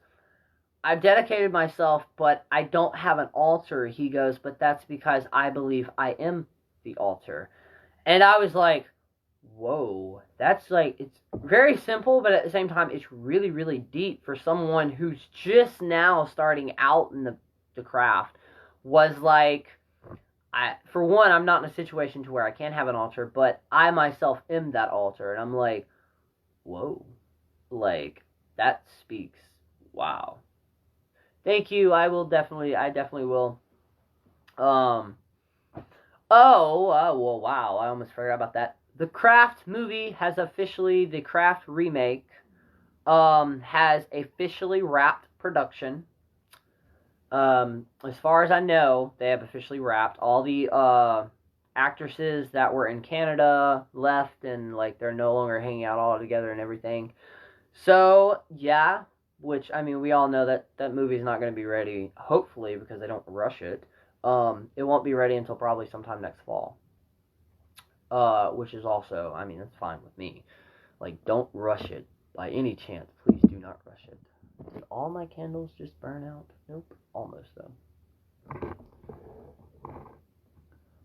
I've dedicated myself, but I don't have an altar. He goes, but that's because I believe I am the altar. And I was like, whoa, that's like, it's very simple, but at the same time, it's really, really deep for someone who's just now starting out in the craft. Was like, for one, I'm not in a situation to where I can't have an altar, but I myself am that altar. And I'm like, whoa, like, that speaks, wow. Thank you. I definitely will. Um, well, wow, I almost forgot about that. The Craft movie has officially, the Craft remake, has officially wrapped production. As far as I know, they have officially wrapped. All the, actresses that were in Canada left, and, like, they're no longer hanging out all together and everything. So, yeah, which, I mean, we all know that that movie's not going to be ready, hopefully, because they don't rush it. It won't be ready until probably sometime next fall. Which is also, I mean, that's fine with me. Like, don't rush it by any chance. Please do not rush it. Did all my candles just burn out? Nope. Almost, though.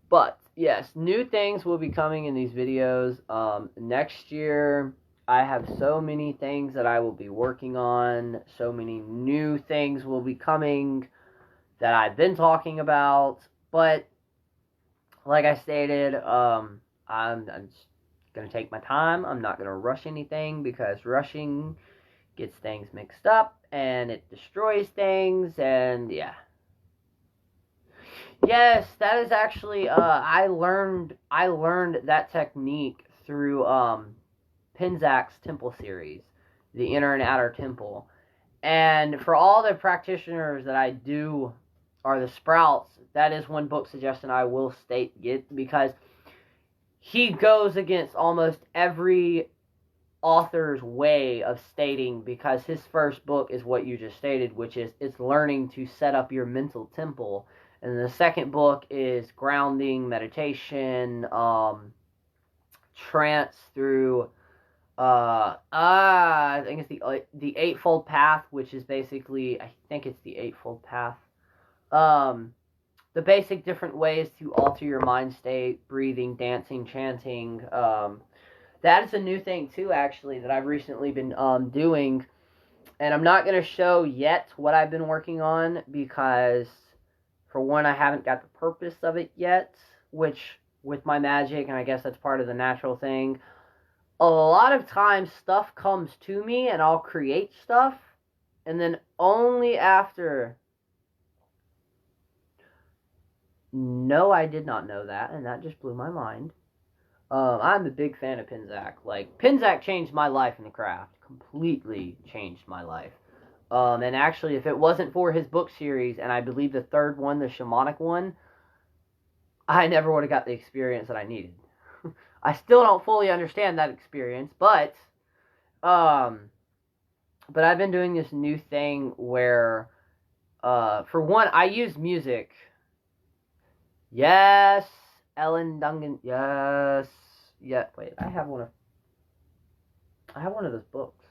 But, yes, new things will be coming in these videos. Next year, I have so many things that I will be working on. So many new things will be coming that I've been talking about. But, like I stated, I'm just going to take my time. I'm not going to rush anything because rushing gets things mixed up and it destroys things, and yeah. Yes, that is actually I learned that technique through Pinzak's Temple series, the Inner and Outer Temple. And for all the practitioners that I do are the Sprouts, that is one book suggestion I will state get, because he goes against almost every author's way of stating, because his first book is what you just stated, which is it's learning to set up your mental temple. And the second book is grounding, meditation, trance through I think it's the Eightfold Path, which is basically, I think it's the Eightfold Path. The basic different ways to alter your mind state: breathing, dancing, chanting. That is a new thing too, actually, that I've recently been doing, and I'm not gonna show yet what I've been working on because, for one, I haven't got the purpose of it yet, which with my magic, and I guess that's part of the natural thing. A lot of times stuff comes to me and I'll create stuff, and then only after. No, I did not know that, and that just blew my mind. I'm a big fan of Pinzak. Like, Pinzak changed my life in the craft. Completely changed my life. And actually, if it wasn't for his book series, and I believe the third one, the shamanic one, I never would have got the experience that I needed. I still don't fully understand that experience, but I've been doing this new thing where, for one, I use music. Yes, Ellen Dungan. Yes, yeah. Wait, I have one of those books.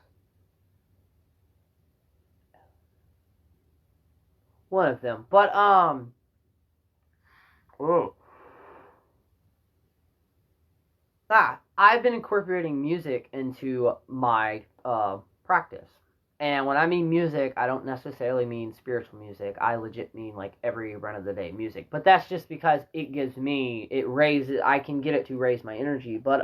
One of them, but oh. I've been incorporating music into my practice. And when I mean music, I don't necessarily mean spiritual music. I legit mean like every run of the day music. But that's just because I can get it to raise my energy. But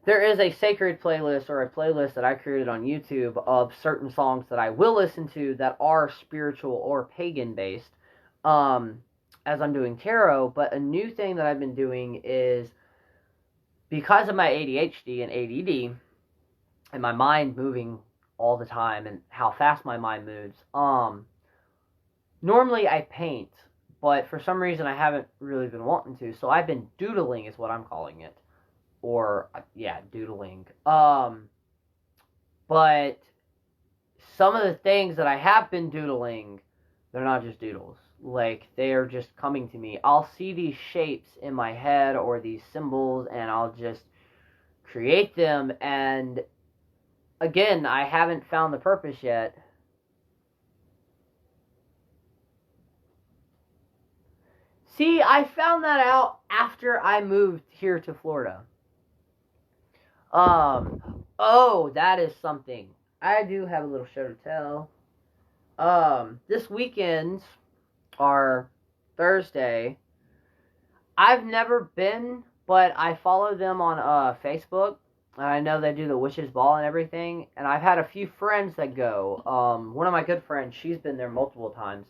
there is a sacred playlist, or a playlist that I created on YouTube of certain songs that I will listen to that are spiritual or pagan based, as I'm doing tarot. But a new thing that I've been doing is, because of my ADHD and ADD, and my mind moving all the time and how fast my mind moves. Normally I paint, but for some reason I haven't really been wanting to. So I've been doodling, is what I'm calling it, or yeah, doodling. But some of the things that I have been doodling, they're not just doodles. Like, they are just coming to me. I'll see these shapes in my head or these symbols, and I'll just create them. And again, I haven't found the purpose yet. See, I found that out after I moved here to Florida. Oh, that is something. I do have a little show to tell. This weekend, or Thursday, I've never been, but I follow them on Facebook, and I know they do the Witch's Ball and everything, and I've had a few friends that go. One of my good friends, she's been there multiple times.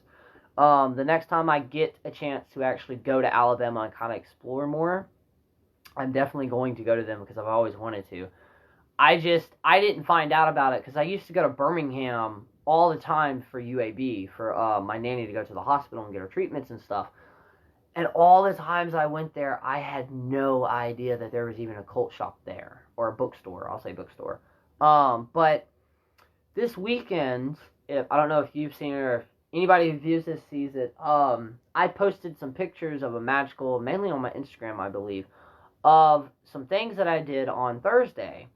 The next time I get a chance to actually go to Alabama and kind of explore more, I'm definitely going to go to them because I've always wanted to. I didn't find out about it because I used to go to Birmingham all the time for UAB, for my nanny to go to the hospital and get her treatments and stuff. And all the times I went there, I had no idea that there was even a cult shop there, or a bookstore. I'll say bookstore. But this weekend, I don't know if you've seen it or if anybody who views this sees it. I posted some pictures of a magical, mainly on my Instagram, I believe, of some things that I did on Thursday.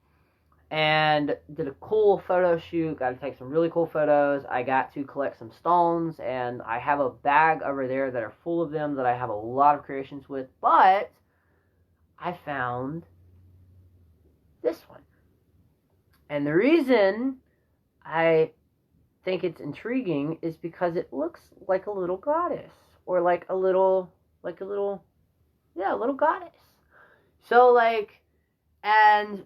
And did a cool photo shoot, got to take some really cool photos. I got to collect some stones, and I have a bag over there that are full of them that I have a lot of creations with, but I found this one. And the reason I think it's intriguing is because it looks like a little goddess, or a little goddess. So, and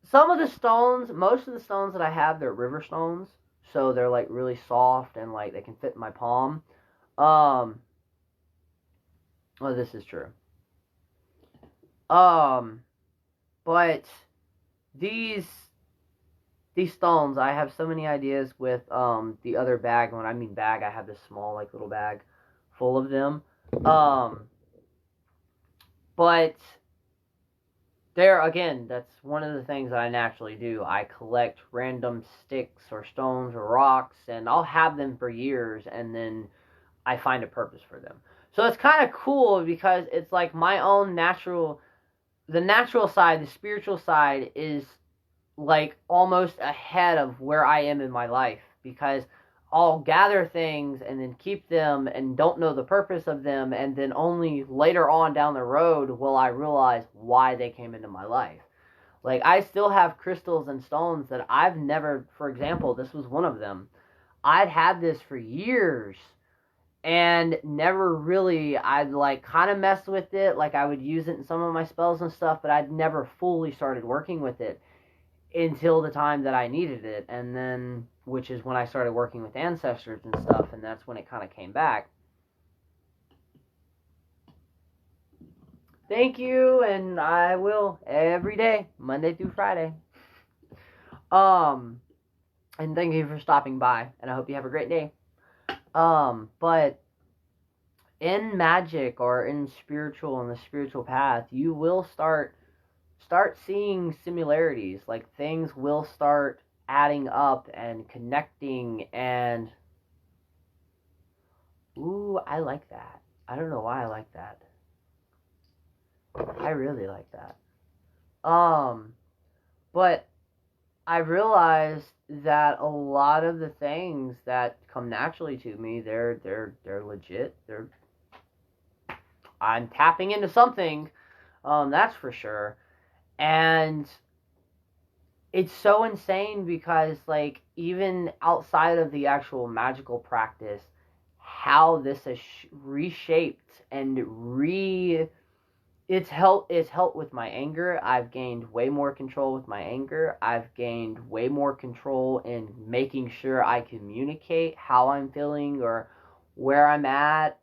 some of the stones, most of the stones that I have, they're river stones. So they're really soft and they can fit in my palm. Well, this is true. But these stones, I have so many ideas with the other bag. When I mean bag, I have this small little bag full of them. But there, again, that's one of the things that I naturally do. I collect random sticks or stones or rocks, and I'll have them for years, and then I find a purpose for them. So it's kind of cool because it's like my own the natural side, the spiritual side is almost ahead of where I am in my life, because I'll gather things and then keep them and don't know the purpose of them, and then only later on down the road will I realize why they came into my life. I still have crystals and stones that I've never, for example, this was one of them. I'd had this for years and never really, I'd kind of messed with it, I would use it in some of my spells and stuff, but I'd never fully started working with it until the time that I needed it, and then, which is when I started working with ancestors and stuff, and that's when it kind of came back. Thank you, and I will every day, Monday through Friday. And thank you for stopping by, and I hope you have a great day. But in magic or in the spiritual path, you will start seeing similarities. Things will start adding up and connecting, and ooh, I like that. I don't know why I like that. I really like that. But I realized that a lot of the things that come naturally to me, they're legit. I'm tapping into something, that's for sure. And it's so insane because, even outside of the actual magical practice, how this has reshaped and it's helped with my anger. I've gained way more control with my anger. I've gained way more control in making sure I communicate how I'm feeling or where I'm at.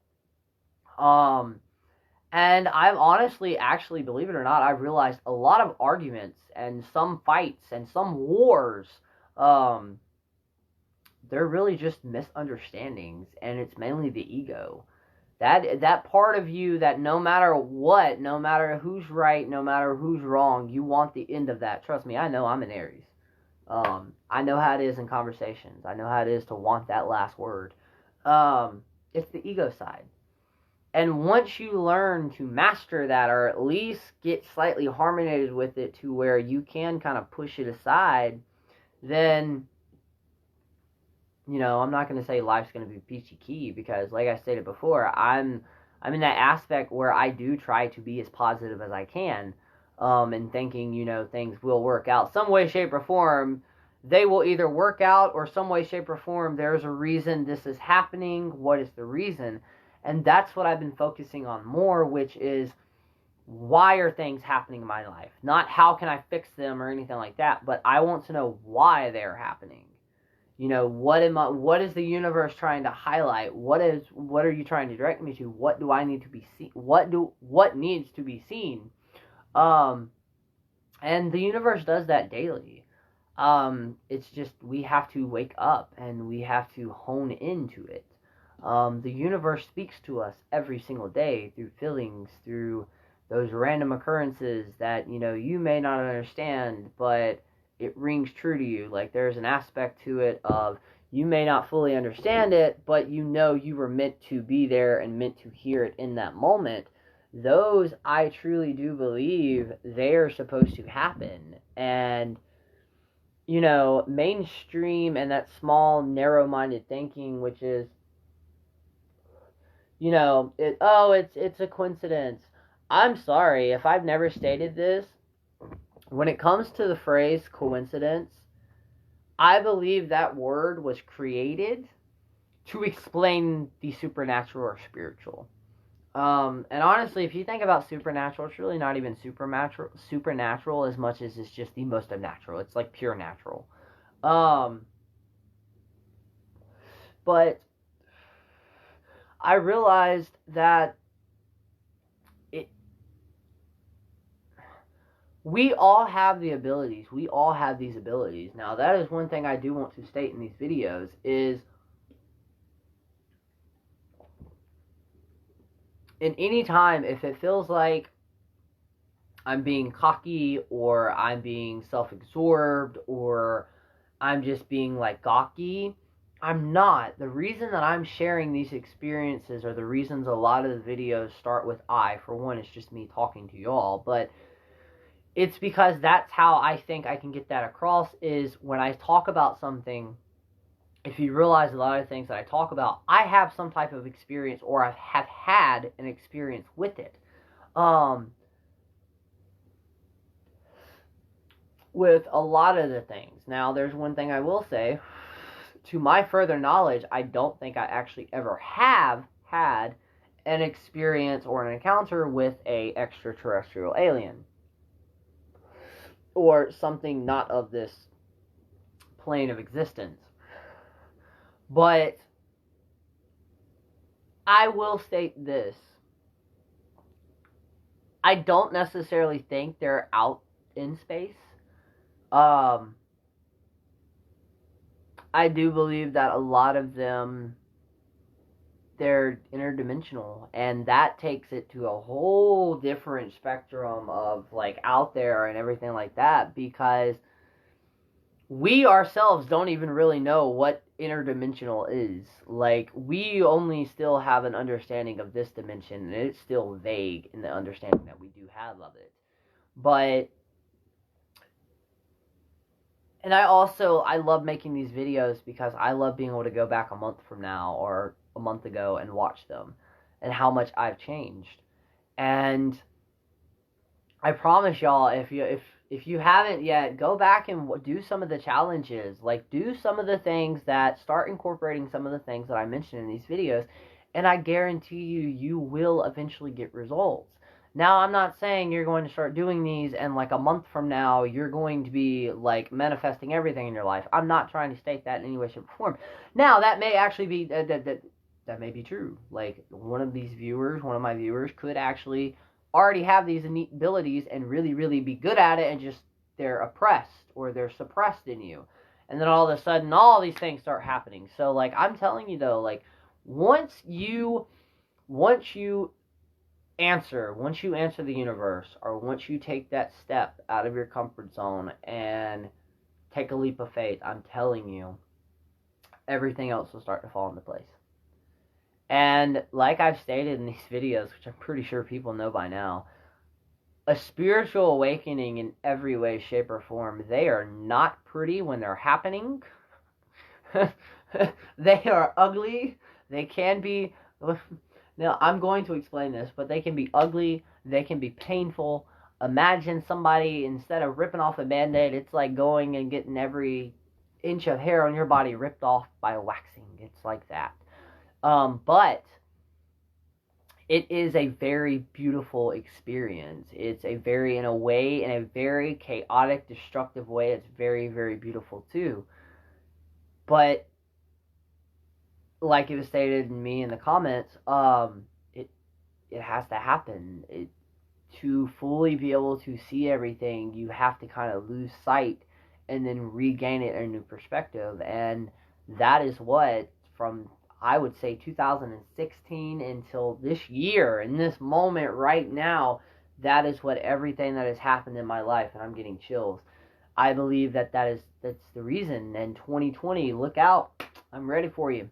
And I've honestly, actually, believe it or not, I've realized a lot of arguments and some fights and some wars, um, they're really just misunderstandings, and it's mainly the ego. That part of you that no matter what, no matter who's right, no matter who's wrong, you want the end of that. Trust me, I know I'm an Aries. I know how it is in conversations. I know how it is to want that last word. It's the ego side. And once you learn to master that, or at least get slightly harmonized with it to where you can kind of push it aside, then, I'm not going to say life's going to be peachy key, because like I stated before, I'm in that aspect where I do try to be as positive as I can, and thinking, things will work out. Some way, shape, or form, they will either work out, or some way, shape, or form, there's a reason this is happening. What is the reason? And that's what I've been focusing on more, which is, why are things happening in my life? Not how can I fix them or anything like that, but I want to know why they're happening. What is the universe trying to highlight? What are you trying to direct me to? What do I need to be seen? What needs to be seen? And the universe does that daily. It's just, we have to wake up and we have to hone into it. The universe speaks to us every single day through feelings, through those random occurrences that, you may not understand, but it rings true to you. Like, there's an aspect to it of, you may not fully understand it, but you were meant to be there and meant to hear it in that moment. Those, I truly do believe, they're supposed to happen. And, mainstream and that small, narrow-minded thinking, which is, it's a coincidence. I'm sorry if I've never stated this. When it comes to the phrase coincidence, I believe that word was created to explain the supernatural or spiritual. And honestly, if you think about supernatural, it's really not even supernatural as much as it's just the most unnatural. It's like pure natural. But I realized that we all have the abilities. We all have these abilities. Now, that is one thing I do want to state in these videos is, in any time, if it feels like I'm being cocky, or I'm being self-absorbed, or I'm just being like gawky, I'm not. The reason that I'm sharing these experiences, or the reasons a lot of the videos start with for one, it's just me talking to y'all, but it's because that's how I think I can get that across, is when I talk about something, if you realize a lot of things that I talk about, I have some type of experience, or I have had an experience with it. With a lot of the things. Now, there's one thing I will say. To my further knowledge, I don't think I actually ever have had an experience or an encounter with a extraterrestrial alien, or something not of this plane of existence. But I will state this. I don't necessarily think they're out in space. I do believe that a lot of them, they're interdimensional, and that takes it to a whole different spectrum of, like, out there and everything like that, because we ourselves don't even really know what interdimensional is. Like, we only still have an understanding of this dimension, and it's still vague in the understanding that we do have of it. But, and I love making these videos because I love being able to go back a month from now, or a month ago, and watch them, and how much I've changed. And I promise y'all, if you haven't yet, go back and do some of the challenges. Like, do some of the things that, start incorporating some of the things that I mentioned in these videos, and I guarantee you will eventually get results. Now, I'm not saying you're going to start doing these and, like, a month from now, you're going to be, like, manifesting everything in your life. I'm not trying to state that in any way, shape, or form. Now, that may actually be, that may be true. Like, one of my viewers could actually already have these innate abilities and really, really be good at it, and just they're oppressed or they're suppressed in you. And then all of a sudden, all these things start happening. So, like, I'm telling you though, like, once you answer the universe, or once you take that step out of your comfort zone and take a leap of faith, I'm telling you, everything else will start to fall into place. And like I've stated in these videos, which I'm pretty sure people know by now, a spiritual awakening in every way, shape, or form, they are not pretty when they're happening. They are ugly. They can be... Now, I'm going to explain this, but they can be ugly. They can be painful. Imagine somebody, instead of ripping off a Band-Aid, it's like going and getting every inch of hair on your body ripped off by waxing. It's like that. But it is a very beautiful experience. It's a very, in a very chaotic, destructive way, it's very, very beautiful too. But like it was stated in me in the comments, it has to happen. To fully be able to see everything, you have to kind of lose sight and then regain it in a new perspective. And that is what, from, I would say, 2016 until this year, in this moment right now, that is what everything that has happened in my life, and I'm getting chills. I believe that's the reason. And 2020, look out, I'm ready for you.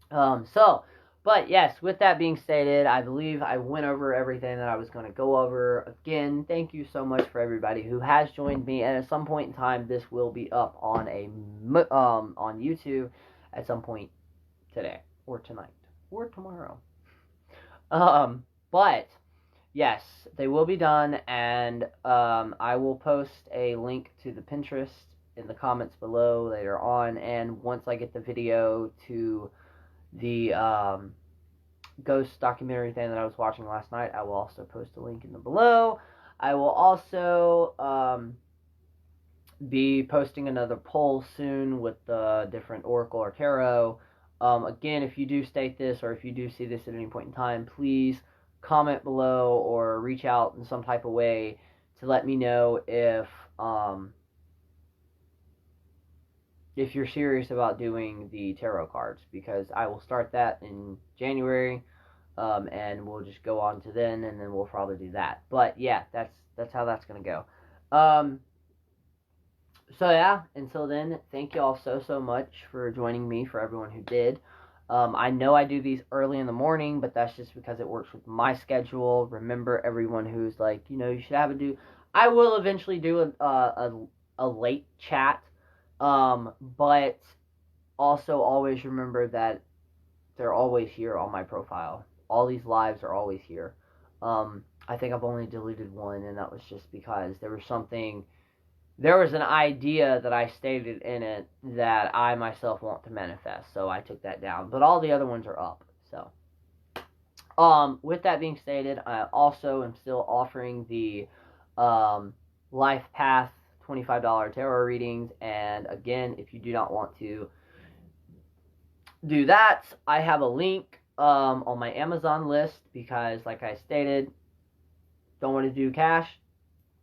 But yes, with that being stated, I believe I went over everything that I was going to go over. Again, thank you so much for everybody who has joined me, and at some point in time, this will be up on on YouTube at some point today, or tonight, or tomorrow. But yes, they will be done, and I will post a link to the Pinterest in the comments below later on, and once I get the video to the ghost documentary thing that I was watching last night, I will also post a link in the below. I will also be posting another poll soon with the different oracle or tarot. Again, if you do state this, or if you do see this at any point in time, please comment below or reach out in some type of way to let me know if you're serious about doing the tarot cards, because I will start that in January, and we'll just go on to then, and then we'll probably do that. But yeah, that's how that's gonna go. So yeah, until then, thank you all so much for joining me, for everyone who did. I know I do these early in the morning, but that's just because it works with my schedule. Remember, everyone who's like, you should have I will eventually do a late chat. But also always remember that they're always here on my profile. All these lives are always here. I think I've only deleted one, and that was just because there was an idea that I stated in it that I myself want to manifest, so I took that down. But all the other ones are up, so. With that being stated, I also am still offering the, Life Path $25 tarot readings, and again, if you do not want to do that, I have a link on my Amazon list, because like I stated, don't want to do cash,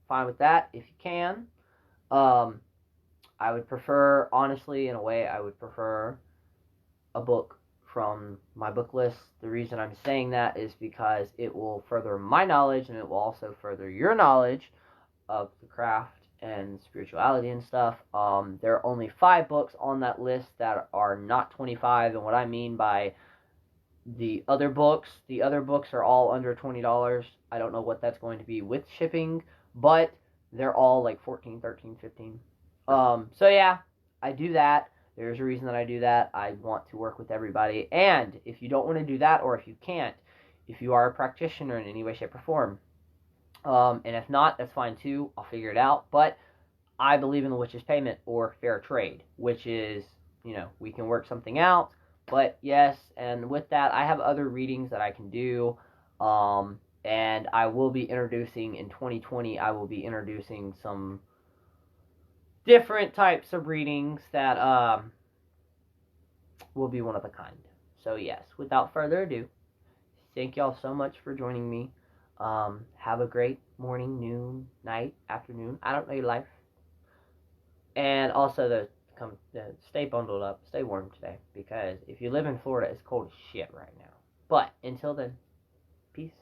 fine with that if you can. I would prefer, honestly, in a way, I would prefer a book from my book list. The reason I'm saying that is because it will further my knowledge, and it will also further your knowledge of the craft and spirituality and stuff. There are only 5 books on that list that are not 25, and what I mean by the other books are all under $20. I don't know what that's going to be with shipping, but they're all like 14, 13, 15. So yeah, I do that. There's a reason that I do that. I want to work with everybody, and if you don't want to do that, or if you can't, if you are a practitioner in any way, shape, or form, and if not, that's fine too. I'll figure it out. But I believe in the witch's payment, or fair trade, which is, we can work something out. But yes, and with that, I have other readings that I can do. And I will be introducing, in 2020, I will be introducing some different types of readings that will be one of a kind. So yes, without further ado, thank y'all so much for joining me. Have a great morning, noon, night, afternoon. I don't know your life. And also stay bundled up, stay warm today, because if you live in Florida, it's cold as shit right now. But until then, peace.